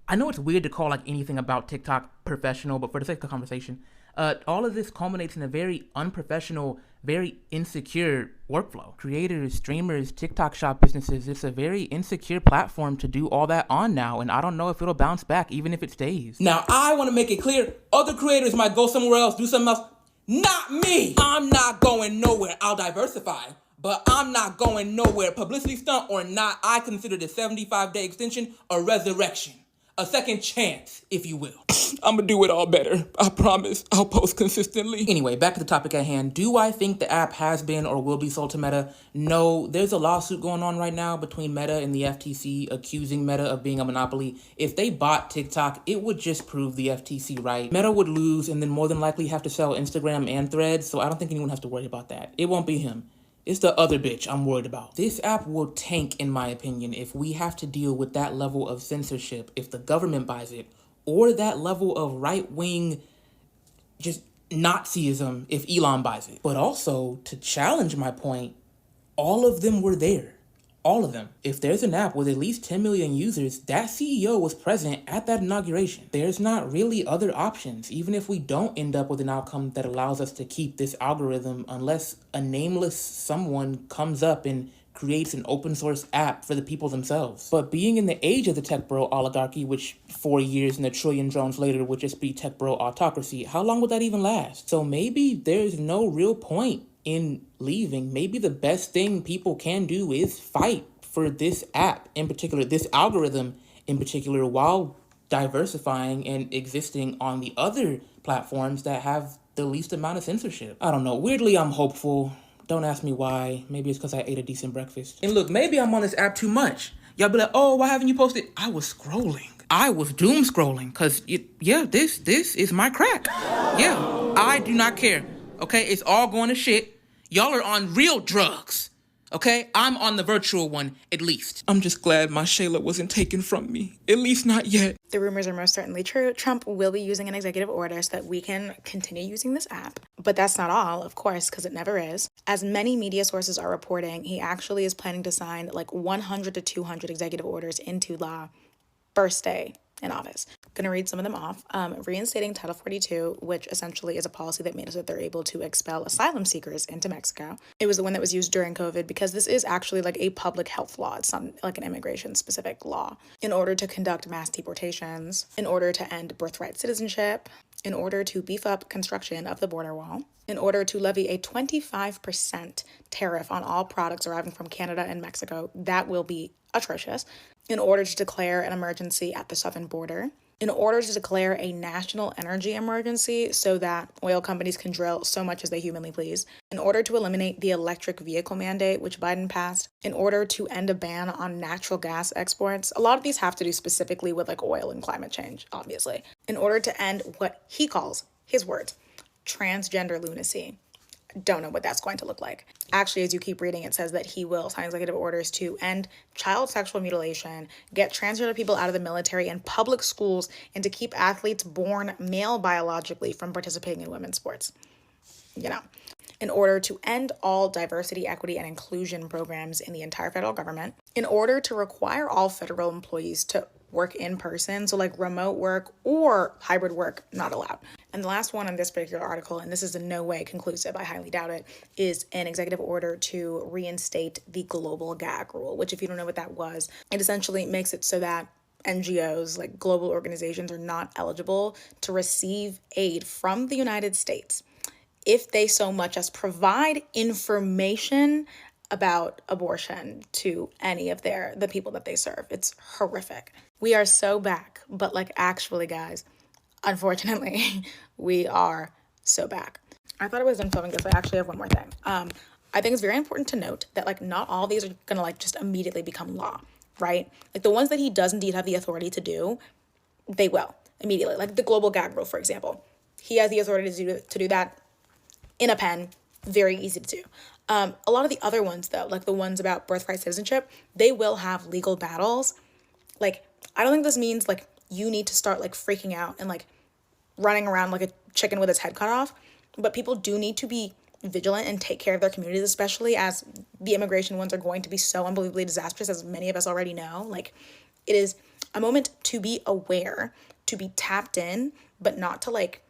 I know it's weird to call like anything about TikTok professional, but for the sake of the conversation, all of this culminates in a very unprofessional, very insecure workflow. Creators, streamers, TikTok shop businesses, it's a very insecure platform to do all that on now, and I don't know if it'll bounce back, even if it stays. Now, I want to make it clear, other creators might go somewhere else, do something else. Not me! I'm not going nowhere. I'll diversify, but I'm not going nowhere. Publicity stunt or not, I consider the 75-day extension a resurrection. A second chance, if you will. I'm gonna do it all better. I promise. I'll post consistently. Anyway, back to the topic at hand. Do I think the app has been or will be sold to Meta? No. There's a lawsuit going on right now between Meta and the FTC accusing Meta of being a monopoly. If they bought TikTok, it would just prove the FTC right. Meta would lose and then more than likely have to sell Instagram and Threads, so I don't think anyone has to worry about that. It won't be him. It's the other bitch I'm worried about. This app will tank, in my opinion, if we have to deal with that level of censorship, if the government buys it, or that level of right-wing just Nazism if Elon buys it. But also, to challenge my point, all of them were there. All of them. If there's an app with at least 10 million users, that CEO was present at that inauguration. There's not really other options, even if we don't end up with an outcome that allows us to keep this algorithm unless a nameless someone comes up and creates an open source app for the people themselves. But being in the age of the tech bro oligarchy, which 4 years and a trillion drones later would just be tech bro autocracy, how long would that even last? So maybe there's no real point in leaving. Maybe the best thing people can do is fight for this app in particular, this algorithm in particular, while diversifying and existing on the other platforms that have the least amount of censorship. I don't know. Weirdly, I'm hopeful. Don't ask me why. Maybe it's because I ate a decent breakfast. And look, maybe I'm on this app too much. Y'all be like, oh, why haven't you posted? I was scrolling. I was doom scrolling because, yeah, this is my crack. Yeah, I do not care. Okay, it's all going to shit. Y'all are on real drugs. Okay, I'm on the virtual one, at least. I'm just glad my Shayla wasn't taken from me. At least not yet. The rumors are most certainly true. Trump will be using an executive order so that we can continue using this app. But that's not all, of course, because it never is. As many media sources are reporting, he actually is planning to sign like 100 to 200 executive orders into law first day in office. I'm gonna read some of them off. Reinstating Title 42, which essentially is a policy that made it so that they're able to expel asylum seekers into Mexico. It was the one that was used during COVID because this is actually like a public health law. It's not like an immigration specific law. In order to conduct mass deportations, in order to end birthright citizenship, in order to beef up construction of the border wall, in order to levy a 25% tariff on all products arriving from Canada and Mexico. That will be atrocious. In order to declare an emergency at the southern border, in order to declare a national energy emergency so that oil companies can drill so much as they humanly please, in order to eliminate the electric vehicle mandate, which Biden passed, in order to end a ban on natural gas exports. A lot of these have to do specifically with like oil and climate change, obviously. In order to end what he calls, his words, transgender lunacy. Don't know what that's going to look like. Actually, as you keep reading, it says that he will sign executive orders to end child sexual mutilation, get transgender people out of the military and public schools, and to keep athletes born male biologically from participating in women's sports. You know, in order to end all diversity, equity, and inclusion programs in the entire federal government, in order to require all federal employees to work in person, so like remote work or hybrid work, not allowed. And the last one on this particular article, and this is in no way conclusive, I highly doubt it, is an executive order to reinstate the global gag rule, which if you don't know what that was, it essentially makes it so that NGOs, like global organizations, are not eligible to receive aid from the United States if they so much as provide information about abortion to any of the people that they serve. It's horrific. We are so back, but like actually, guys, unfortunately, we are so back. I thought I was done filming this, but I actually have one more thing. I think it's very important to note that like not all these are gonna like just immediately become law, right? Like the ones that he does indeed have the authority to do, they will immediately. Like the global gag rule, for example. He has the authority to do that in a pen, very easy to do. A lot of the other ones though, like the ones about birthright citizenship, they will have legal battles. Like, I don't think this means like you need to start like freaking out and like running around like a chicken with its head cut off. But people do need to be vigilant and take care of their communities, especially as the immigration ones are going to be so unbelievably disastrous, as many of us already know. Like, it is a moment to be aware, to be tapped in, but not to like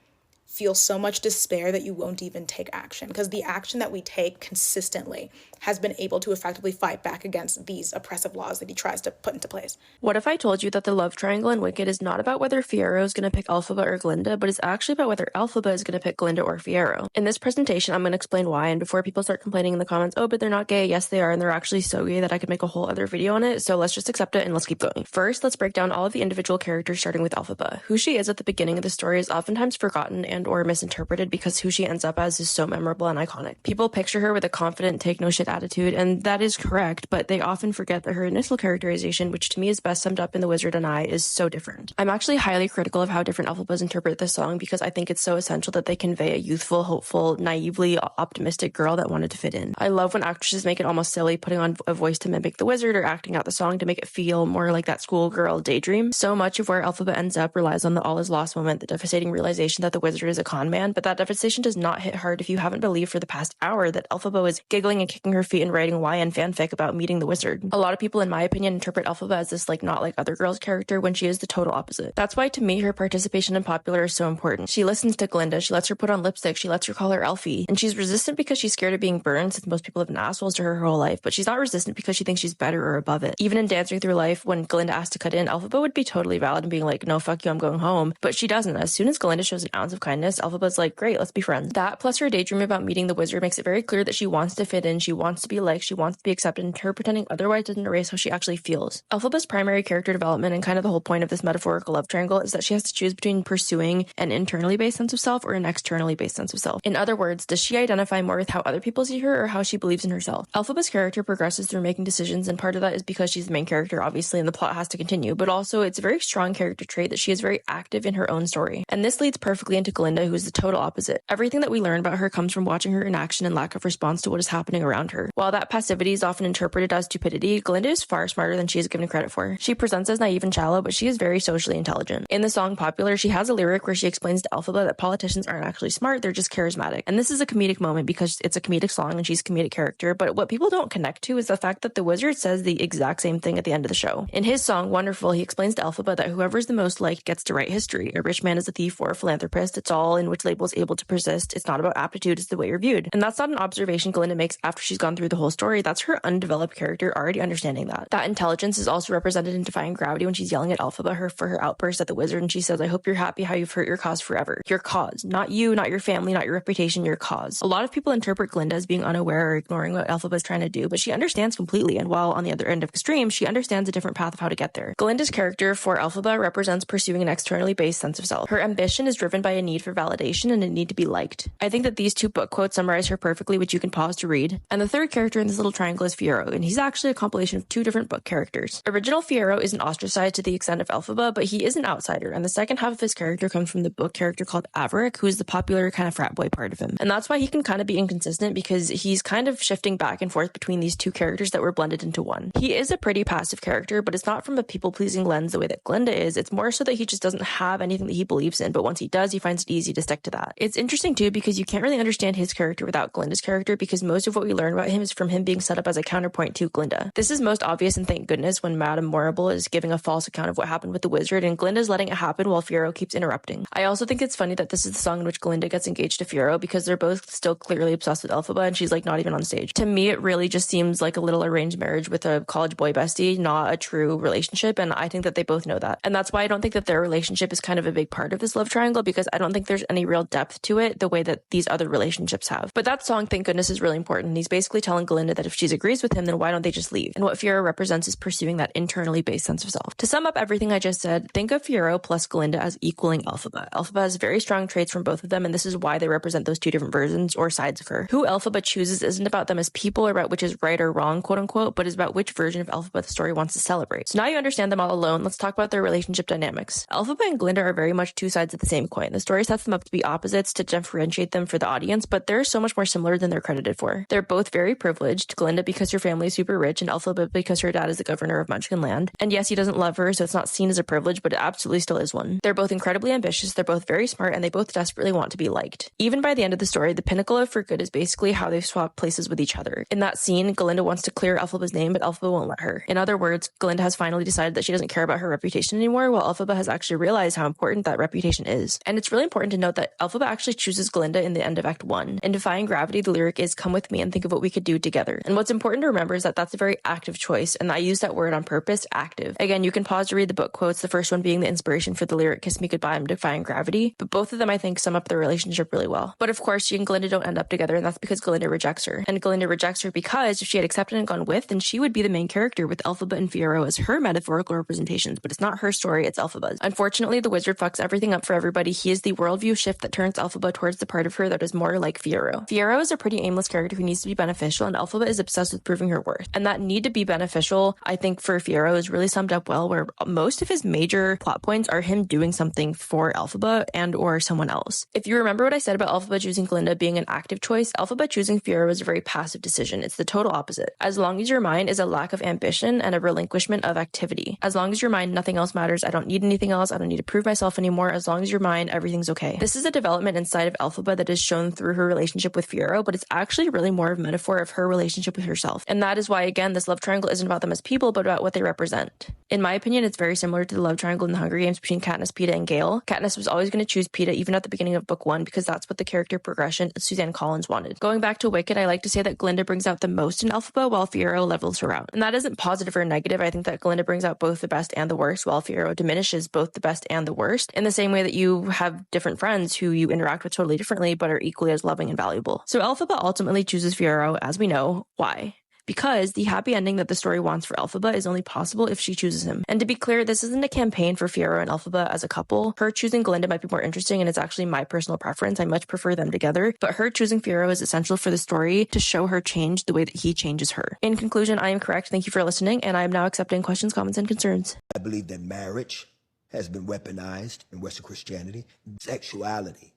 feel so much despair that you won't even take action, because the action that we take consistently has been able to effectively fight back against these oppressive laws that he tries to put into place. What if I told you that the love triangle in Wicked is not about whether Fiyero is going to pick Elphaba or Glinda, but it's actually about whether Elphaba is going to pick Glinda or Fiyero? In this presentation, I'm going to explain why, and before people start complaining in the comments, oh, but they're not gay. Yes, they are, and they're actually so gay that I could make a whole other video on it, so let's just accept it and let's keep going. First, let's break down all of the individual characters, starting with Elphaba. Who she is at the beginning of the story is oftentimes forgotten and or misinterpreted because who she ends up as is so memorable and iconic. People picture her with a confident, take-no-shit attitude, and that is correct, but they often forget that her initial characterization, which to me is best summed up in The Wizard and I, is so different. I'm actually highly critical of how different Elphibas interpret this song because I think it's so essential that they convey a youthful, hopeful, naively optimistic girl that wanted to fit in. I love when actresses make it almost silly, putting on a voice to mimic the wizard or acting out the song to make it feel more like that schoolgirl daydream. So much of where Elphaba ends up relies on the all is lost moment, the devastating realization that the wizard is a con man, but that devastation does not hit hard if you haven't believed for the past hour that Elphaba is giggling and kicking her feet and writing YN fanfic about meeting the wizard. A lot of people, in my opinion, interpret Elphaba as this like not like other girls character when she is the total opposite. That's why to me her participation in Popular is so important. She listens to Glinda, she lets her put on lipstick, she lets her call her Elfie, and she's resistant because she's scared of being burned since most people have been assholes to her whole life, but she's not resistant because she thinks she's better or above it. Even in Dancing Through Life, when Glinda asked to cut in, Elphaba would be totally valid in being like, no, fuck you, I'm going home, but she doesn't. As soon as Glinda shows an ounce of kindness, Elphaba's like, great, let's be friends. That plus her daydream about meeting the wizard makes it very clear that she wants to fit in, she wants wants to be liked, she wants to be accepted, and her pretending otherwise doesn't erase how she actually feels. Elphaba's primary character development, and kind of the whole point of this metaphorical love triangle, is that she has to choose between pursuing an internally based sense of self or an externally based sense of self. In other words, does she identify more with how other people see her or how she believes in herself? Elphaba's character progresses through making decisions, and part of that is because she's the main character, obviously, and the plot has to continue, but also it's a very strong character trait that she is very active in her own story. And this leads perfectly into Glinda, who is the total opposite. Everything that we learn about her comes from watching her in action and lack of response to what is happening around her. While that passivity is often interpreted as stupidity, Glinda is far smarter than she is given credit for. She presents as naive and shallow, but she is very socially intelligent. In the song Popular, she has a lyric where she explains to Elphaba that politicians aren't actually smart, they're just charismatic. And this is a comedic moment because it's a comedic song and she's a comedic character, but what people don't connect to is the fact that the wizard says the exact same thing at the end of the show. In his song, Wonderful, he explains to Elphaba that whoever's the most liked gets to write history. A rich man is a thief or a philanthropist. It's all in which label is able to persist. It's not about aptitude, it's the way you're viewed. And that's not an observation Glinda makes after she's gone through the whole story. That's her undeveloped character already understanding that. That intelligence is also represented in Defying Gravity when she's yelling at Elphaba for her outburst at the wizard, and she says, I hope you're happy how you've hurt your cause forever. Your cause. Not you, not your family, not your reputation, your cause. A lot of people interpret Glinda as being unaware or ignoring what Elphaba is trying to do, but she understands completely, and while on the other end of extreme, she understands a different path of how to get there. Glinda's character for Elphaba represents pursuing an externally based sense of self. Her ambition is driven by a need for validation and a need to be liked. I think that these two book quotes summarize her perfectly, which you can pause to read. And the third character in this little triangle is Fiyero, and he's actually a compilation of two different book characters. Original Fiyero isn't ostracized to the extent of Elphaba, but he is an outsider, and the second half of his character comes from the book character called Averick, who's the popular kind of frat boy part of him. And that's why he can kind of be inconsistent, because he's kind of shifting back and forth between these two characters that were blended into one. He is a pretty passive character, but it's not from a people-pleasing lens the way that Glinda is. It's more so that he just doesn't have anything that he believes in, but once he does, he finds it easy to stick to that. It's interesting too, because you can't really understand his character without Glinda's character, because most of what we learn about him is from him being set up as a counterpoint to Glinda. This is most obvious, and thank goodness, when Madame Morrible is giving a false account of what happened with the wizard, and Glinda's letting it happen while Fiyero keeps interrupting. I also think it's funny that this is the song in which Glinda gets engaged to Fiyero, because they're both still clearly obsessed with Elphaba, and she's like not even on stage. To me, it really just seems like a little arranged marriage with a college boy bestie, not a true relationship, and I think that they both know that. And that's why I don't think that their relationship is kind of a big part of this love triangle, because I don't think there's any real depth to it the way that these other relationships have. But that song, thank goodness, is really important. He's basically telling Glinda that if she agrees with him, then why don't they just leave? And what Fiyero represents is pursuing that internally based sense of self. To sum up everything I just said, think of Fiyero plus Glinda as equaling Elphaba. Elphaba has very strong traits from both of them, and this is why they represent those two different versions or sides of her. Who Elphaba chooses isn't about them as people or about which is right or wrong, quote unquote, but is about which version of Elphaba the story wants to celebrate. So now you understand them all alone, let's talk about their relationship dynamics. Elphaba and Glinda are very much two sides of the same coin. The story sets them up to be opposites to differentiate them for the audience, but they're so much more similar than they're credited for. They're both very privileged, Glinda because her family is super rich, and Elphaba because her dad is the governor of Munchkin Land. And yes, he doesn't love her, so it's not seen as a privilege, but it absolutely still is one. They're both incredibly ambitious, they're both very smart, and they both desperately want to be liked. Even by the end of the story, the pinnacle of For Good is basically how they've swapped places with each other. In that scene, Glinda wants to clear Elphaba's name, but Elphaba won't let her. In other words, Glinda has finally decided that she doesn't care about her reputation anymore, while Elphaba has actually realized how important that reputation is. And it's really important to note that Elphaba actually chooses Glinda in the end of Act 1. In Defying Gravity, the lyric is, "Come with me and think of what we could do together." And what's important to remember is that that's a very active choice, and I use that word on purpose, active. Again, you can pause to read the book quotes, the first one being the inspiration for the lyric "Kiss Me Goodbye, I'm Defying Gravity," but both of them I think sum up their relationship really well. But of course, she and Glinda don't end up together, and that's because Glinda rejects her. And Glinda rejects her because if she had accepted and gone with, then she would be the main character with Elphaba and Fiyero as her metaphorical representations, but it's not her story, it's Elphaba's. Unfortunately, the wizard fucks everything up for everybody. He is the worldview shift that turns Elphaba towards the part of her that is more like Fiyero. Fiyero is a pretty aimless character who needs to be beneficial, and Elphaba is obsessed with proving her worth. And that need to be beneficial, I think, for Fiyero is really summed up well, where most of his major plot points are him doing something for Elphaba and or someone else. If you remember what I said about Elphaba choosing Glinda being an active choice, Elphaba choosing Fiyero is a very passive decision. It's the total opposite. As long as your mind is a lack of ambition and a relinquishment of activity. As long as your mind, nothing else matters. I don't need anything else. I don't need to prove myself anymore. As long as your mind, everything's okay. This is a development inside of Elphaba that is shown through her relationship with Fiyero, but it's actually really more of a metaphor of her relationship with herself. And that is why, again, this love triangle isn't about them as people, but about what they represent. In my opinion, it's very similar to the love triangle in the Hunger Games between Katniss, Peeta, and Gale. Katniss was always going to choose Peeta even at the beginning of book 1 because that's what the character progression Suzanne Collins wanted. Going back to Wicked, I like to say that Glinda brings out the most in Elphaba while Fiyero levels her out. And that isn't positive or negative. I think that Glinda brings out both the best and the worst while Fiyero diminishes both the best and the worst, in the same way that you have different friends who you interact with totally differently but are equally as loving and valuable. So Elphaba ultimately chooses Fiyero, as we know. Why? Because the happy ending that the story wants for Elphaba is only possible if she chooses him. And to be clear, this isn't a campaign for Fiyero and Elphaba as a couple. Her choosing Glinda might be more interesting, and it's actually my personal preference. I much prefer them together. But her choosing Fiyero is essential for the story to show her change the way that he changes her. In conclusion, I am correct. Thank you for listening, and I am now accepting questions, comments, and concerns. I believe that marriage has been weaponized in Western Christianity. Sexuality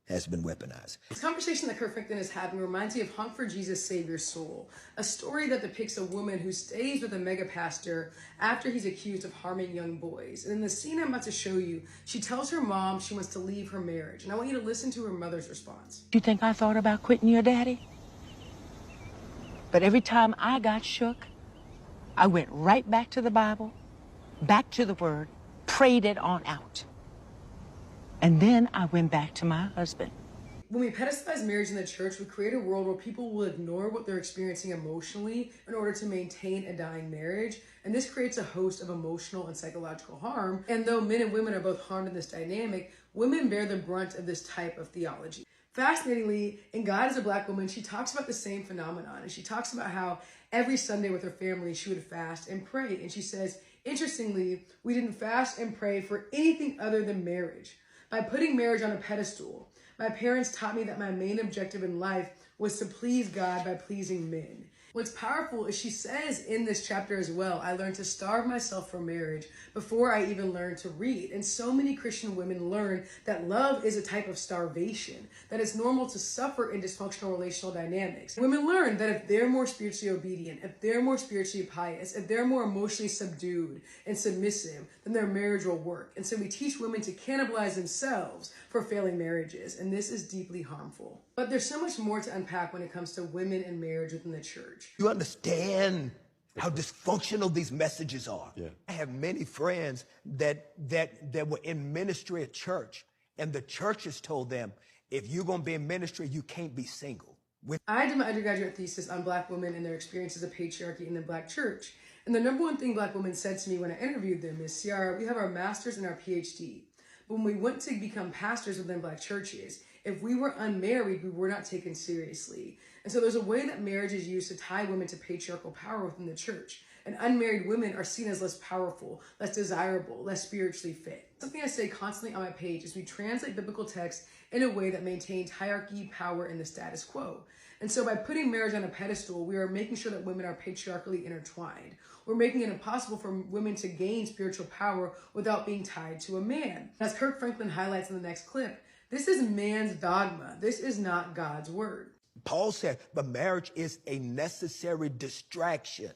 has been weaponized. This conversation that Kirk Franklin is having reminds me of Hunt for Jesus' Savior's Soul, a story that depicts a woman who stays with a mega pastor after he's accused of harming young boys. And in the scene I'm about to show you, she tells her mom she wants to leave her marriage. And I want you to listen to her mother's response. You think I thought about quitting your daddy? But every time I got shook, I went right back to the Bible, back to the Word, prayed it on out. And then I went back to my husband. When we pedestalize marriage in the church, we create a world where people will ignore what they're experiencing emotionally in order to maintain a dying marriage. And this creates a host of emotional and psychological harm. And though men and women are both harmed in this dynamic, women bear the brunt of this type of theology. Fascinatingly, in God is a Black Woman, she talks about the same phenomenon. And she talks about how every Sunday with her family, she would fast and pray. And she says, interestingly, we didn't fast and pray for anything other than marriage. By putting marriage on a pedestal, my parents taught me that my main objective in life was to please God by pleasing men. What's powerful is she says in this chapter as well, I learned to starve myself for marriage before I even learned to read. And so many Christian women learn that love is a type of starvation, that it's normal to suffer in dysfunctional relational dynamics. Women learn that if they're more spiritually obedient, if they're more spiritually pious, if they're more emotionally subdued and submissive, then their marriage will work. And so we teach women to cannibalize themselves for failing marriages, and this is deeply harmful. But there's so much more to unpack when it comes to women and marriage within the church. You understand how dysfunctional these messages are. Yeah. I have many friends that were in ministry at church, and the church has told them, if you're going to be in ministry, you can't be single. I did my undergraduate thesis on Black women and their experiences of patriarchy in the Black church. And the number one thing Black women said to me when I interviewed them is, Ciara, we have our master's and our PhD. But when we went to become pastors within Black churches, if we were unmarried, we were not taken seriously. And so there's a way that marriage is used to tie women to patriarchal power within the church. And unmarried women are seen as less powerful, less desirable, less spiritually fit. Something I say constantly on my page is we translate biblical text in a way that maintains hierarchy, power, and the status quo. And so by putting marriage on a pedestal, we are making sure that women are patriarchally intertwined. We're making it impossible for women to gain spiritual power without being tied to a man. As Kirk Franklin highlights in the next clip, this is man's dogma. This is not God's word. Paul said, but marriage is a necessary distraction.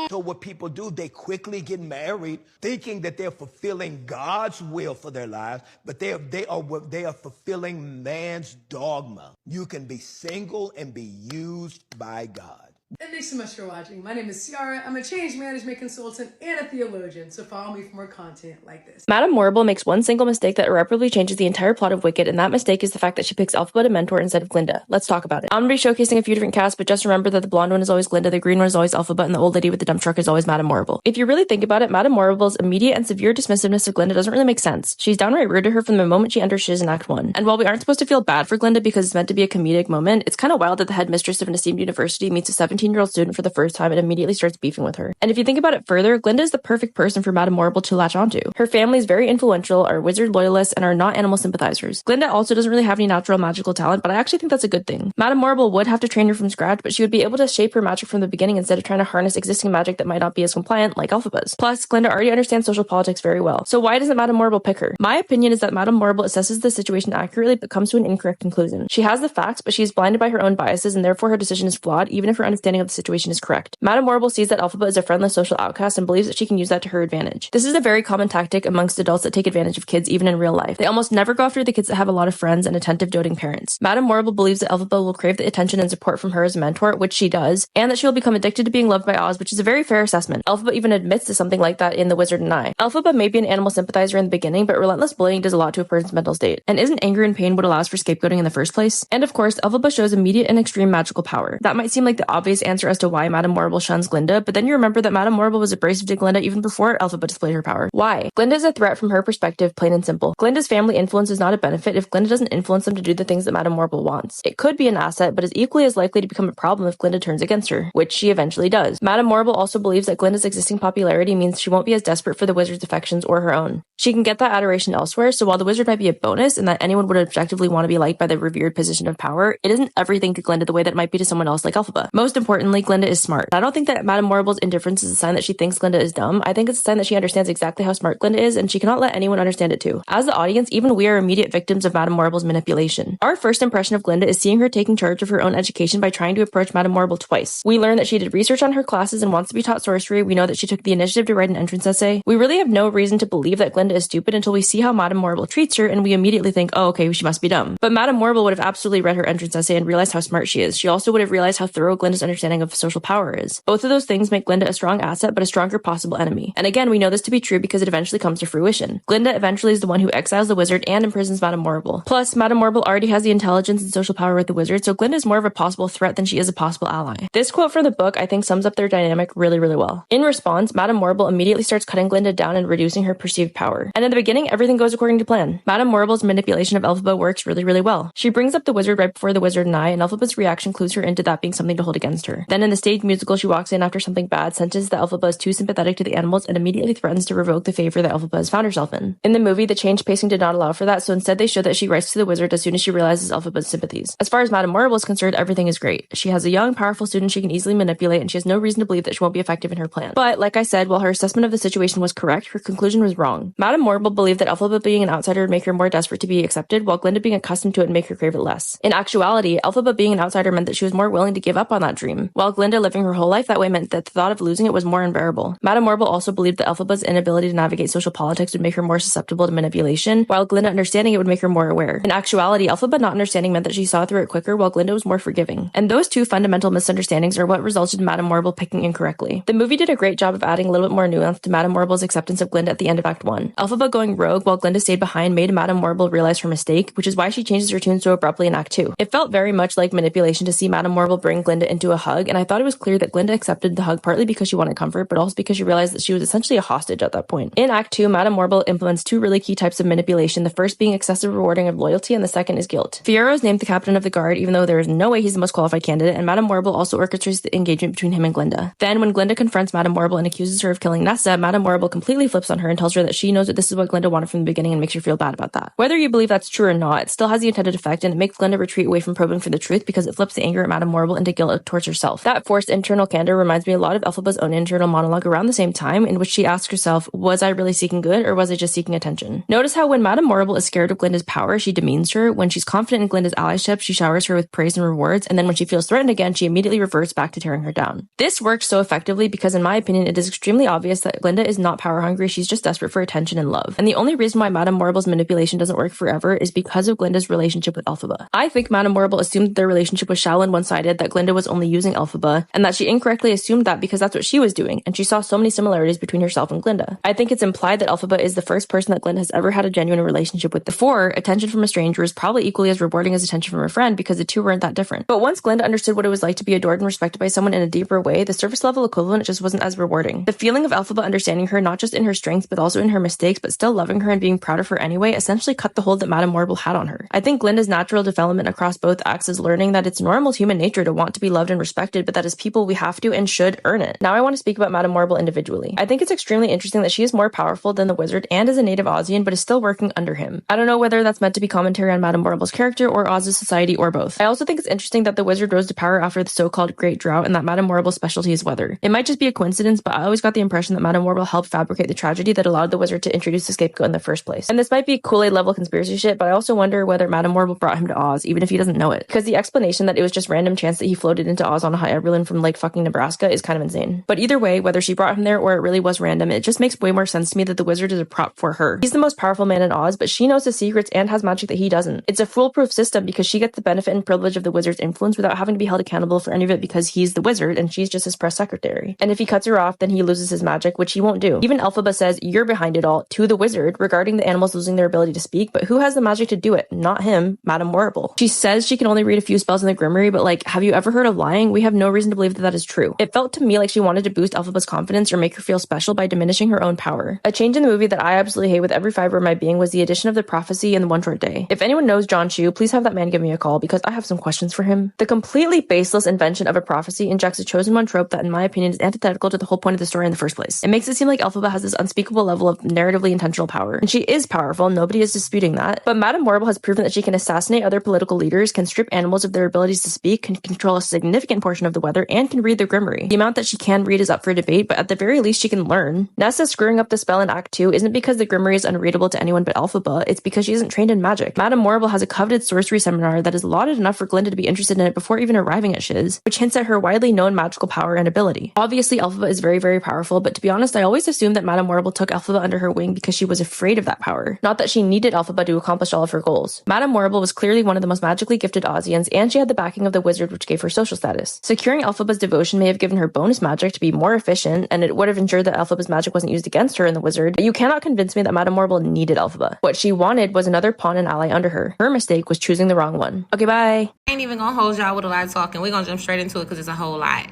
So what people do, they quickly get married thinking that they're fulfilling God's will for their lives, but they are fulfilling man's dogma. You can be single and be used by God. And thanks so much for watching. My name is Ciara. I'm a change management consultant and a theologian, so follow me for more content like this. Madame Morrible makes one single mistake that irreparably changes the entire plot of Wicked, and that mistake is the fact that she picks Elphaba to mentor instead of Glinda. Let's talk about it. I'm going to be showcasing a few different casts, but just remember that the blonde one is always Glinda, the green one is always Elphaba, and the old lady with the dump truck is always Madame Morrible. If you really think about it, Madame Morrible's immediate and severe dismissiveness of Glinda doesn't really make sense. She's downright rude to her from the moment she enters Shiz in Act 1. And while we aren't supposed to feel bad for Glinda because it's meant to be a comedic moment, it's kind of wild that the headmistress of an esteemed university meets a 17-year-old student for the first time and immediately starts beefing with her. And if you think about it further, Glinda is the perfect person for Madame Morrible to latch onto. Her family is very influential, are wizard loyalists, and are not animal sympathizers. Glinda also doesn't really have any natural magical talent, but I actually think that's a good thing. Madame Morrible would have to train her from scratch, but she would be able to shape her magic from the beginning instead of trying to harness existing magic that might not be as compliant like Elphaba's. Plus, Glinda already understands social politics very well. So why doesn't Madame Morrible pick her? My opinion is that Madame Morrible assesses the situation accurately but comes to an incorrect conclusion. She has the facts, but she is blinded by her own biases, and therefore her decision is flawed, even if her understanding understanding of the situation is correct. Madame Morrible sees that Elphaba is a friendless social outcast and believes that she can use that to her advantage. This is a very common tactic amongst adults that take advantage of kids even in real life. They almost never go after the kids that have a lot of friends and attentive, doting parents. Madame Morrible believes that Elphaba will crave the attention and support from her as a mentor, which she does, and that she will become addicted to being loved by Oz, which is a very fair assessment. Elphaba even admits to something like that in The Wizard and I. Elphaba may be an animal sympathizer in the beginning, but relentless bullying does a lot to a person's mental state. And isn't anger and pain what allows for scapegoating in the first place? And of course, Elphaba shows immediate and extreme magical power. That might seem like the obvious answer as to why Madame Morrible shuns Glinda, but then you remember that Madame Morrible was abrasive to Glinda even before Elphaba displayed her power. Why? Glinda is a threat from her perspective, plain and simple. Glinda's family influence is not a benefit if Glinda doesn't influence them to do the things that Madame Morrible wants. It could be an asset, but is equally as likely to become a problem if Glinda turns against her, which she eventually does. Madame Morrible also believes that Glinda's existing popularity means she won't be as desperate for the wizard's affections or her own. She can get that adoration elsewhere, so while the wizard might be a bonus and that anyone would objectively want to be liked by the revered position of power, it isn't everything to Glinda the way that it might be to someone else like Elphaba. Most importantly, Glinda is smart. I don't think that Madame Morrible's indifference is a sign that she thinks Glinda is dumb. I think it's a sign that she understands exactly how smart Glinda is, and she cannot let anyone understand it too. As the audience, even we are immediate victims of Madame Morrible's manipulation. Our first impression of Glinda is seeing her taking charge of her own education by trying to approach Madame Morrible twice. We learn that she did research on her classes and wants to be taught sorcery. We know that she took the initiative to write an entrance essay. We really have no reason to believe that Glinda is stupid until we see how Madame Morrible treats her, and we immediately think, oh, okay, she must be dumb. But Madame Morrible would have absolutely read her entrance essay and realized how smart she is. She also would have realized how thorough Glinda's understanding of social power is. Both of those things make Glinda a strong asset, but a stronger possible enemy. And again, we know this to be true because it eventually comes to fruition. Glinda eventually is the one who exiles the wizard and imprisons Madame Morrible. Plus, Madame Morrible already has the intelligence and social power with the wizard, so Glinda is more of a possible threat than she is a possible ally. This quote from the book, I think, sums up their dynamic really, really well. In response, Madame Morrible immediately starts cutting Glinda down and reducing her perceived power. And in the beginning, everything goes according to plan. Madame Morrible's manipulation of Elphaba works really, really well. She brings up the wizard right before The Wizard and I, and Elphaba's reaction clues her into that being something to hold against her. Then in the stage musical, she walks in after something bad, sentences that Elphaba is too sympathetic to the animals, and immediately threatens to revoke the favor that Elphaba has found herself in. In the movie, the changed pacing did not allow for that, so instead they show that she writes to the wizard as soon as she realizes Elphaba's sympathies. As far as Madame Morrible is concerned, everything is great. She has a young, powerful student she can easily manipulate, and she has no reason to believe that she won't be effective in her plan. But, like I said, while her assessment of the situation was correct, her conclusion was wrong. Madame Morrible believed that Elphaba being an outsider would make her more desperate to be accepted, while Glinda being accustomed to it would make her crave it less. In actuality, Elphaba being an outsider meant that she was more willing to give up on that dream, while Glinda living her whole life that way meant that the thought of losing it was more unbearable. Madame Morrible also believed that Elphaba's inability to navigate social politics would make her more susceptible to manipulation, while Glinda understanding it would make her more aware. In actuality, Elphaba not understanding meant that she saw through it quicker, while Glinda was more forgiving. And those two fundamental misunderstandings are what resulted in Madame Morrible picking incorrectly. The movie did a great job of adding a little bit more nuance to Madame Morrible's acceptance of Glinda at the end of Act 1. Elphaba going rogue while Glinda stayed behind made Madame Morrible realize her mistake, which is why she changes her tune so abruptly in Act 2. It felt very much like manipulation to see Madame Morrible bring Glinda into a hug, and I thought it was clear that Glinda accepted the hug partly because she wanted comfort, but also because she realized that she was essentially a hostage at that point. In Act 2, Madame Morrible implements two really key types of manipulation, the first being excessive rewarding of loyalty, and the second is guilt. Fiyero is named the captain of the guard, even though there is no way he's the most qualified candidate, and Madame Morrible also orchestrates the engagement between him and Glinda. Then, when Glinda confronts Madame Morrible and accuses her of killing Nesta, Madame Morrible completely flips on her and tells her that she knows that this is what Glinda wanted from the beginning and makes her feel bad about that. Whether you believe that's true or not, it still has the intended effect, and it makes Glinda retreat away from probing for the truth because it flips the anger at Madame Morrible into guilt towards herself. That forced internal candor reminds me a lot of Elphaba's own internal monologue around the same time, in which she asks herself, was I really seeking good, or was I just seeking attention? Notice how when Madame Morrible is scared of Glinda's power, she demeans her. When she's confident in Glinda's allyship, she showers her with praise and rewards, and then when she feels threatened again, she immediately reverts back to tearing her down. This works so effectively because, in my opinion, it is extremely obvious that Glinda is not power hungry, she's just desperate for attention and love. And the only reason why Madame Morrible's manipulation doesn't work forever is because of Glinda's relationship with Elphaba. I think Madame Morrible assumed that their relationship was shallow and one-sided, that Glinda was only using Elphaba, and that she incorrectly assumed that because that's what she was doing, and she saw so many similarities between herself and Glinda. I think it's implied that Elphaba is the first person that Glinda has ever had a genuine relationship with. Before, attention from a stranger is probably equally as rewarding as attention from a friend because the two weren't that different. But once Glinda understood what it was like to be adored and respected by someone in a deeper way, the surface level equivalent just wasn't as rewarding. The feeling of Elphaba understanding her not just in her strengths but also in her mistakes, but still loving her and being proud of her anyway, essentially cut the hold that Madame Morrible had on her. I think Glinda's natural development across both acts is learning that it's normal to human nature to want to be loved and respected, but that as people we have to and should earn it. Now I want to speak about Madame Morrible individually. I think it's extremely interesting that she is more powerful than the wizard and is a native Ozian, but is still working under him. I don't know whether that's meant to be commentary on Madame Morrible's character or Oz's society or both. I also think it's interesting that the wizard rose to power after the so-called Great Drought and that Madame Morrible's specialty is weather. It might just be a coincidence, but I always got the impression that Madame Morrible helped fabricate the tragedy that allowed the wizard to introduce the scapegoat in the first place. And this might be Kool-Aid level conspiracy shit, but I also wonder whether Madame Morrible brought him to Oz, even if he doesn't know it. Because the explanation that it was just random chance that he floated into Oz on a hot air balloon from Lake fucking Nebraska is kind of insane. But either way, whether she brought him there or it really was random, it just makes way more sense to me that the wizard is a prop for her. He's the most powerful man in Oz, but she knows his secrets and has magic that he doesn't. It's a foolproof system because she gets the benefit and privilege of the wizard's influence without having to be held accountable for any of it because he's the wizard and she's just his press secretary. And if he cuts her off, then he loses his magic, which he won't do. Even Elphaba says, "You're behind it all," to the wizard regarding the animals losing their ability to speak, but who has the magic to do it? Not him, Madame Morrible. She says she can only read a few spells in the Grimmery, but like, have you ever heard of lying? We have no reason to believe that that is true. It felt to me like she wanted to boost Elphaba's confidence or make her feel special by diminishing her own power. A change in the movie that I absolutely hate with every fiber of my being was the addition of the prophecy in the One Short Day. If anyone knows John Chu, please have that man give me a call because I have some questions for him. The completely baseless invention of a prophecy injects a chosen one trope that in my opinion is antithetical to the whole point of the story in the first place. It makes it seem like Elphaba has this unspeakable level of narratively intentional power. And she is powerful, nobody is disputing that. But Madame Morrible has proven that she can assassinate other political leaders, can strip animals of their abilities to speak, can control a significant portion of the weather, and can read the Grimmery. The amount that she can read is up for debate, but at the very least she can learn. Nessa screwing up the spell in Act 2 isn't because the Grimmery is unreadable to anyone but Elphaba, it's because she isn't trained in magic. Madame Morrible has a coveted sorcery seminar that is lauded enough for Glinda to be interested in it before even arriving at Shiz, which hints at her widely known magical power and ability. Obviously, Elphaba is very, very powerful, but to be honest, I always assumed that Madame Morrible took Elphaba under her wing because she was afraid of that power, not that she needed Elphaba to accomplish all of her goals. Madame Morrible was clearly one of the most magically gifted Ozians, and she had the backing of the wizard, which gave her social status. Securing Elphaba's devotion may have given her bonus magic to be more efficient, and it would have ensured that Elphaba's magic wasn't used against her and the wizard, but you cannot convince me that Madame Morrible needed Elphaba. What she wanted was another pawn and ally under her. Her mistake was choosing the wrong one. Okay, bye. I ain't even gonna hold y'all with a lot of talking. We're gonna jump straight into it because it's a whole lot.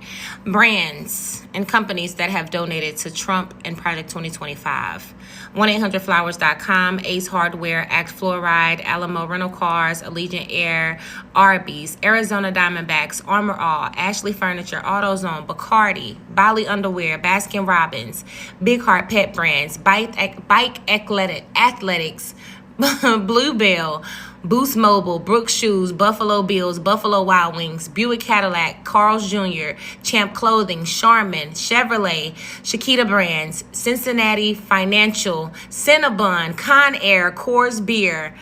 Brands and companies that have donated to Trump and Project 2025. 1-800-Flowers.com, Ace Hardware, Act Fluoride, Alamo Rental Cars, Allegiant Air, Arby's, Arizona Diamondbacks, Armor All, Ashley Furniture, AutoZone, Bacardi, Bali Underwear, Baskin Robbins, Big Heart Pet Brands, Bike Athletics, Bluebell, Boost Mobile, Brooks Shoes, Buffalo Bills, Buffalo Wild Wings, Buick Cadillac, Carl's Jr., Champ Clothing, Charmin, Chevrolet, Chiquita Brands, Cincinnati Financial, Cinnabon, Conair, Coors Beer,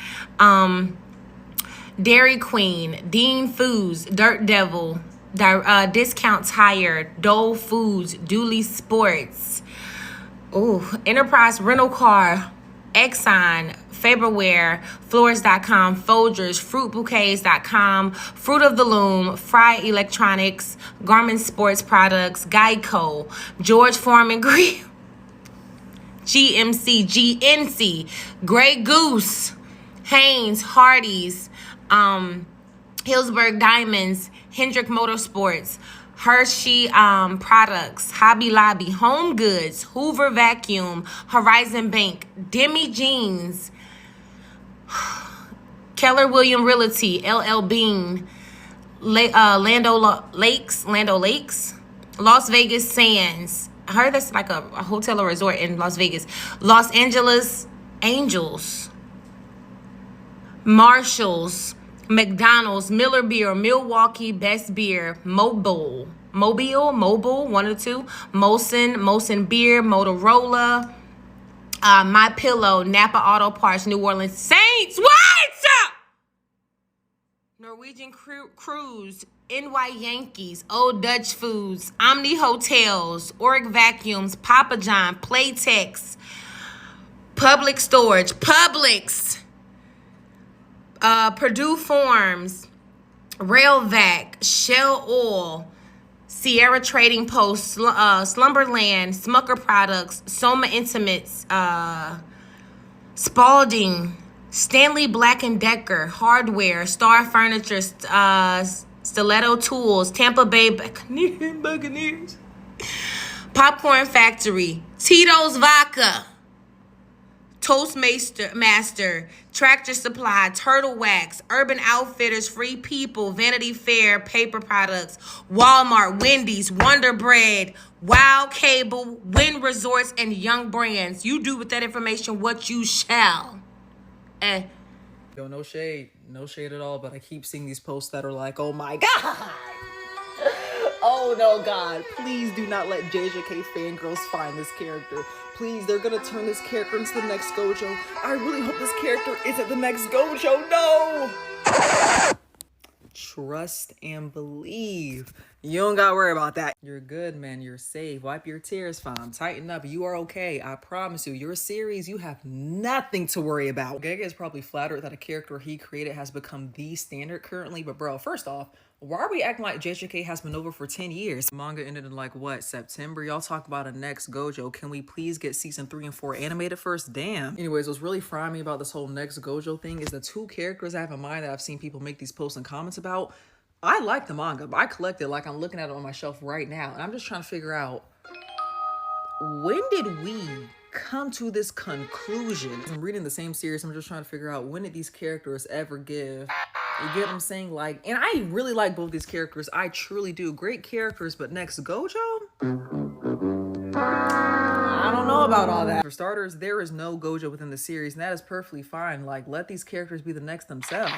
Dairy Queen, Dean Foods, Dirt Devil, Discount Tire, Dole Foods, Dooley Sports, Enterprise Rental Car, Exxon, Faberware, Floors.com, Folgers, FruitBouquets.com, Fruit of the Loom, Fry Electronics, Garmin Sports Products, Geico, George Foreman Grill, GNC, Grey Goose, Haynes, Hardee's, Hillsburg Diamonds, Hendrick Motorsports, Hershey Products, Hobby Lobby, Home Goods, Hoover Vacuum, Horizon Bank, Demi Jeans, Keller William Realty, LL Bean, Lando Lakes, Las Vegas Sands. I heard that's like a hotel or resort in Las Vegas. Los Angeles Angels, Marshalls, McDonald's, Miller Beer, Milwaukee Best Beer, Mobile, one of the two, Molson Beer, Motorola, My Pillow, Napa Auto Parts, New Orleans Saints, what's up? Norwegian Cruise, NY Yankees, Old Dutch Foods, Omni Hotels, Oric Vacuums, Papa John, Playtex, Public Storage, Publix, Purdue Farms, Railvac, Shell Oil, Sierra Trading Post, Slumberland, Smucker Products, Soma Intimates, Spalding, Stanley Black & Decker, Hardware, Star Furniture, Stiletto Tools, Tampa Bay Buccaneers, Popcorn Factory, Tito's Vodka, Toastmaster, Tractor Supply, Turtle Wax, Urban Outfitters, Free People, Vanity Fair, Paper Products, Walmart, Wendy's, Wonder Bread, Wow Cable, Wynn Resorts, and Young Brands. You do with that information what you shall. Yo, no shade at all, but I keep seeing these posts that are like, oh my god, oh Oh no, God, please do not let JJK fangirls find this character. Please, they're gonna turn this character into the next Gojo. I really hope this character isn't the next Gojo. No! Trust and believe. You don't gotta worry about that. You're good, man. You're safe. Wipe your tears, fam. Tighten up. You are okay. I promise you. Your series, you have nothing to worry about. Gege is probably flattered that a character he created has become the standard currently. But bro, first off, why are we acting like JJK has been over for 10 years? Manga ended in like, what, September? Y'all talk about a next Gojo. Can we please get season 3 and 4 animated first? Damn. Anyways, what's really frying me about this whole next Gojo thing is the 2 characters I have in mind that I've seen people make these posts and comments about. I like the manga, but I collect it like I'm looking at it on my shelf right now. And I'm just trying to figure out, when did we come to this conclusion? I'm reading the same series. I'm just trying to figure out, when did these characters ever give? You get what I'm saying? Like, and I really like both these characters. I truly do. Great characters, but next Gojo? I don't know about all that. For starters, there is no Gojo within the series, and that is perfectly fine. Like, let these characters be the next themselves.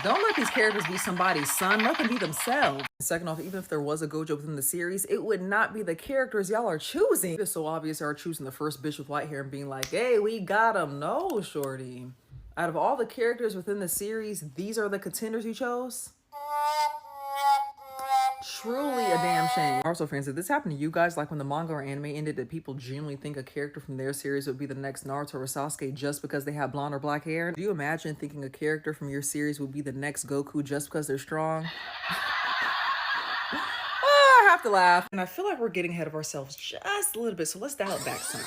Don't let these characters be somebody's son. Let them be themselves. Second off, even if there was a Gojo within the series, it would not be the characters y'all are choosing. It's so obvious y'all are choosing the first bitch with white hair and being like, hey, we got him. No, shorty. Out of all the characters within the series, these are the contenders you chose? Truly a damn shame. Also, fans, did this happen to you guys? Like when the manga or anime ended, did people genuinely think a character from their series would be the next Naruto or Sasuke just because they have blonde or black hair? Do you imagine thinking a character from your series would be the next Goku just because they're strong? I have to laugh. And I feel like we're getting ahead of ourselves just a little bit, so let's dial it back some.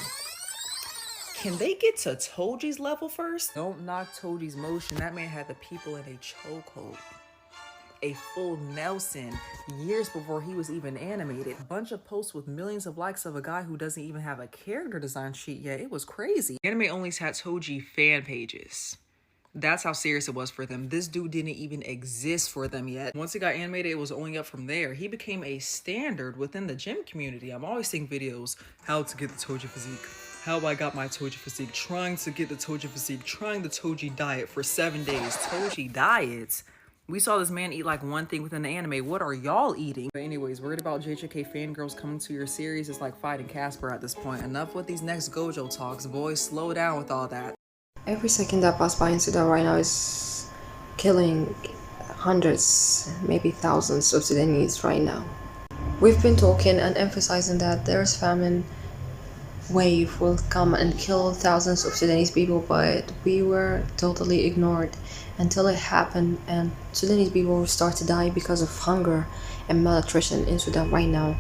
Can they get to Toji's level first? Don't knock Toji's motion. That man had the people in a chokehold. A full Nelson years before he was even animated. A bunch of posts with millions of likes of a guy who doesn't even have a character design sheet yet. It was crazy. Anime only had Toji fan pages. That's how serious it was for them. This dude didn't even exist for them yet. Once he got animated, it was only up from there. He became a standard within the gym community. I'm always seeing videos, how to get the Toji physique, how I got my Toji physique, trying to get the Toji physique, trying the Toji diet for 7 days. Toji diets? We saw this man eat like one thing within the anime. What are y'all eating? But anyways, worried about JJK fangirls coming to your series is like fighting Casper at this point. Enough with these next Gojo talks, boys. Slow down with all that. Every second that passes by in Sudan right now is killing hundreds, maybe thousands of Sudanese right now. We've been talking and emphasizing that there's famine wave will come and kill thousands of Sudanese people, but we were totally ignored until it happened, and Sudanese people will start to die because of hunger and malnutrition in Sudan right now.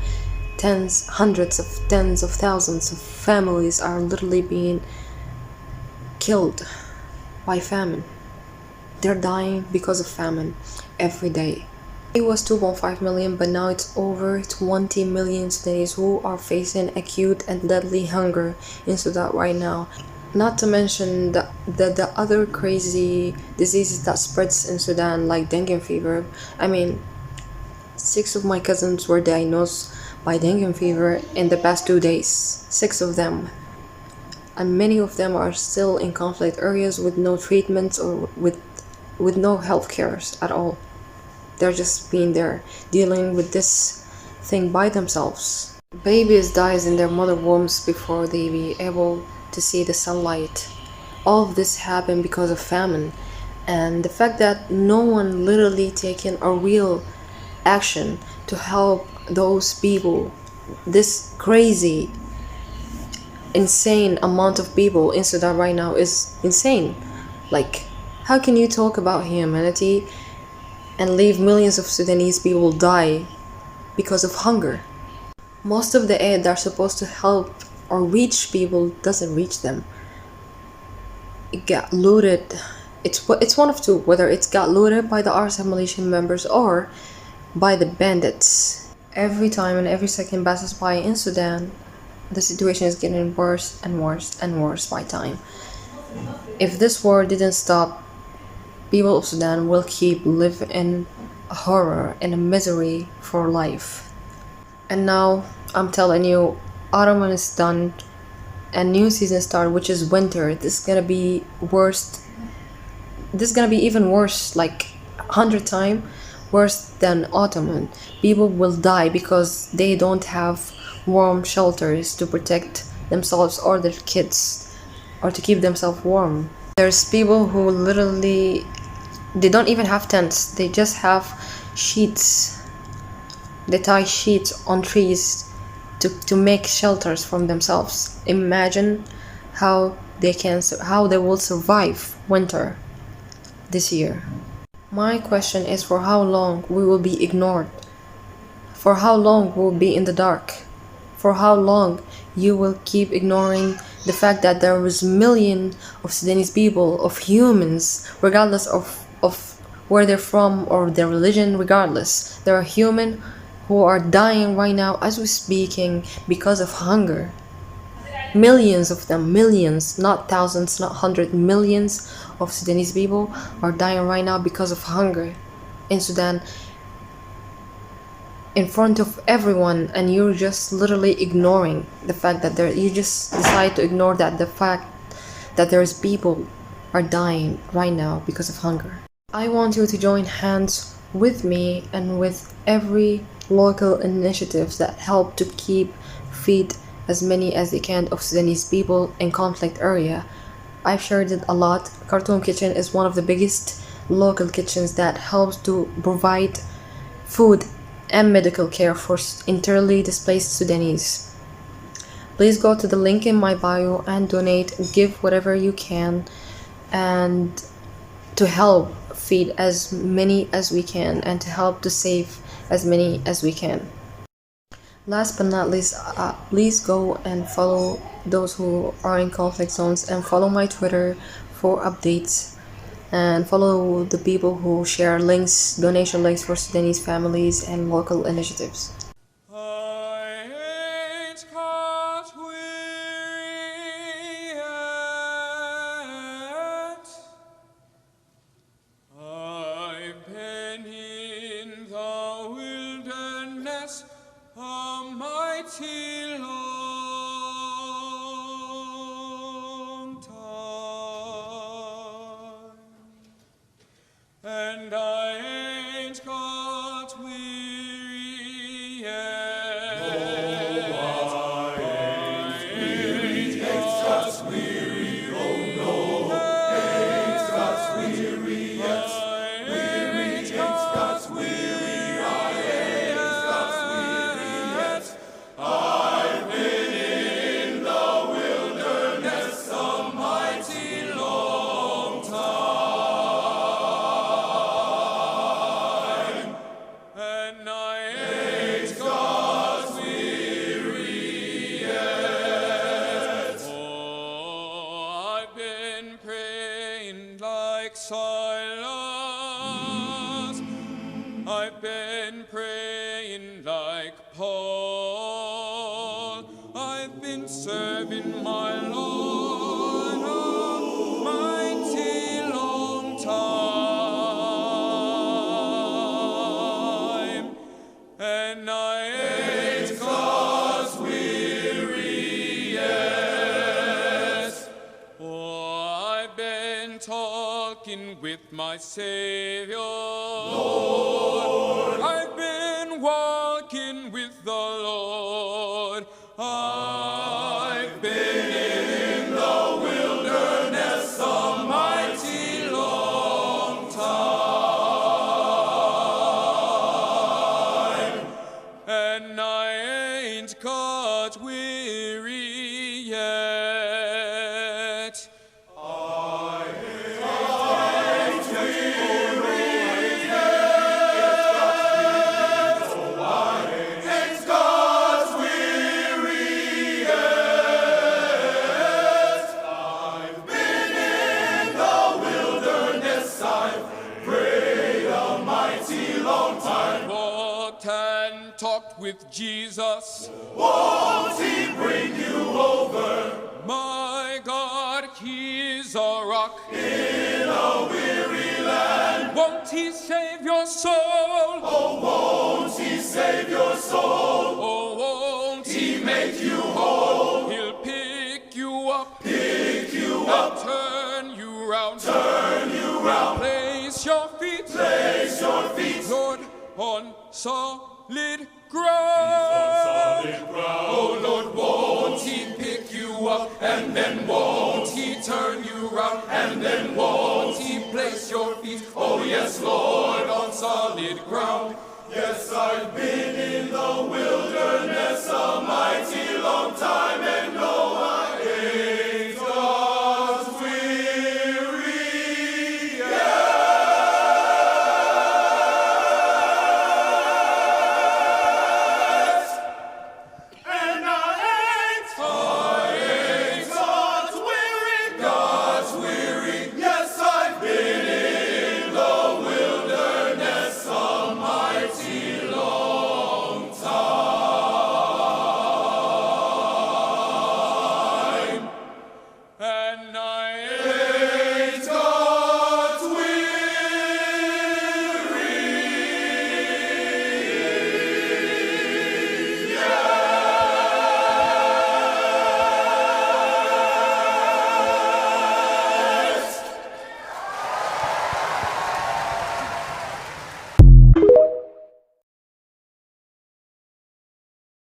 Tens of thousands of families are literally being killed by famine. They're dying because of famine every day. It was 2.5 million, but now it's over 20 million Sudanese who are facing acute and deadly hunger in Sudan right now. Not to mention the other crazy diseases that spreads in Sudan, like dengue fever. I mean, 6 of my cousins were diagnosed by dengue fever in the past 2 days. 6 of them. And many of them are still in conflict areas with no treatments or with no health cares at all. They're just being there, dealing with this thing by themselves. Babies dies in their mother wombs before they be able to see the sunlight. All of this happened because of famine, and the fact that no one literally taken a real action to help those people. This crazy, insane amount of people in Sudan right now is insane. Like, how can you talk about humanity and leave millions of Sudanese people die because of hunger? Most of the aid that's supposed to help or reach people doesn't reach them. It got looted. It's one of two, whether it's got looted by the RSF militia members or by the bandits. Every time and every second passes by in Sudan, the situation is getting worse and worse and worse by time. If this war didn't stop, people of Sudan will keep living in horror and misery for life. And now, I'm telling you, autumn is done and new season start, which is winter. This is gonna be worst. This is gonna be even worse, like 100 times worse than Ottoman. People will die because they don't have warm shelters to protect themselves or their kids, or to keep themselves warm. There's people who literally, they don't even have tents, they just have sheets. They tie sheets on trees to make shelters for themselves. Imagine how they will survive winter this year. My question is, for how long we will be ignored? For how long we'll be in the dark? For how long you will keep ignoring the fact that there was millions of Sudanese people, of humans, regardless of where they're from or their religion, regardless. There are humans who are dying right now as we're speaking because of hunger. Millions of them, millions, not thousands, not hundreds, millions of Sudanese people are dying right now because of hunger in Sudan, in front of everyone, and you're just literally ignoring the fact that you just decide to ignore that the fact that there's people are dying right now because of hunger. I want you to join hands with me and with every local initiatives that help to feed as many as they can of Sudanese people in conflict area. I've shared it a lot. Khartoum Kitchen is one of the biggest local kitchens that helps to provide food and medical care for internally displaced Sudanese. Please go to the link in my bio and donate, give whatever you can, and to help feed as many as we can, and to help to save as many as we can. Last but not least, please go and follow those who are in conflict zones, and follow my Twitter for updates, and follow the people who share links, donation links for Sudanese families and local initiatives. And I ain't got weary yet. No, I ain't got weary. Oh no, ain't got weary yet. Weary ain't got weary. I ain't got weary yet. I've been in the wilderness a mighty long time. Silas, I've been praying like Paul. I've been serving my Lord a mighty long time, and I ain't got weary yet. Oh, I've been talking with my Savior, Lord. I've been walking with the Lord. I've been in the wilderness a mighty long time, and I ain't got weary yet. Talked with Jesus. Won't he bring you over? My God, he is a rock in a weary land. Won't he save your soul? Oh, won't he save your soul? Oh, won't he make you whole? He'll pick you up, and turn you round, Place your feet, Lord. on solid ground. Oh Lord, won't he pick you up, and then won't he turn you round, and then won't he place your feet, oh yes Lord, on solid ground. Yes, I've been in the wilderness a mighty long time, and no